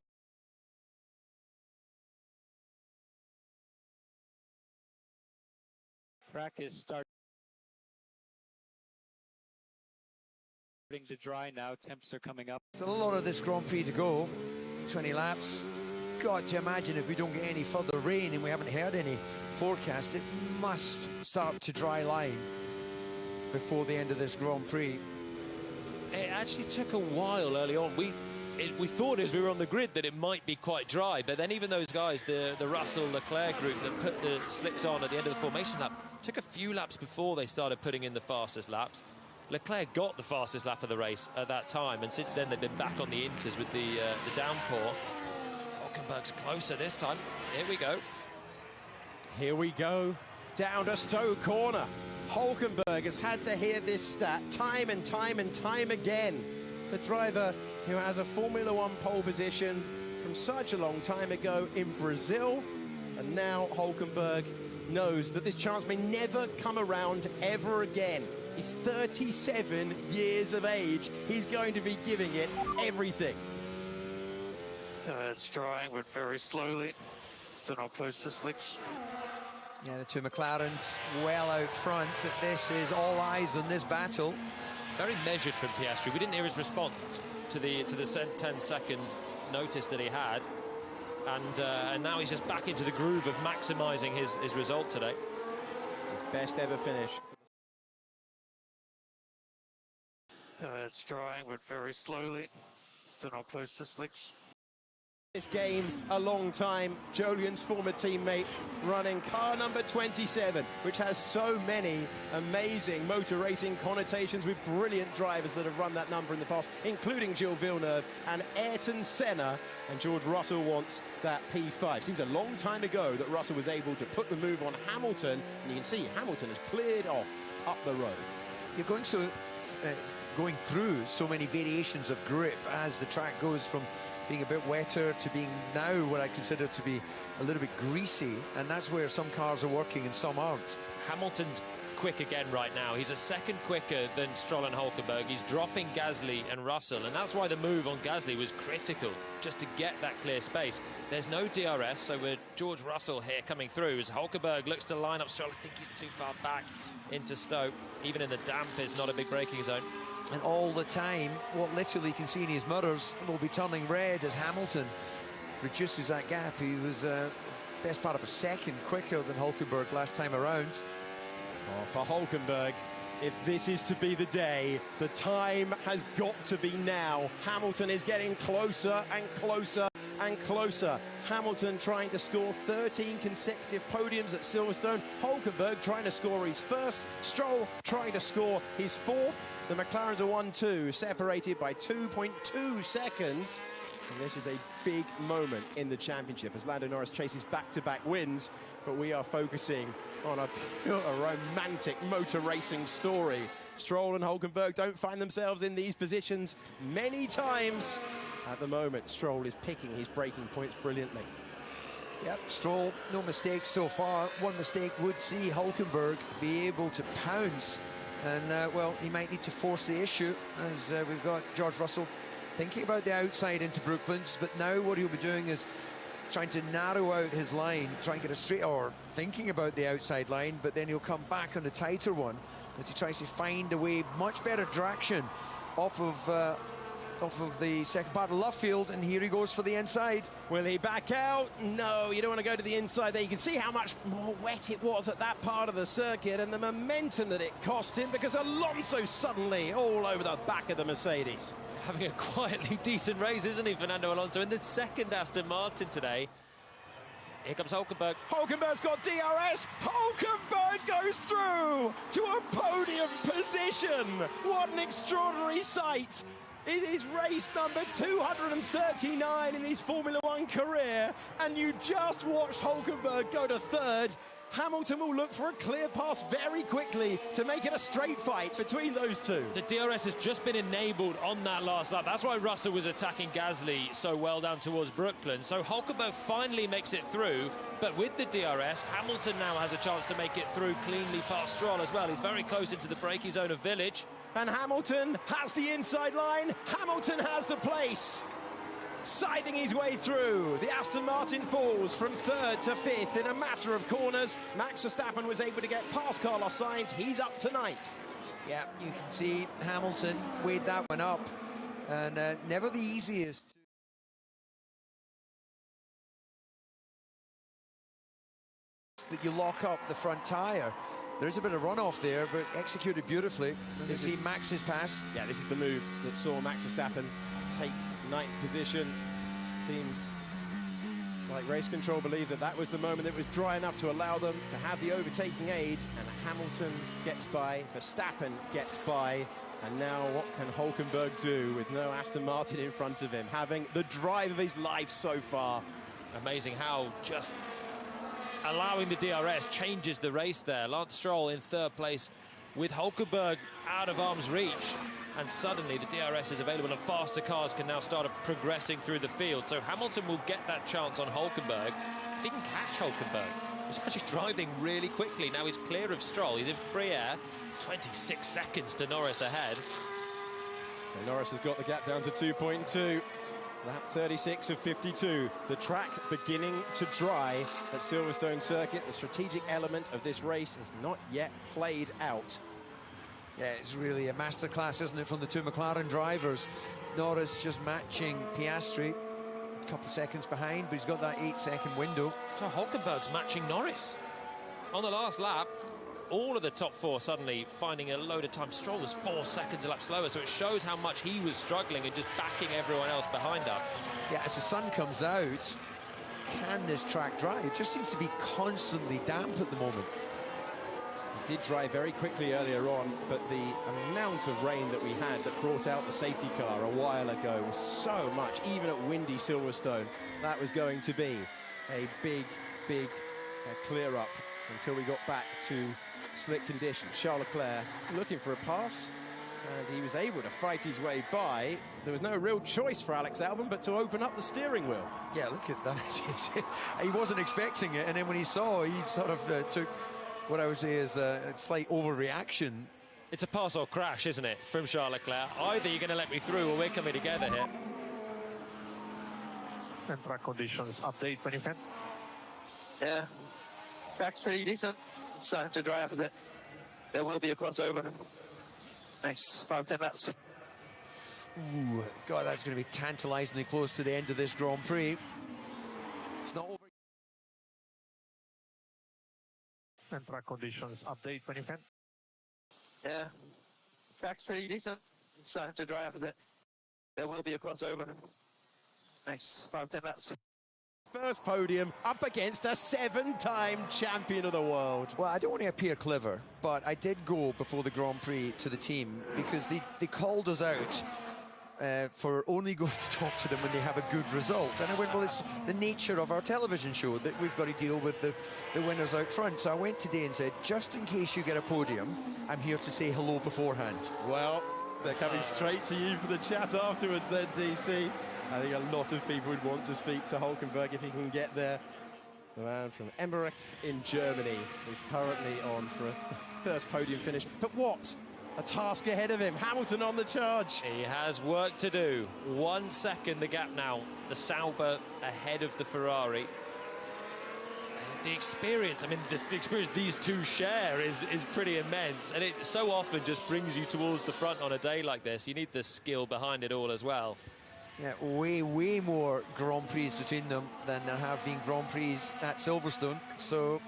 Track is starting to dry now. Temps are coming up. Still a lot of this Grand Prix to go. 20 laps. Got to imagine if we don't get any further rain, and we haven't heard any forecast, it must start to dry line before the end of this Grand Prix. It actually took a while early on. We thought as we were on the grid that it might be quite dry, but then even those guys, the Russell Leclerc group that put the slicks on at the end of the formation lap, took a few laps before they started putting in the fastest laps. Leclerc got the fastest lap of the race at that time, and since then they've been back on the inters with the downpour. Hulkenberg's closer this time. Here we go. Here we go, down to Stowe Corner. Hulkenberg has had to hear this stat time and time and time again. The driver who has a Formula One pole position from such a long time ago in Brazil. And now Hulkenberg knows that this chance may never come around ever again. He's 37 years of age. He's going to be giving it everything. It's drying, but very slowly. Still not close to slicks. Yeah, the two McLarens well out front, but this is all eyes on this battle. Very measured from Piastri. We didn't hear his response to the 10-second notice that he had, and now he's just back into the groove of maximising his result today. His best ever finish. It's drying, but very slowly. Still not close to slicks. This game a long time. Jolyon's former teammate running car number 27, which has so many amazing motor racing connotations with brilliant drivers that have run that number in the past, including Gilles Villeneuve and Ayrton Senna. And George Russell wants that P5. Seems a long time ago that Russell was able to put the move on Hamilton, and you can see Hamilton has cleared off up the road. You're going through so many variations of grip as the track goes from being a bit wetter to being now what I consider to be a little bit greasy, and that's where some cars are working and some aren't. Hamilton's quick again right now. He's a second quicker than Stroll and Hulkenberg. He's dropping Gasly and Russell, and that's why the move on Gasly was critical, just to get that clear space. There's no DRS, so we're George Russell here coming through as Hulkenberg looks to line up Stroll. I think he's too far back into Stowe. Even in the damp is not a big braking zone. And all the time, what literally you can see in his mirrors will be turning red as Hamilton reduces that gap. He was best part of a second quicker than Hulkenberg last time around. Oh, for Hulkenberg, if this is to be the day, the time has got to be now. Hamilton is getting closer and closer and closer. Hamilton trying to score 13 consecutive podiums at Silverstone. Hulkenberg trying to score his first. Stroll trying to score his fourth. The McLarens are 1-2, separated by 2.2 seconds. And this is a big moment in the championship as Lando Norris chases back-to-back wins. But we are focusing on a romantic motor racing story. Stroll and Hulkenberg don't find themselves in these positions many times. At the moment, Stroll is picking his braking points brilliantly. Yep, Stroll, no mistakes so far. One mistake would see Hulkenberg be able to pounce. And, well, he might need to force the issue as we've got George Russell thinking about the outside into Brooklands. But now what he'll be doing is trying to narrow out his line, try and get a straight, or thinking about the outside line, but then he'll come back on the tighter one. as he tries to find a way, much better traction off of the second part of Love Field, and here he goes for the inside. Will he back out? No, you don't want to go to the inside there. You can see how much more wet it was at that part of the circuit and the momentum that it cost him, because Alonso suddenly all over the back of the Mercedes. Having a quietly decent race, isn't he, Fernando Alonso, in the second Aston Martin today. Here comes Hulkenberg. Hulkenberg's got DRS. Hulkenberg goes through to a podium position. What an extraordinary sight. It is race number 239 in his Formula One career, and you just watched Hulkenberg go to third. Hamilton will look for a clear pass very quickly to make it a straight fight between those two. The DRS has just been enabled on that last lap. That's why Russell was attacking Gasly so well down towards Brooklyn. So Hulkenberg finally makes it through, but with the DRS, Hamilton now has a chance to make it through cleanly past Stroll as well. He's very close into the braking zone of Village. And Hamilton has the inside line. Hamilton has the place. Scything his way through. The Aston Martin falls from third to fifth in a matter of corners. Max Verstappen was able to get past Carlos Sainz. He's up to ninth. Yeah, you can see Hamilton weighed that one up. And never the easiest. That you lock up the front tyre. There is a bit of runoff there, but executed beautifully. You see Max's pass. Yeah, this is the move that saw Max Verstappen take ninth position. Seems like race control believed that that was the moment that was dry enough to allow them to have the overtaking aid, and Hamilton gets by, Verstappen gets by, and now what can Hulkenberg do with no Aston Martin in front of him, having the drive of his life so far? Amazing how just allowing the DRS changes the race there. Lance Stroll in third place with Hulkenberg out of arm's reach, and suddenly the DRS is available and faster cars can now start progressing through the field. So Hamilton will get that chance on Hulkenberg. If he can catch Hulkenberg, he's actually driving really quickly. Now he's clear of Stroll, he's in free air, 26 seconds to Norris ahead. So Norris has got the gap down to 2.2. Lap 36 of 52. The track beginning to dry at Silverstone Circuit. The strategic element of this race is not yet played out. Yeah, it's really a masterclass, isn't it, from the two McLaren drivers. Norris just matching Piastri, a couple of seconds behind, but he's got that 8-second window. So Hulkenberg's matching Norris. On the last lap, all of the top four suddenly finding a load of time. Stroll was 4 seconds a lap slower, so it shows how much he was struggling and just backing everyone else behind up. Yeah, as the sun comes out, can this track dry? It just seems to be constantly damp at the moment. It did dry very quickly earlier on, but the amount of rain that we had that brought out the safety car a while ago was so much, even at windy Silverstone. That was going to be a big clear up until we got back to slick conditions. Charles Leclerc looking for a pass, and he was able to fight his way by. There was no real choice for Alex Albon but to open up the steering wheel. Yeah, look at that. He wasn't expecting it, and then when he saw, he sort of took what I would say is a slight overreaction. It's a pass or crash, isn't it, from Charles Leclerc? Either you're going to let me through or we're coming together here. And track conditions update when you can. Yeah, track's pretty decent. Starting to dry up a bit. There will be a crossover. Next 5-10 laps. Ooh, God, that's going to be tantalisingly close to the end of this Grand Prix. It's not over. And track conditions update when you can. Yeah, track's pretty decent. Starting to dry up a bit. There will be a crossover. Next 5-10 laps. First podium up against a 7-time champion of the world. Well, I don't want to appear clever, but I did go before the Grand Prix to the team because they called us out for only going to talk to them when they have a good result. And I went, well, it's the nature of our television show that we've got to deal with the winners out front. So I went today and said, just in case you get a podium, I'm here to say hello beforehand. Well, they're coming straight to you for the chat afterwards then, DC. I think a lot of people would want to speak to Hulkenberg if he can get there. The man from Emmerich in Germany, who's currently on for a first podium finish. But what a task ahead of him. Hamilton on the charge. He has work to do. 1 second the gap now. The Sauber ahead of the Ferrari. the experience, I mean, the experience these two share is pretty immense, and it so often just brings you towards the front on a day like this. You need the skill behind it all as well. Yeah, way more Grand Prix between them than there have been Grand Prix at Silverstone. So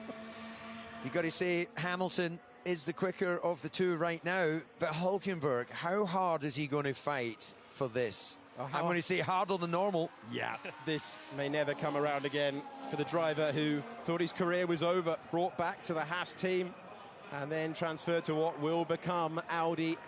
you've got to say Hamilton is the quicker of the two right now, but Hülkenberg, how hard is he going to fight for this? I'm going to say harder than normal. Yeah, this may never come around again for the driver who thought his career was over, brought back to the Haas team and then transferred to what will become Audi.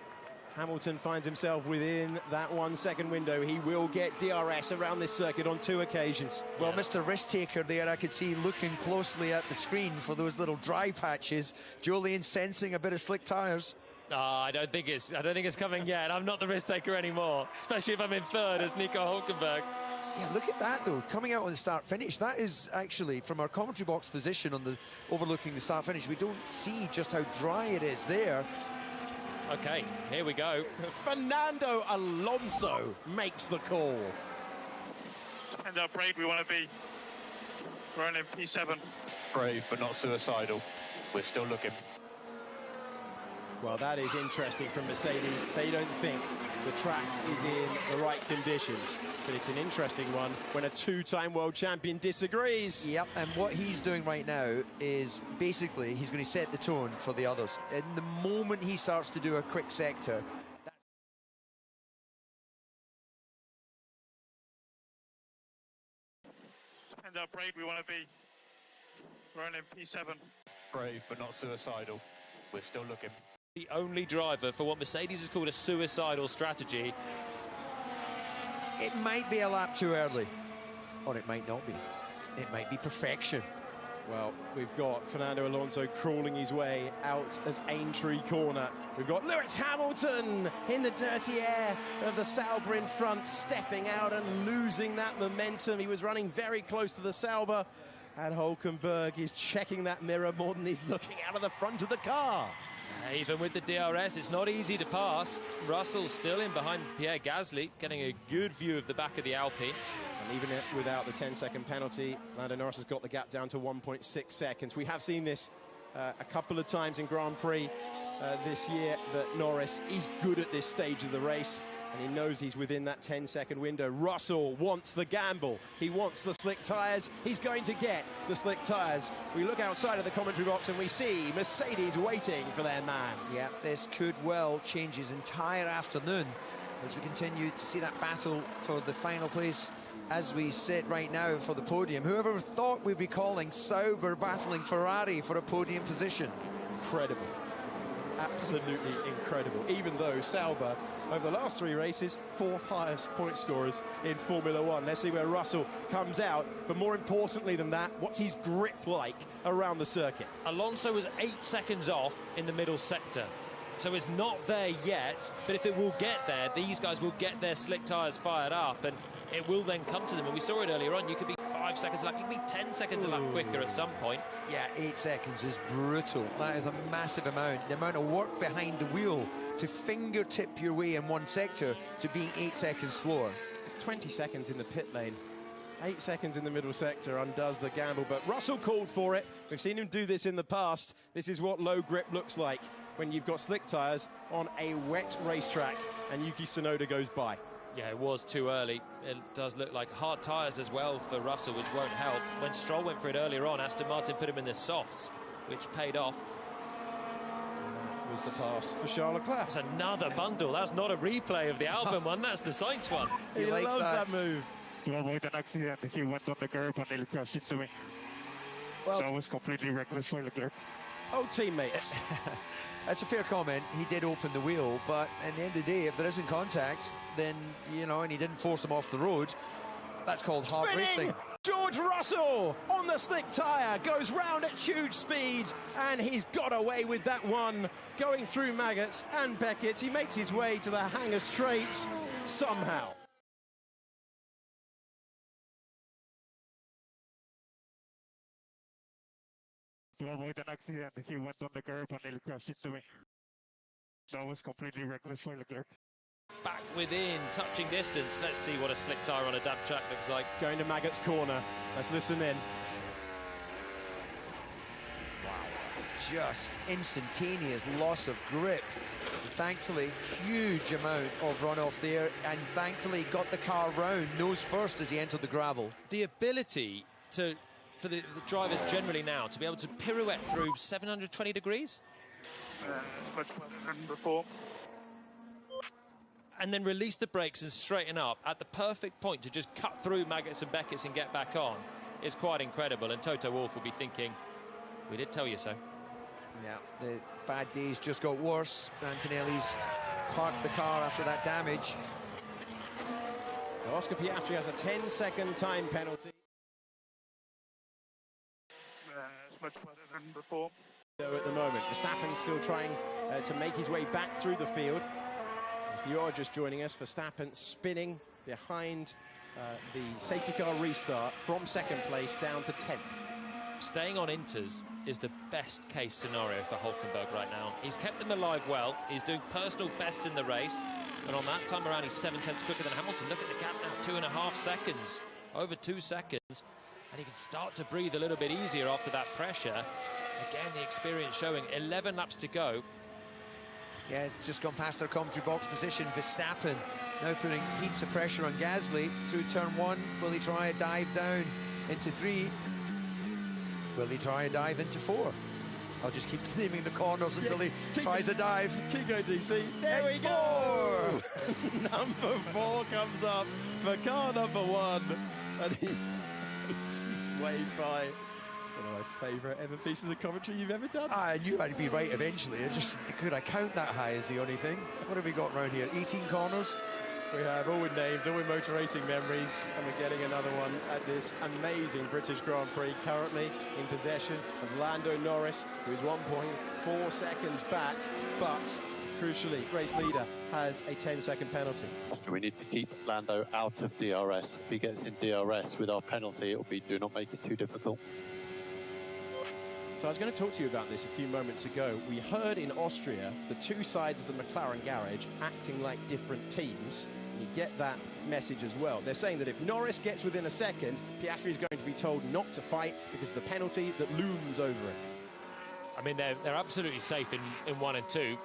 Hamilton finds himself within that 1 second window. He will get DRS around this circuit on 2 occasions. Well, Mr. Risk Taker there, I could see looking closely at the screen for those little dry patches. Julian sensing a bit of slick tyres. No, I don't think it's coming yet. I'm not the risk taker anymore, especially if I'm in third as Nico Hülkenberg. Yeah, look at that though, coming out on the start finish. That is actually from our commentary box position on the overlooking the start finish. We don't see just how dry it is there. Okay, here we go. Fernando Alonso makes the call. And how brave we want to be. We're in P7. Brave, but not suicidal. We're still looking. Well, that is interesting from Mercedes. They don't think the track is in the right conditions. But it's an interesting one when a two-time world champion disagrees. Yep, and what he's doing right now is basically he's going to set the tone for the others. In the moment he starts to do a quick sector, And how brave we want to be. We're in P7. Brave, but not suicidal. We're still looking. The only driver for what Mercedes has called a suicidal strategy. It might be a lap too early, or it might not be. It might be perfection. Well, we've got Fernando Alonso crawling his way out of Aintree Corner. We've got Lewis Hamilton in the dirty air of the Sauber in front, stepping out and losing that momentum. He was running very close to the Sauber, and Hülkenberg is checking that mirror more than he's looking out of the front of the car. Even with the DRS, it's not easy to pass. Russell's still in behind Pierre Gasly, getting a good view of the back of the Alpine. And even without the 10-second penalty, Lando Norris has got the gap down to 1.6 seconds. We have seen this a couple of times in Grand Prix this year, that Norris is good at this stage of the race, and he knows he's within that 10-second window. Russell wants the gamble. He wants the slick tyres. He's going to get the slick tyres. We look outside of the commentary box and we see Mercedes waiting for their man. Yeah, this could well change his entire afternoon as we continue to see that battle for the final place as we sit right now for the podium. Whoever thought we'd be calling Sauber battling Ferrari for a podium position? Incredible. Absolutely incredible. Even though Sauber, over the last 3 races, 4th highest point scorers in Formula One. Let's see where Russell comes out. But more importantly than that, what's his grip like around the circuit? Alonso was 8 seconds off in the middle sector. So it's not there yet, but if it will get there, these guys will get their slick tyres fired up, and it will then come to them. And we saw it earlier on, you could be 5 seconds a lap, you could be 10 seconds a lap quicker at some point. Yeah, 8 seconds is brutal. That is a massive amount. The amount of work behind the wheel to fingertip your way in one sector to being 8 seconds slower. It's 20 seconds in the pit lane. 8 seconds in the middle sector undoes the gamble, but Russell called for it. We've seen him do this in the past. This is what low grip looks like when you've got slick tyres on a wet racetrack, and Yuki Tsunoda goes by. Yeah, it was too early. It does look like hard tyres as well for Russell, which won't help. When Stroll went for it earlier on, Aston Martin put him in the softs, which paid off. That was the pass for Charles Leclerc. That's another bundle. That's not a replay of the Albon one, that's the Sainz one. He loves that move. To avoid an accident, he went on the curb and he crashed into me. Well, that was completely reckless for Leclerc. Oh, teammates. That's a fair comment. He did open the wheel, but at the end of the day, if there isn't contact, then, you know, and he didn't force him off the road, that's called hard racing. George Russell on the slick tyre goes round at huge speed, and he's got away with that one. Going through Maggots and Beckett, he makes his way to the Hangar Straight somehow. To avoid an accident, he went on the curb and he crashed into me. That was completely reckless for Leclerc. Back within touching distance. Let's see what a slick tyre on a damp track looks like. Going to Maggots corner. Let's listen in. just instantaneous loss of grip. And thankfully, huge amount of runoff there, and thankfully got the car round nose first as he entered the gravel. The ability for the drivers generally now to be able to pirouette through 720 degrees. Much better than before. And then release the brakes and straighten up at the perfect point to just cut through Maggots and Beckett's and get back on. It's quite incredible, and Toto Wolff will be thinking, we did tell you so. Yeah, the bad days just got worse. Antonelli's parked the car after that damage. Oscar Piastri has a 10-second time penalty. Much better than before. At the moment, Verstappen still trying to make his way back through the field. If you are just joining us, Verstappen spinning behind the safety car restart from second place down to 10th. Staying on inters is the best case scenario for Hulkenberg right now. He's kept them alive well. He's doing personal bests in the race, and on that time around he's 7/10 quicker than Hamilton. Look at the gap now, 2.5 seconds, over 2 seconds, and he can start to breathe a little bit easier after that pressure. Again, the experience showing. 11 laps to go. Yeah, it's just gone past our commentary box position. Verstappen now putting heaps of pressure on Gasly through turn 1. Will he try a dive down into 3? Will he try a dive into 4? I'll just keep naming the corners until he tries a dive. Keep going, DC. There we go! Number 4 comes up for car number 1. And he's way by. It's one of my favourite ever pieces of commentary you've ever done. I knew I'd be right eventually. Could I count that high is the only thing. What have we got around here? 18 corners? We have all with names, all with motor racing memories, and we're getting another one at this amazing British Grand Prix, currently in possession of Lando Norris, who's 1.4 seconds back, but crucially, race leader has a 10-second penalty. We need to keep Lando out of DRS. If he gets in DRS with our penalty, it'll be do not make it too difficult. So I was going to talk to you about this a few moments ago. We heard in Austria the two sides of the McLaren garage acting like different teams. You get that message as well. They're saying that if Norris gets within a second, Piastri is going to be told not to fight because of the penalty that looms over it. I mean, they're absolutely safe in 1 and 2.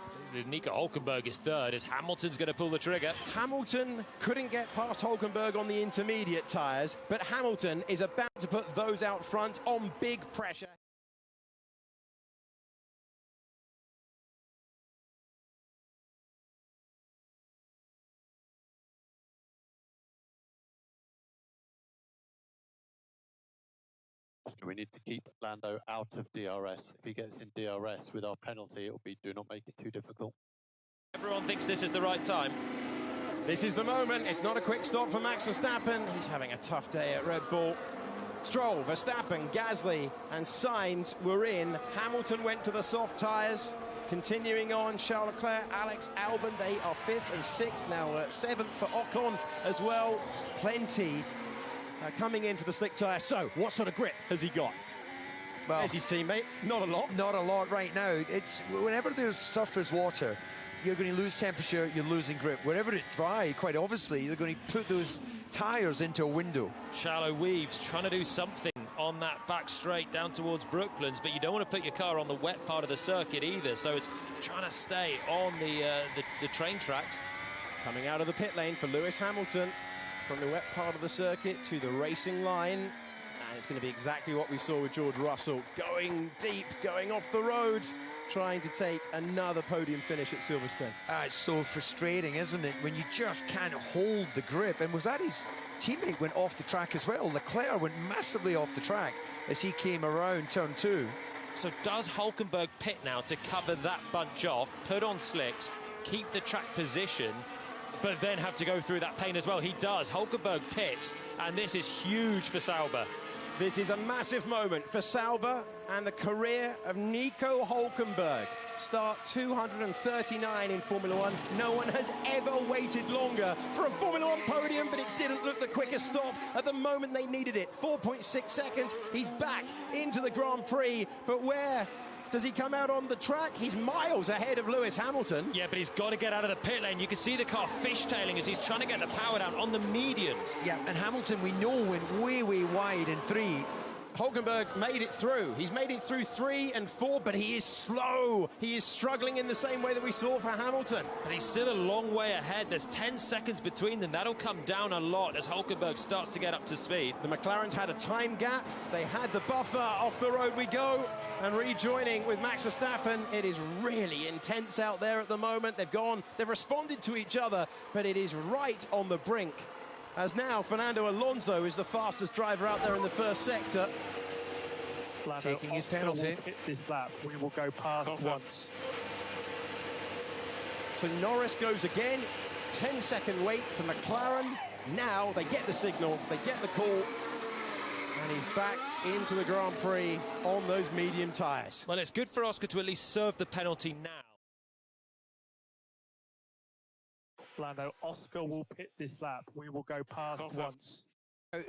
Nico Hulkenberg is third as Hamilton's going to pull the trigger. Hamilton couldn't get past Hulkenberg on the intermediate tyres, but Hamilton is about to put those out front on big pressure. We need to keep Lando out of DRS. If he gets in DRS with our penalty, it'll be do not make it too difficult. Everyone thinks this is the right time. This is the moment. It's not a quick stop for Max Verstappen. He's having a tough day at Red Bull. Stroll, Verstappen, Gasly and Sainz were in. Hamilton went to the soft tyres. Continuing on, Charles Leclerc, Alex Albon, they are 5th and 6th. Now 7th for Ocon as well. Plenty coming in for the slick tyre. So, what sort of grip has he got? Well, there's his teammate. Not a lot. Not a lot right now. It's whenever there's surface water, you're going to lose temperature, you're losing grip. Wherever it's dry, quite obviously, you're going to put those tyres into a window. Shallow weaves, trying to do something on that back straight down towards Brooklands, but you don't want to put your car on the wet part of the circuit either, so it's trying to stay on the train tracks. Coming out of the pit lane for Lewis Hamilton. From the wet part of the circuit to the racing line, and it's going to be exactly what we saw with George Russell, going deep, going off the road, trying to take another podium finish at Silverstone. It's so frustrating, isn't it, when you just can't hold the grip. And was that his teammate went off the track as well? Leclerc went massively off the track as he came around turn 2. So does Hulkenberg pit now to cover that bunch off, put on slicks, keep the track position, but then have to go through that pain as well? He does. Hulkenberg pits, and this is huge for Sauber. This is a massive moment for Sauber and the career of Nico Hulkenberg. Start 239 in Formula 1. No one has ever waited longer for a Formula 1 podium, but it didn't look the quickest stop at the moment they needed it. 4.6 seconds. He's back into the Grand Prix, but where does he come out on the track? He's miles ahead of Lewis Hamilton. Yeah, but he's got to get out of the pit lane. You can see the car fishtailing as he's trying to get the power down on the mediums. Yeah, and Hamilton, we know, went way, way wide in 3. Hulkenberg made it through. He's made it through 3 and 4, but he is slow. He is struggling in the same way that we saw for Hamilton. But he's still a long way ahead. There's 10 seconds between them. That'll come down a lot as Hulkenberg starts to get up to speed. The McLarens had a time gap. They had the buffer. Off the road we go. And rejoining with Max Verstappen. It is really intense out there at the moment. They've responded to each other, but it is right on the brink. As now Fernando Alonso is the fastest driver out there in the first sector. Taking his penalty. Hit this lap. We will go past once. So Norris goes again. 10-second wait for McLaren. Now they get the signal, they get the call, and he's back into the Grand Prix on those medium tyres. Well, it's good for Oscar to at least serve the penalty now. Lando, Oscar will pit this lap. We will go past once.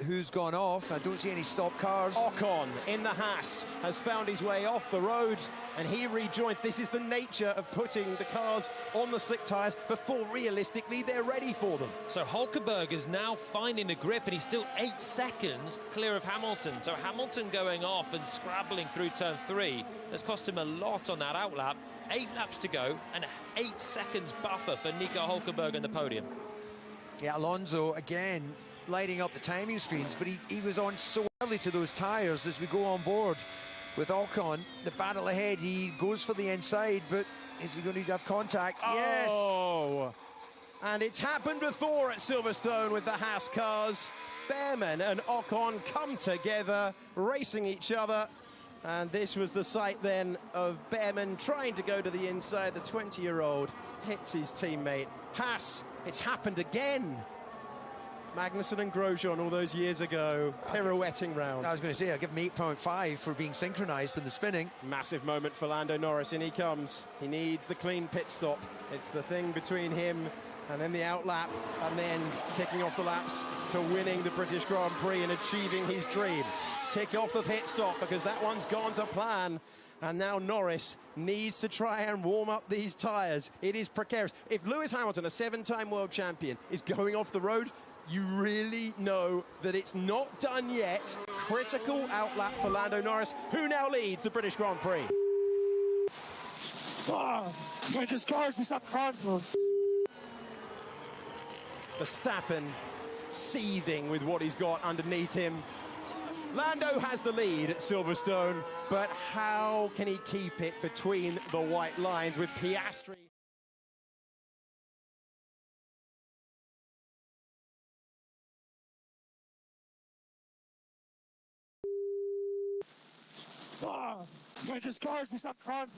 Who's gone off? I don't see any stopped cars. Ocon in the Haas has found his way off the road, and he rejoins. This is the nature of putting the cars on the slick tyres before realistically they're ready for them. So Hulkenberg is now finding the grip, and he's still 8 seconds clear of Hamilton. So Hamilton going off and scrabbling through turn 3 has cost him a lot on that outlap. 8 laps to go, and 8 seconds buffer for Nico Hulkenberg on the podium. Yeah, Alonso again lighting up the timing screens, but he was on so early to those tyres as we go on board with Ocon. The battle ahead, he goes for the inside, but is he going to have contact? Yes! Oh! And it's happened before at Silverstone with the Haas cars. Behrman and Ocon come together, racing each other. And this was the sight then of Behrman trying to go to the inside. The 20-year-old hits his teammate. Haas, it's happened again. Magnussen and Grosjean all those years ago, pirouetting round. I was going to say, I'll give him 8.5 for being synchronised in the spinning. Massive moment for Lando Norris, in he comes. He needs the clean pit stop. It's the thing between him and then the outlap, and then ticking off the laps to winning the British Grand Prix and achieving his dream. Tick off the pit stop, because that one's gone to plan. And now Norris needs to try and warm up these tyres. It is precarious. If Lewis Hamilton, a 7-time world champion, is going off the road, you really know that it's not done yet. Critical outlap for Lando Norris, who now leads the British Grand Prix. British cars is up front. Verstappen seething with what he's got underneath him. Lando has the lead at Silverstone, but how can he keep it between the white lines with Piastri? British cars is up front.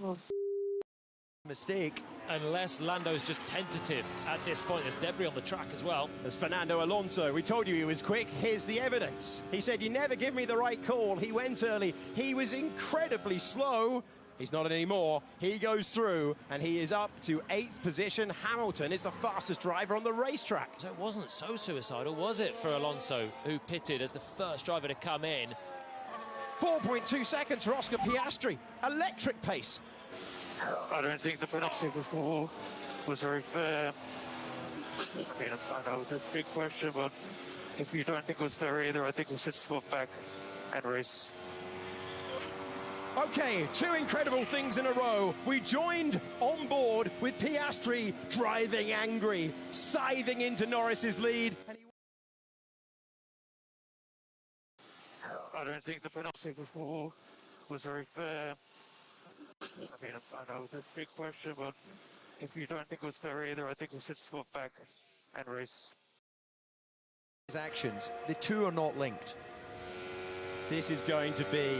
Mistake. Unless Lando's just tentative at this point. There's debris on the track as well. As Fernando Alonso, we told you he was quick. Here's the evidence. He said, you never give me the right call. He went early. He was incredibly slow. He's not anymore. He goes through, and he is up to 8th position. Hamilton is the fastest driver on the racetrack. So it wasn't so suicidal, was it, for Alonso, who pitted as the first driver to come in? 4.2 seconds for Oscar Piastri. Electric pace. I don't think the penalty before was very fair. I mean, I know it's a big question, but if you don't think it was fair either, I think we should swap back and race. Okay, 2 incredible things in a row. We joined on board with Piastri driving angry, scything into Norris's lead. I don't think the penalty before was very fair. I mean, I know it's a big question, but if you don't think it was fair either, I think we should swap back and race. His actions, the two are not linked. This is going to be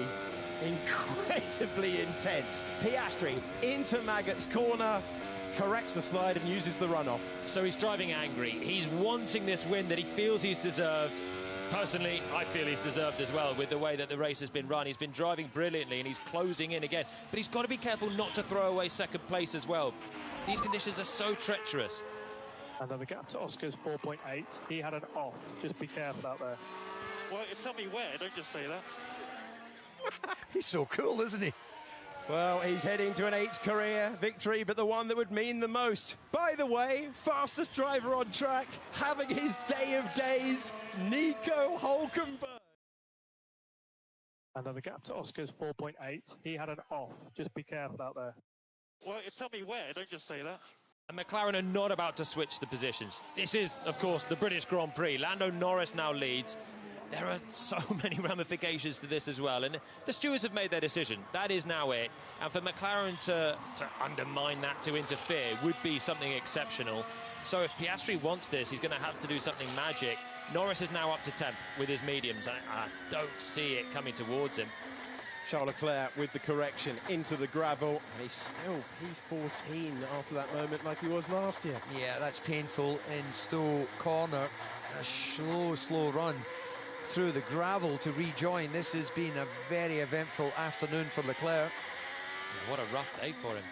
incredibly intense. Piastri into Maggot's corner, corrects the slide and uses the runoff. So he's driving angry. He's wanting this win that he feels he's deserved. Personally, I feel he's deserved as well with the way that the race has been run. He's been driving brilliantly and he's closing in again. But he's got to be careful not to throw away second place as well. These conditions are so treacherous. And then the gap to Oscar's 4.8. He had an off. Just be careful out there. Well, tell me where, don't just say that. He's so cool, isn't he? Well, he's heading to an 8th career victory, but the one that would mean the most. By the way, fastest driver on track, having his day of days, Nico Hulkenberg. And then the gap to Oscar's 4.8. He had an off. Just be careful out there. Well, tell me where. Don't just say that. And McLaren are not about to switch the positions. This is, of course, the British Grand Prix. Lando Norris now leads. There are so many ramifications to this as well. And the stewards have made their decision. That is now it. And for McLaren to undermine that, to interfere, would be something exceptional. So if Piastri wants this, he's going to have to do something magic. Norris is now up to 10th with his mediums. I don't see it coming towards him. Charles Leclerc with the correction into the gravel, and he's still P14 after that moment like he was last year. Yeah, that's painful in Stowe Corner. A slow run through the gravel to rejoin. This has been a very eventful afternoon for Leclerc. What a rough day for him.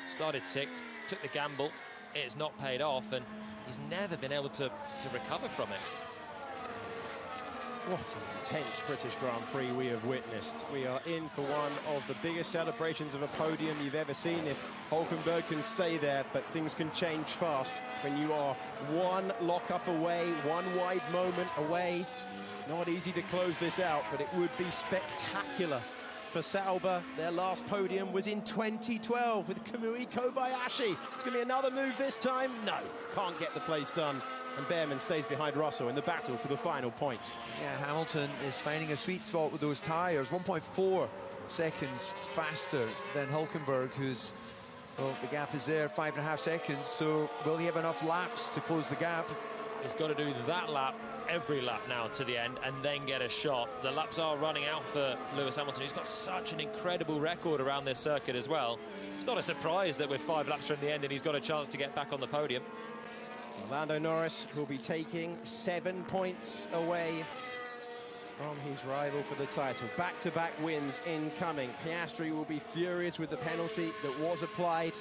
Started 6th, took the gamble. It's not paid off, and he's never been able to recover from it. What an intense British Grand Prix we have witnessed. We are in for one of the biggest celebrations of a podium you've ever seen if Hulkenberg can stay there, but things can change fast when you are one lock-up away, one wide moment away. Not easy to close this out, but it would be spectacular for Sauber. Their last podium was in 2012 with Kamui Kobayashi. It's going to be another move this time. No, can't get the place done. And Behrman stays behind Russell in the battle for the final point. Yeah, Hamilton is finding a sweet spot with those tyres. 1.4 seconds faster than Hulkenberg, who's, well, the gap is there, 5.5 seconds. So will he have enough laps to close the gap? He's got to do that lap, every lap now to the end, and then get a shot. The laps are running out for Lewis Hamilton. He's got such an incredible record around this circuit as well. It's not a surprise that we're 5 laps from the end and he's got a chance to get back on the podium. Lando Norris will be taking 7 points away from his rival for the title. Back-to-back wins incoming. Piastri will be furious with the penalty that was applied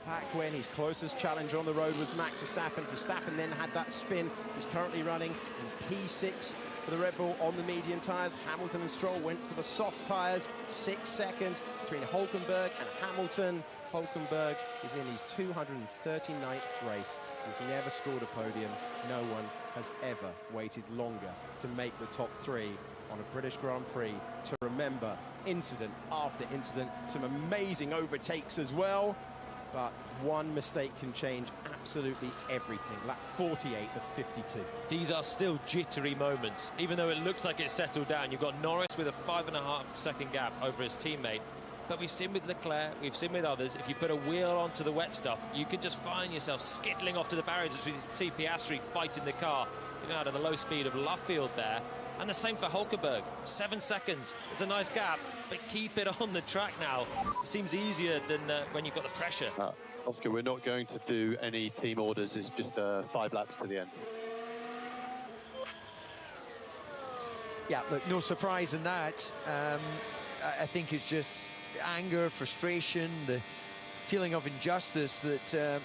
back when his closest challenger on the road was Max Verstappen. Verstappen then had that spin. He's currently running in P6 for the Red Bull on the medium tyres. Hamilton and Stroll went for the soft tyres. 6 seconds between Hulkenberg and Hamilton. Hulkenberg is in his 239th race. He's never scored a podium. No one has ever waited longer to make the top 3 on a British Grand Prix. To remember incident after incident, some amazing overtakes as well. But one mistake can change absolutely everything. Lap 48 of 52. These are still jittery moments. Even though it looks like it's settled down, you've got Norris with a 5.5 second gap over his teammate. But we've seen with Leclerc, we've seen with others, if you put a wheel onto the wet stuff, you can just find yourself skittling off to the barriers as we see Piastri fighting the car, even out of the low speed of Luffield there. And the same for Hulkenberg, 7 seconds. It's a nice gap, but keep it on the track now. It seems easier than when you've got the pressure. Oscar, we're not going to do any team orders. It's just 5 laps to the end. Yeah, look, no surprise in that. I think it's just anger, frustration, the feeling of injustice that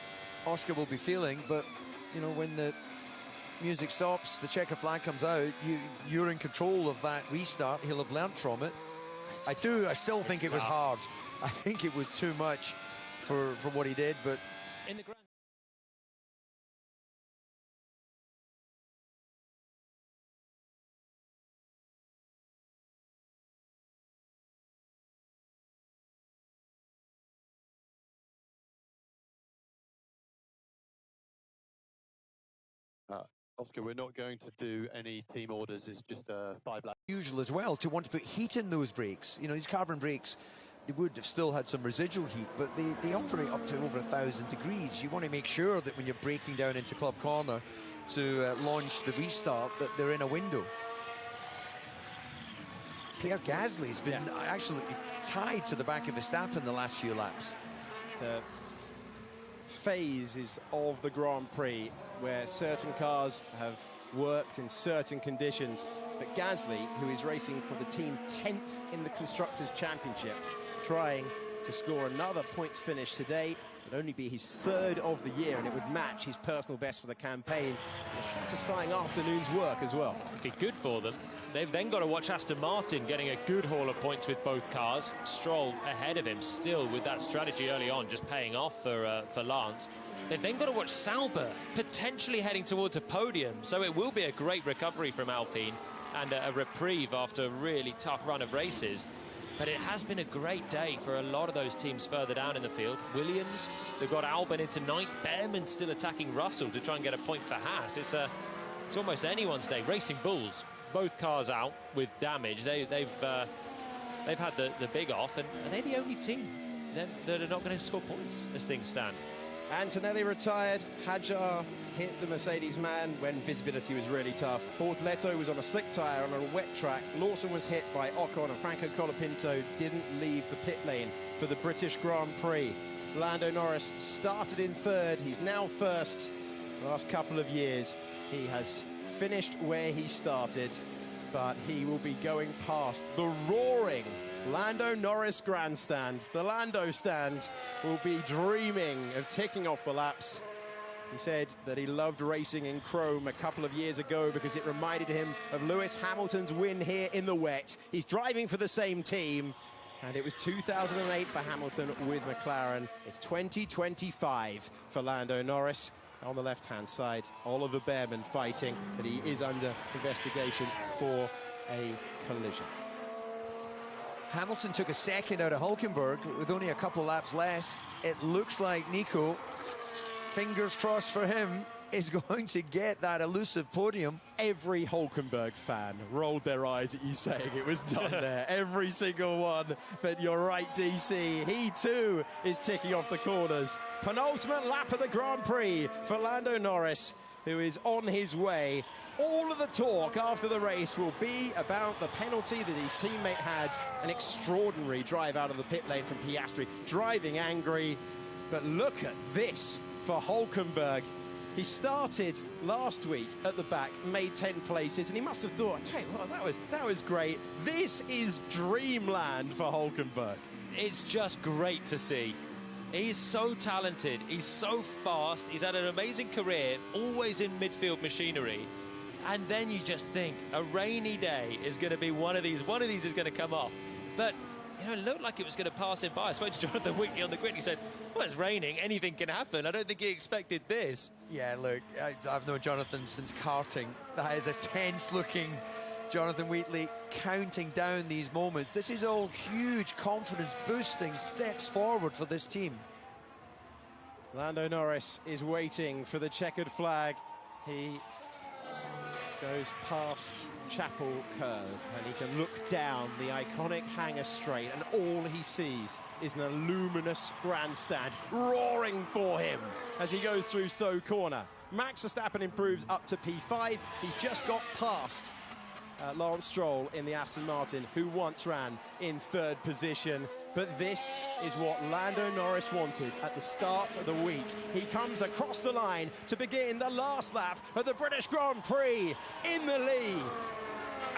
Oscar will be feeling. But, you know, when the music stops, the checker flag comes out, you're in control of that restart. He'll have learnt from it. I still think it was hard. I think it was too much for what he did, but in the grand Oscar, we're not going to do any team orders. It's just 5 laps. Usual as well to want to put heat in those brakes. You know, these carbon brakes, they would have still had some residual heat, but they operate up to over 1,000 degrees. You want to make sure that when you're braking down into Club Corner to launch the restart, that they're in a window. Pierre Gasly's been absolutely tied to the back of Verstappen the last few laps. The phases of the Grand Prix where certain cars have worked in certain conditions, but Gasly, who is racing for the team 10th in the Constructors' Championship, trying to score another points finish today, would only be his 3rd of the year, and it would match his personal best for the campaign. A satisfying afternoon's work as well. It'd be good for them. They've then got to watch Aston Martin getting a good haul of points with both cars. Stroll ahead of him still with that strategy early on, just paying off for Lance. They've then got to watch Sauber potentially heading towards a podium, so it will be a great recovery from Alpine. and a reprieve after a really tough run of races. But it has been a great day for a lot of those teams further down in the field. Williams, they've got Albon into 9th. Behrman still attacking Russell to try and get a point for Haas. It's almost anyone's day. Racing Bulls, both cars out with damage. They've had the big off, and are they the only team that are not going to score points as things stand? Antonelli retired. Hadjar hit the Mercedes man when visibility was really tough. Bortoleto was on a slick tyre on a wet track. Lawson was hit by Ocon, and Franco Colapinto didn't leave the pit lane for the British Grand Prix. Lando Norris started in 3rd. He's now 1st. The last couple of years, he has finished where he started, but he will be going past the roaring Lando Norris grandstand. The Lando stand will be dreaming of ticking off the laps. He said that he loved racing in Chrome a couple of years ago because it reminded him of Lewis Hamilton's win here in the wet. He's driving for the same team, and it was 2008 for Hamilton with McLaren. It's 2025 for Lando Norris. On the left-hand side, Oliver Behrman fighting, but he is under investigation for a collision. Hamilton took a second out of Hülkenberg with only a couple laps left. It looks like Nico, fingers crossed for him, is going to get that elusive podium. Every Hülkenberg fan rolled their eyes at you saying it was done there. Every single one. But you're right, DC. He too is ticking off the corners. Penultimate lap of the Grand Prix for Lando Norris, who is on his way. All of the talk after the race will be about the penalty that his teammate had. An extraordinary drive out of the pit lane from Piastri, driving angry. But look at this for Hülkenberg. He started last week at the back, made 10 places, and he must have thought, hey, well, that was great. This is dreamland for Hülkenberg. It's just great to see. He's so talented, he's so fast, he's had an amazing career, always in midfield machinery. And then you just think, a rainy day is going to be one of these is going to come off. But, you know, it looked like it was going to pass him by. I spoke to Jonathan Whitney on the grid, he said, well, it's raining, anything can happen. I don't think he expected this. Yeah, look, I've known Jonathan since karting. That is a tense-looking Jonathan Wheatley counting down these moments. This is all huge confidence-boosting steps forward for this team. Lando Norris is waiting for the checkered flag. He goes past Chapel Curve, and he can look down the iconic hangar straight, and all he sees is an luminous grandstand roaring for him as he goes through Stowe Corner. Max Verstappen improves up to P5. He's just got past Lance Stroll in the Aston Martin, who once ran in 3rd position. But this is what Lando Norris wanted at the start of the week. He comes across the line to begin the last lap of the British Grand Prix in the lead.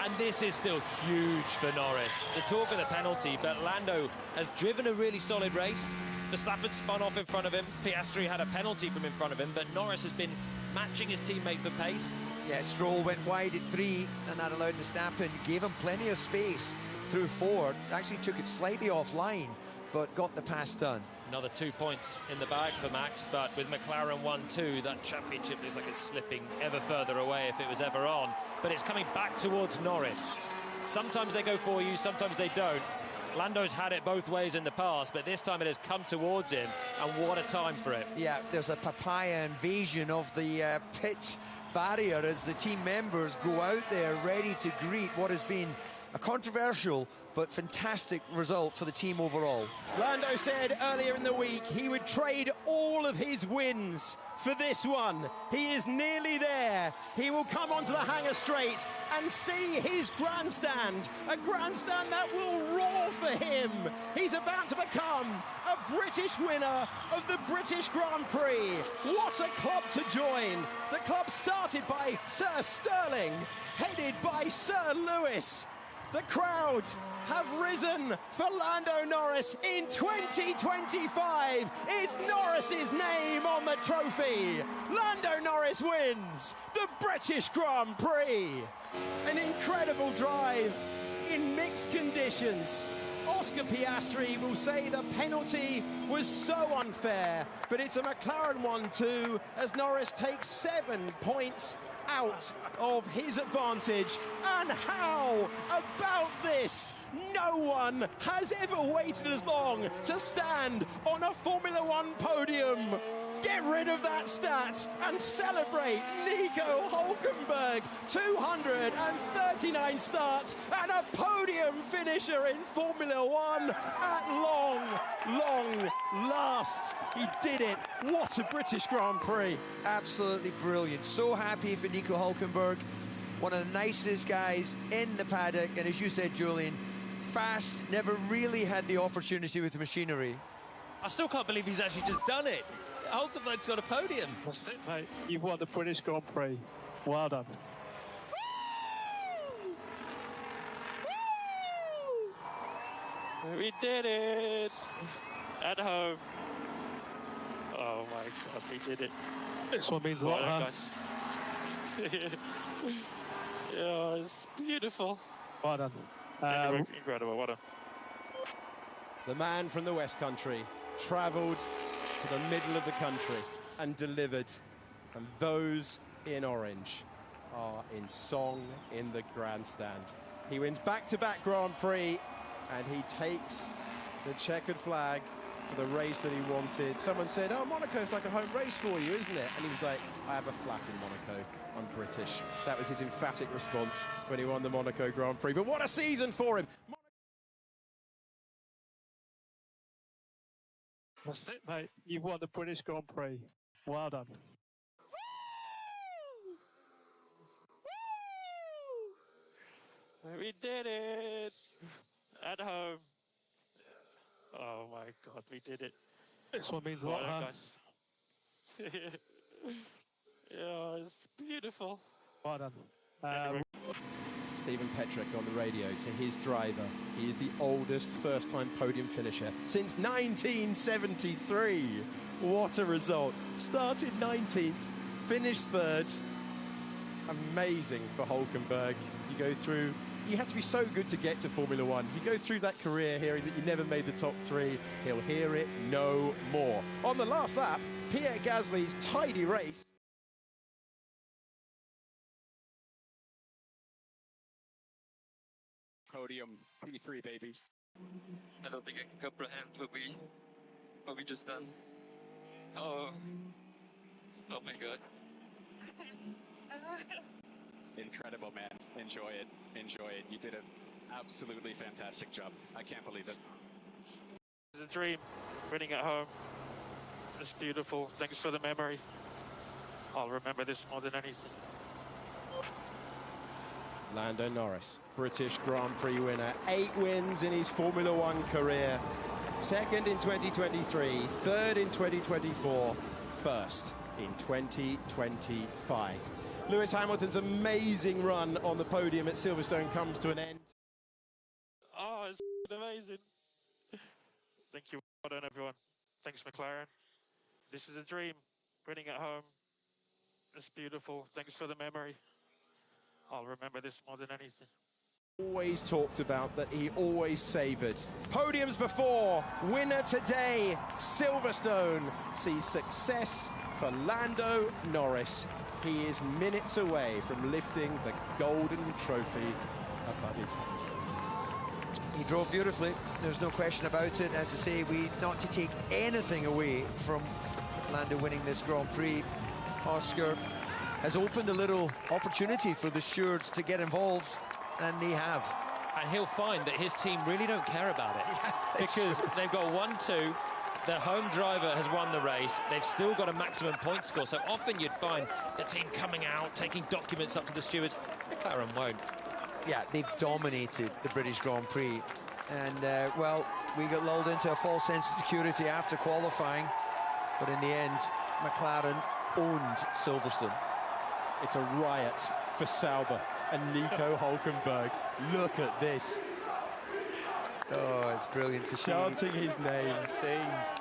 And this is still huge for Norris. The talk of the penalty, but Lando has driven a really solid race. Verstappen spun off in front of him. Piastri had a penalty from in front of him, but Norris has been matching his teammate for pace. Yeah, Stroll went wide at 3, and that allowed Verstappen, gave him plenty of space through 4. Actually took it slightly offline, but got the pass done. Another 2 points in the bag for Max, but with McLaren 1-2, that championship looks like it's slipping ever further away if it was ever on. But it's coming back towards Norris. Sometimes they go for you, sometimes they don't. Lando's had it both ways in the past, but this time it has come towards him, and what a time for it. Yeah, there's a papaya invasion of the pit barrier as the team members go out there ready to greet what has been a controversial but fantastic result for the team overall. Lando said earlier in the week he would trade all of his wins for this one. He is nearly there. He will come onto the hangar straight and see his grandstand, a grandstand that will roar for him. He's about to become a British winner of the British Grand Prix. What a club to join. The club started by Sir Sterling, headed by Sir Lewis. The crowd have risen for Lando Norris in 2025. It's Norris's name on the trophy. Lando Norris wins the British Grand Prix. An incredible drive in mixed conditions. Oscar Oscar Piastri will say the penalty was so unfair, but it's a McLaren one too, as Norris takes 7 points out of his advantage. And how about this? No one has ever waited as long to stand on a Formula One podium. Get rid of that stat and celebrate Nico Hülkenberg. 239 starts and a podium finisher in Formula One at long last. He did it. What a British Grand Prix. Absolutely brilliant. So happy for Nico Hülkenberg. One of the nicest guys in the paddock. And as you said, Julian, fast, never really had the opportunity with the machinery. I still can't believe he's actually just done it. Hülkenberg's got a podium. That's it, mate. You've won the British Grand Prix. Well done. We did it! At home. Oh my God, we did it. This one means a lot, huh? Yeah, it's beautiful. Well done. Incredible, well done. The man from the West Country travelled to the middle of the country and delivered, and those in orange are in song in the grandstand. He wins back-to-back Grand Prix, and he takes the checkered flag for the race that he wanted. Someone said, oh, Monaco's like a home race for you, isn't it? And he was like, I have a flat in Monaco. I'm British. That was his emphatic response when he won the Monaco Grand Prix. But what a season for him! That's it, mate. You've won the British Grand Prix. Well done. We did it! At home. Oh my God, we did it. This one means a lot, huh? Guys. Yeah, it's beautiful. Well done. Stephen Petrick on the radio to his driver. He is the oldest first-time podium finisher since 1973. What a result. Started 19th, finished 3rd. Amazing for Hülkenberg. You go through, you had to be so good to get to Formula One. You go through that career hearing that you never made the top 3. He'll hear it no more. On the last lap, Pierre Gasly's tidy race. Podium, P3, baby. I don't think I can comprehend what we just done. Oh my God. Incredible, man. Enjoy it. Enjoy it. You did an absolutely fantastic job. I can't believe it. It's a dream, winning at home. It's beautiful. Thanks for the memory. I'll remember this more than anything. Lando Norris, British Grand Prix winner, 8 wins in his Formula One career. 2nd in 2023, 3rd in 2024, 1st in 2025. Lewis Hamilton's amazing run on the podium at Silverstone comes to an end. Oh, it's amazing. Thank you, well done, everyone. Thanks, McLaren. This is a dream, winning at home. It's beautiful. Thanks for the memory. I'll remember this more than anything. Always talked about, that he always savoured. Podiums before, winner today, Silverstone sees success for Lando Norris. He is minutes away from lifting the golden trophy above his head. He drove beautifully, there's no question about it. As I say, not to take anything away from Lando winning this Grand Prix. Oscar has opened a little opportunity for the stewards to get involved, and they have. And he'll find that his team really don't care about it. Yeah, because true. They've got 1-2, their home driver has won the race, they've still got a maximum point score, so often you'd find the team coming out, taking documents up to the stewards. McLaren won't. Yeah, they've dominated the British Grand Prix. And, well, we got lulled into a false sense of security after qualifying, but in the end, McLaren owned Silverstone. It's a riot for Sauber and Nico Hülkenberg. Look at this. Oh, it's brilliant to see. Chanting his name. Scenes.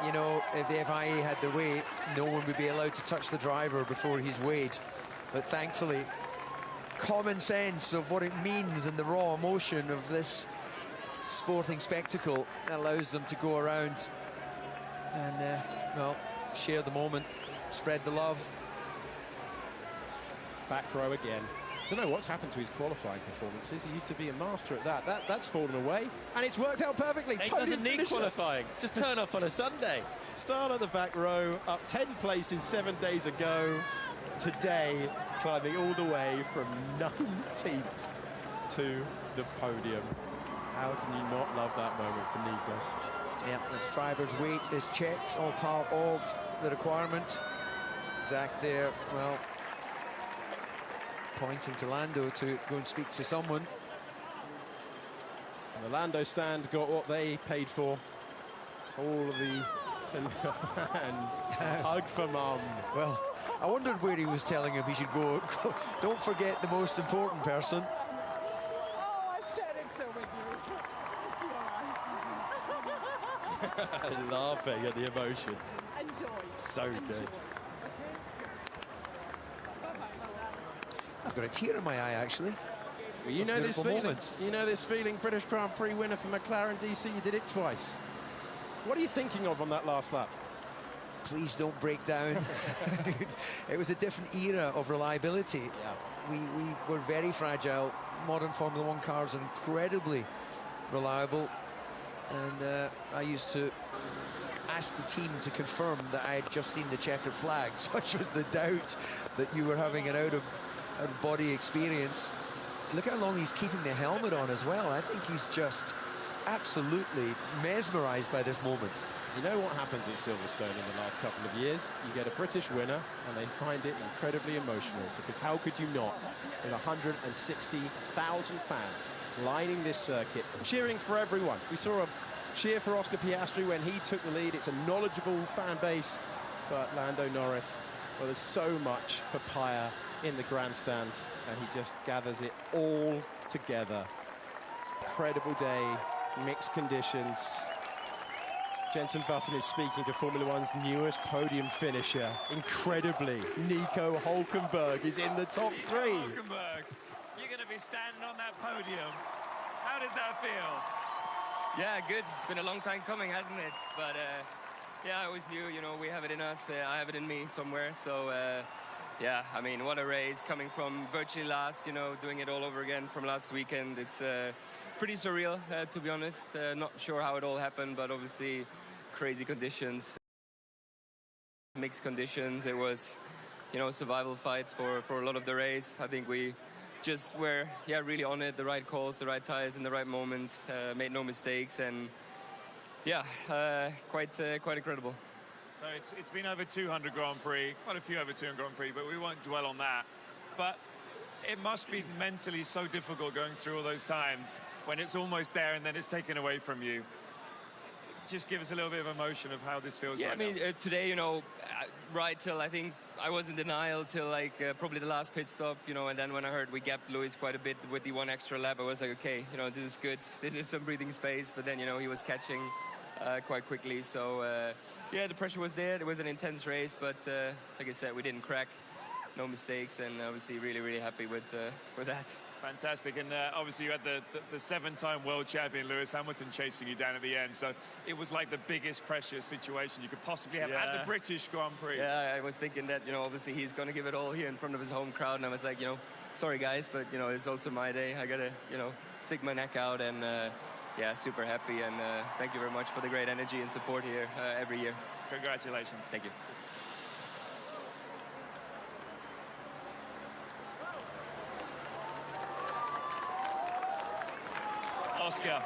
You know, if the FIA had the way, no one would be allowed to touch the driver before he's weighed. But thankfully, common sense of what it means and the raw emotion of this sporting spectacle allows them to go around and, well, share the moment, spread the love. Back row again. Don't know what's happened to his qualifying performances. He used to be a master at that. That's fallen away, and it's worked out perfectly. He doesn't need qualifying. Just turn up on a Sunday. Start at the back row, up 10 places 7 days ago. Today, climbing all the way from 19th to the podium. How can you not love that moment for Nico? Yeah, his driver's weight is checked, all part of the requirement. Zach there, well, pointing to Lando to go and speak to someone. And the Lando stand got what they paid for. All of the... and hug for Mum. Well, I wondered where he was telling him he should go. Don't forget the most important person. Oh, I shared it so with you. Laughing at the emotion. Enjoy. So good. I've got a tear in my eye, actually. Well, you know this feeling. You know this feeling. British Grand Prix winner for McLaren DC. You did it twice. What are you thinking of on that last lap? Please don't break down. It was a different era of reliability. Yeah. We were very fragile. Modern Formula One cars are incredibly reliable. And I used to ask the team to confirm that I had just seen the checkered flag. Such was the doubt that you were having an out-of-body experience. Look how long he's keeping the helmet on as well. I think he's just absolutely mesmerized by this moment. You know what happens at Silverstone in the last couple of years? You get a British winner and they find it incredibly emotional, because how could you not, with 160,000 fans lining this circuit, cheering for everyone. We saw a cheer for Oscar Piastri when he took the lead. It's a knowledgeable fan base, but Lando Norris, well, there's so much papaya in the grandstands, and he just gathers it all together. Incredible day, mixed conditions. Jenson Button is speaking to Formula One's newest podium finisher. Incredibly, Nico Hülkenberg is in the top three. Hülkenberg, you're going to be standing on that podium. How does that feel? Yeah, good. It's been a long time coming, hasn't it? But yeah, I always knew, you know, we have it in us. I have it in me somewhere. So yeah, I mean, what a race, coming from virtually last, you know, doing it all over again from last weekend. It's pretty surreal, to be honest. Not sure how it all happened, but obviously crazy conditions, mixed conditions. It was, you know, survival fight for a lot of the race. I think we just were, yeah, really on it. The right calls, the right tires in the right moment, made no mistakes, and yeah, quite incredible. So it's been over 200 Grand Prix, quite a few over 200 Grand Prix, but we won't dwell on that. But it must be mentally so difficult going through all those times when it's almost there and then it's taken away from you. Just give us a little bit of emotion of how this feels. Yeah, right I mean, now. Today, you know, right till I think I was in denial till like probably the last pit stop, you know, and then when I heard we gapped Lewis quite a bit with the one extra lap, I was like, okay, you know, this is good. This is some breathing space. But then, you know, he was catching quite quickly. So, yeah, the pressure was there. It was an intense race, but like I said, we didn't crack. No mistakes, and obviously really, really happy with that. Fantastic, and obviously you had the seven-time world champion Lewis Hamilton chasing you down at the end, so it was like the biggest pressure situation you could possibly have at the British Grand Prix. Yeah, I was thinking that, you know, obviously he's going to give it all here in front of his home crowd, and I was like, you know, sorry guys, but, you know, it's also my day. I got to, you know, stick my neck out, and yeah, super happy, and thank you very much for the great energy and support here every year. Congratulations. Thank you. Oscar,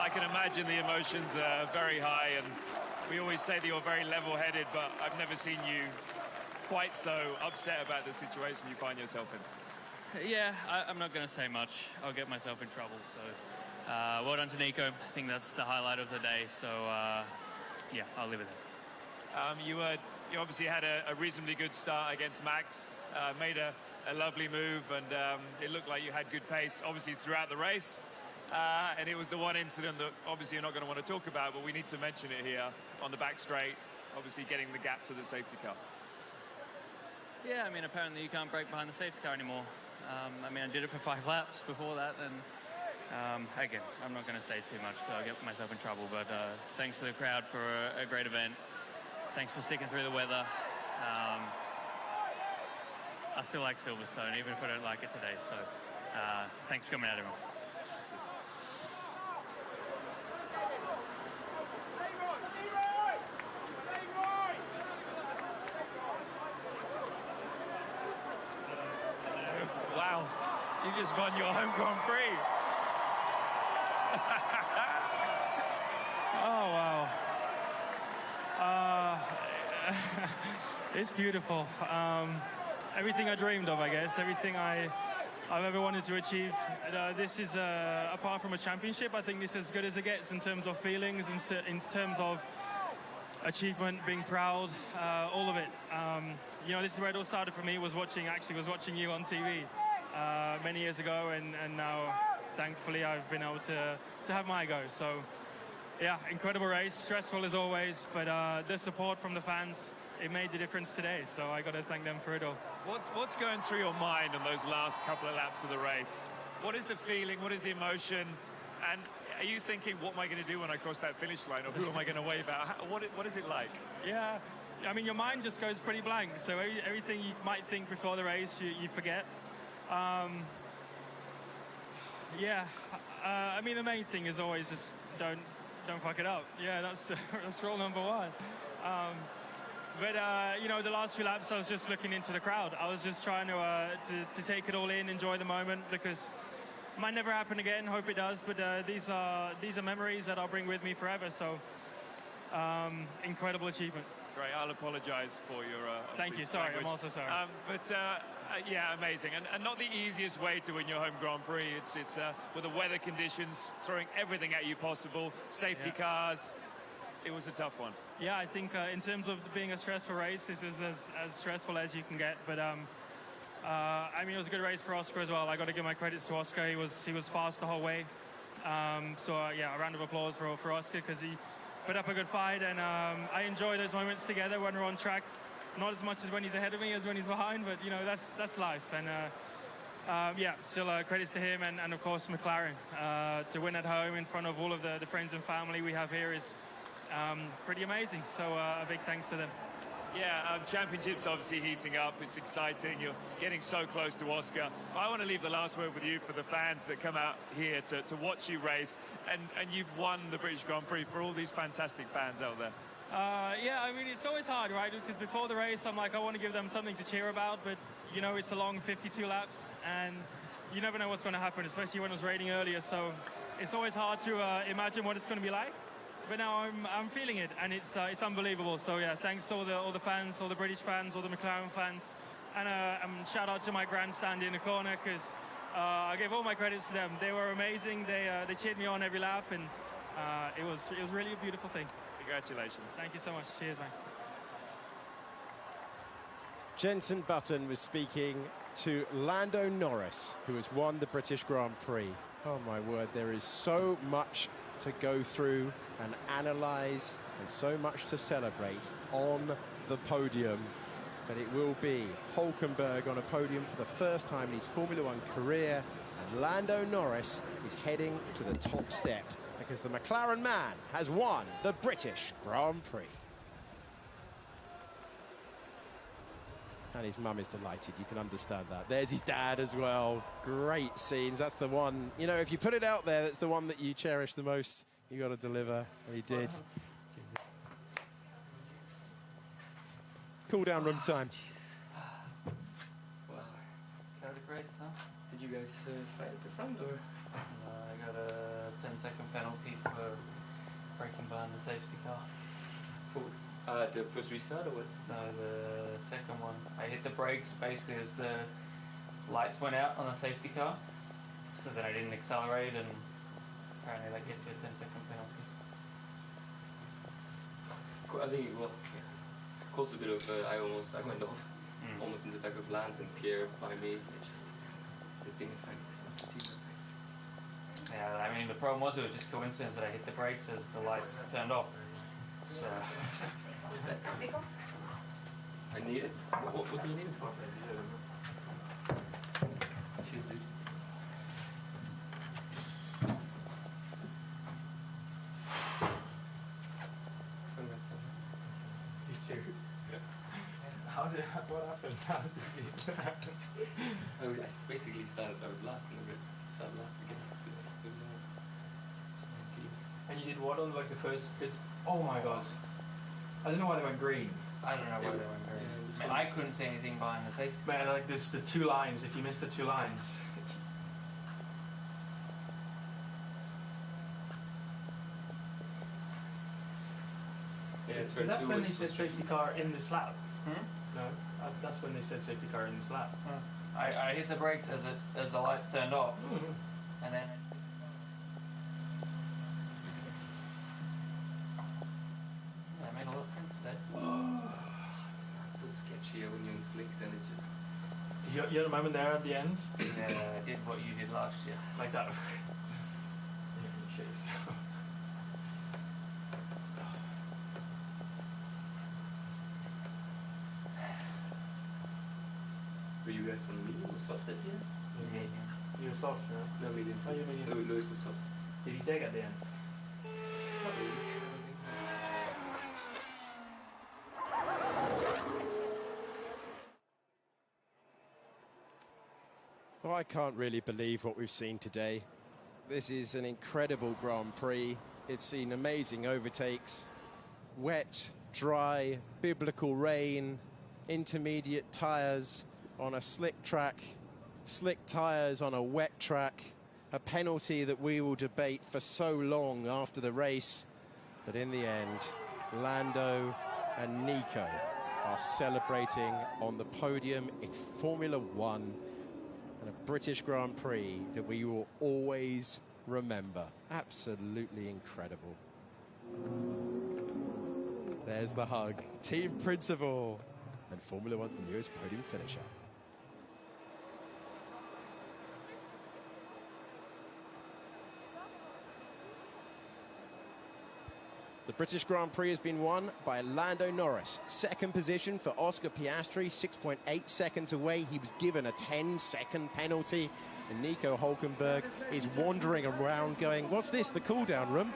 I can imagine the emotions are very high, and we always say that you're very level-headed, but I've never seen you quite so upset about the situation you find yourself in. Yeah, I'm not going to say much. I'll get myself in trouble. So, well done to Nico. I think that's the highlight of the day. So, yeah, I'll leave it there. You obviously had a reasonably good start against Max, made a lovely move, and it looked like you had good pace, obviously, throughout the race. And it was the one incident that obviously you're not going to want to talk about, but we need to mention it here on the back straight, obviously getting the gap to the safety car. Yeah, I mean, apparently you can't brake behind the safety car anymore. I mean, I did it for 5 laps before that, and again, I'm not going to say too much till I get myself in trouble, but thanks to the crowd for a great event. Thanks for sticking through the weather. I still like Silverstone, even if I don't like it today, so thanks for coming out, everyone. Wow, you just won your home Grand Prix. Oh, wow. It's beautiful. Everything I dreamed of, I guess, everything I've ever wanted to achieve. This is, apart from a championship, I think this is as good as it gets in terms of feelings, in terms of achievement, being proud, all of it. You know, this is where it all started for me, was watching you on TV many years ago, and now, thankfully, I've been able to have my go. So, yeah, incredible race, stressful as always, but the support from the fans, it made the difference today, so I got to thank them for it all. What's going through your mind on those last couple of laps of the race? What is the feeling? What is the emotion? And are you thinking, what am I going to do when I cross that finish line, or who am I going to wave at? What is it like? Yeah, I mean, your mind just goes pretty blank, so everything you might think before the race, you forget. Yeah, I mean, the main thing is always just don't fuck it up. Yeah, that's rule number one. But you know, the last few laps, I was just looking into the crowd. I was just trying to take it all in, enjoy the moment, because it might never happen again. Hope it does. But these are memories that I'll bring with me forever. So incredible achievement. Great. I'll apologise for your. Thank you. Sorry, language. I'm also sorry. Yeah, amazing, and not the easiest way to win your home Grand Prix. It's with the weather conditions throwing everything at you possible, safety cars. It was a tough one. Yeah, I think in terms of being a stressful race, this is as stressful as you can get. But I mean, it was a good race for Oscar as well. I got to give my credits to Oscar. He was fast the whole way. Yeah, a round of applause for Oscar, because he put up a good fight, and I enjoy those moments together when we're on track. Not as much as when he's ahead of me as when he's behind, but you know, that's life. And yeah, still credits to him, and of course McLaren. To win at home in front of all of the friends and family we have here is pretty amazing. So a big thanks to them. Yeah, championship's obviously heating up. It's exciting. You're getting so close to Oscar. I want to leave the last word with you for the fans that come out here to watch you race, and you've won the British Grand Prix, for all these fantastic fans out there. Yeah, I mean, it's always hard, right? Because before the race, I'm like, I want to give them something to cheer about, but, you know, it's a long 52 laps, and you never know what's going to happen, especially when it was raining earlier, so it's always hard to imagine what it's going to be like. But now I'm feeling it, and it's unbelievable. So, yeah, thanks to all the fans, all the British fans, all the McLaren fans, and shout out to my grandstand in the corner, because I gave all my credits to them. They were amazing. They cheered me on every lap, and it was really a beautiful thing. Congratulations. Thank you so much. Cheers, man. Jenson Button was speaking to Lando Norris, who has won the British Grand Prix. Oh, my word, there is so much to go through and analyse, and so much to celebrate on the podium. But it will be Hulkenberg on a podium for the first time in his Formula One career, and Lando Norris is heading to the top step, because the McLaren man has won the British Grand Prix. And his mum is delighted, you can understand that. There's his dad as well. Great scenes. That's the one, you know, if you put it out there, that's the one that you cherish the most. You got to deliver, and he did. Cool down room time. Wow, kind of great, huh? Did you guys fight at the front, or? I got a 10-second penalty for breaking behind the safety car. For the first restart, or what? No, the second one. I hit the brakes basically as the lights went out on the safety car, so then I didn't accelerate, and apparently that gets you a 10-second penalty. I think, well, yeah. Caused a bit of, I went off, almost in the back of Lance, and Pierre by me. It's just the thing effect. That's the team effect. Yeah, I mean, the problem was it was just coincidence that I hit the brakes as the lights turned off. So. I need it? What do you need it for? too. What happened? How did it happen? I basically I was last in the grid. Started last again. And you did what on like the first bit? Oh my god. I don't know why they went green. I don't know why they went green. I mean, I couldn't see anything behind the safety. Man, like there's the 2 lines. If you miss the 2 lines. Yeah, that's when they said safety car in this lap. No, that's when they said safety car in this lap. I hit the brakes as the lights turned off, and then. I made a lot of sense today. It's so sketchy when you're in slicks and it just. You had a moment there at the end. Yeah, I did what you did last year, like that. Yeah, shit yourself. Were you guys on medium or soft at the end? Medium. You were soft, no? No, medium. Oh, you medium. Lewis was soft. Did he dig at the end? Not really. Well, I can't really believe what we've seen today. This is an incredible Grand Prix. It's seen amazing overtakes, wet, dry, biblical rain, intermediate tyres on a slick track, slick tyres on a wet track, a penalty that we will debate for so long after the race. But in the end, Lando and Nico are celebrating on the podium in Formula One and a British Grand Prix that we will always remember. Absolutely incredible. There's the hug. Team principal and Formula One's newest podium finisher. The British Grand Prix has been won by Lando Norris. Second position for Oscar Piastri, 6.8 seconds away. He was given a 10-second penalty. And Nico Hülkenberg is wandering around going, what's this, the cool-down room?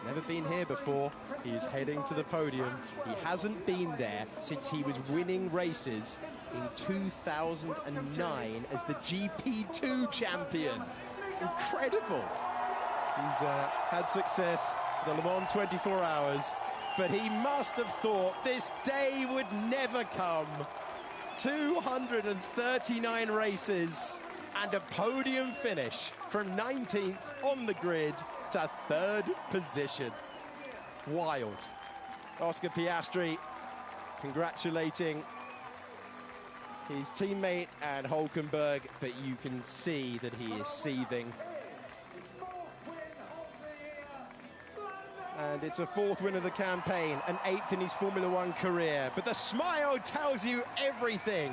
Never been here before. He's heading to the podium. He hasn't been there since he was winning races in 2009 as the GP2 champion. Incredible. He's had success the Le Mans 24 Hours, but he must have thought this day would never come. 239 races and a podium finish from 19th on the grid to 3rd position. Wild. Oscar Piastri congratulating his teammate and Hülkenberg, but you can see that he is seething. And it's a 4th win of the campaign, an 8th in his Formula One career. But the smile tells you everything.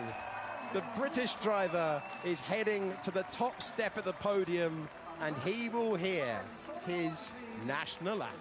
The British driver is heading to the top step of the podium, and he will hear his national anthem.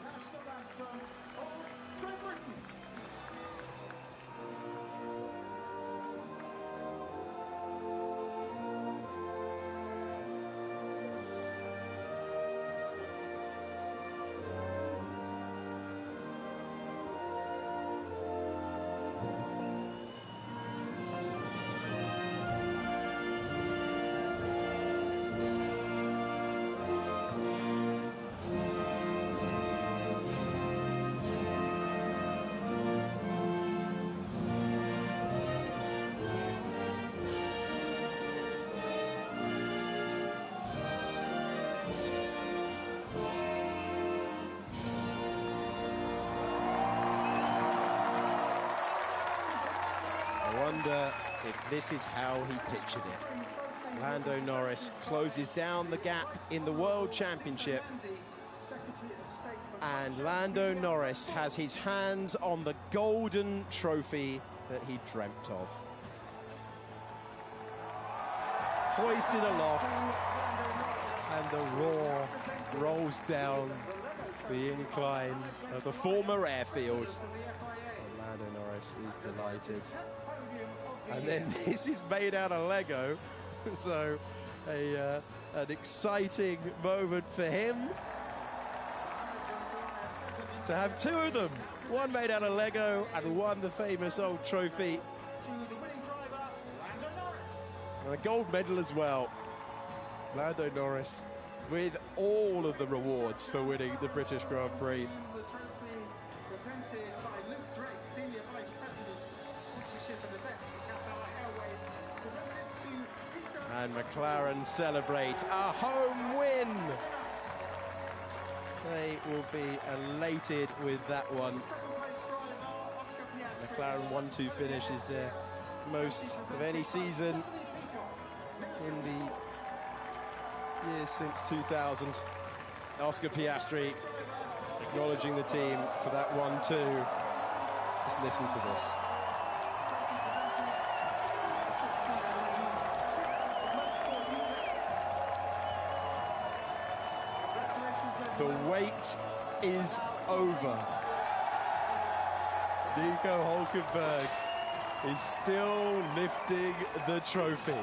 I wonder if this is how he pictured it. Lando Norris closes down the gap in the World Championship, and Lando Norris has his hands on the golden trophy that he dreamt of. Hoisted aloft, and the roar rolls down the incline of the former airfield. And Lando Norris is delighted. And then this is made out of Lego, so an exciting moment for him to have 2 of them One made out of Lego and one the famous old trophy. And a gold medal as well. Lando Norris with all of the rewards for winning the British Grand Prix. Presented by Luke Drake, Senior Vice President, Sponsorship and Events for Qatar Airways. And McLaren celebrate a home win. They will be elated with that one. McLaren 1-2 finish is their most of any season in the years since 2000. Oscar Piastri acknowledging the team for that 1-2. Just listen to this. The wait is over. Nico Hulkenberg is still lifting the trophy.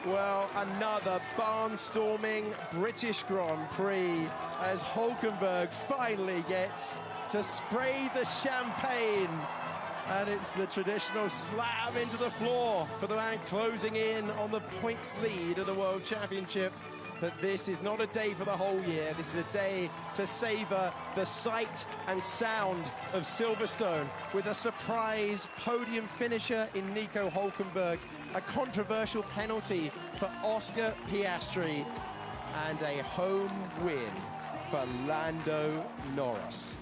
Well, another barnstorming British Grand Prix as Hulkenberg finally gets to spray the champagne. And it's the traditional slam into the floor for the man closing in on the points lead of the World Championship. But this is not a day for the whole year. This is a day to savour the sight and sound of Silverstone with a surprise podium finisher in Nico Hulkenberg, a controversial penalty for Oscar Piastri, and a home win for Lando Norris.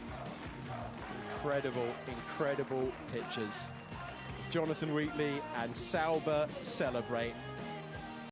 Incredible, incredible pictures. Jonathan Wheatley and Sauber celebrate.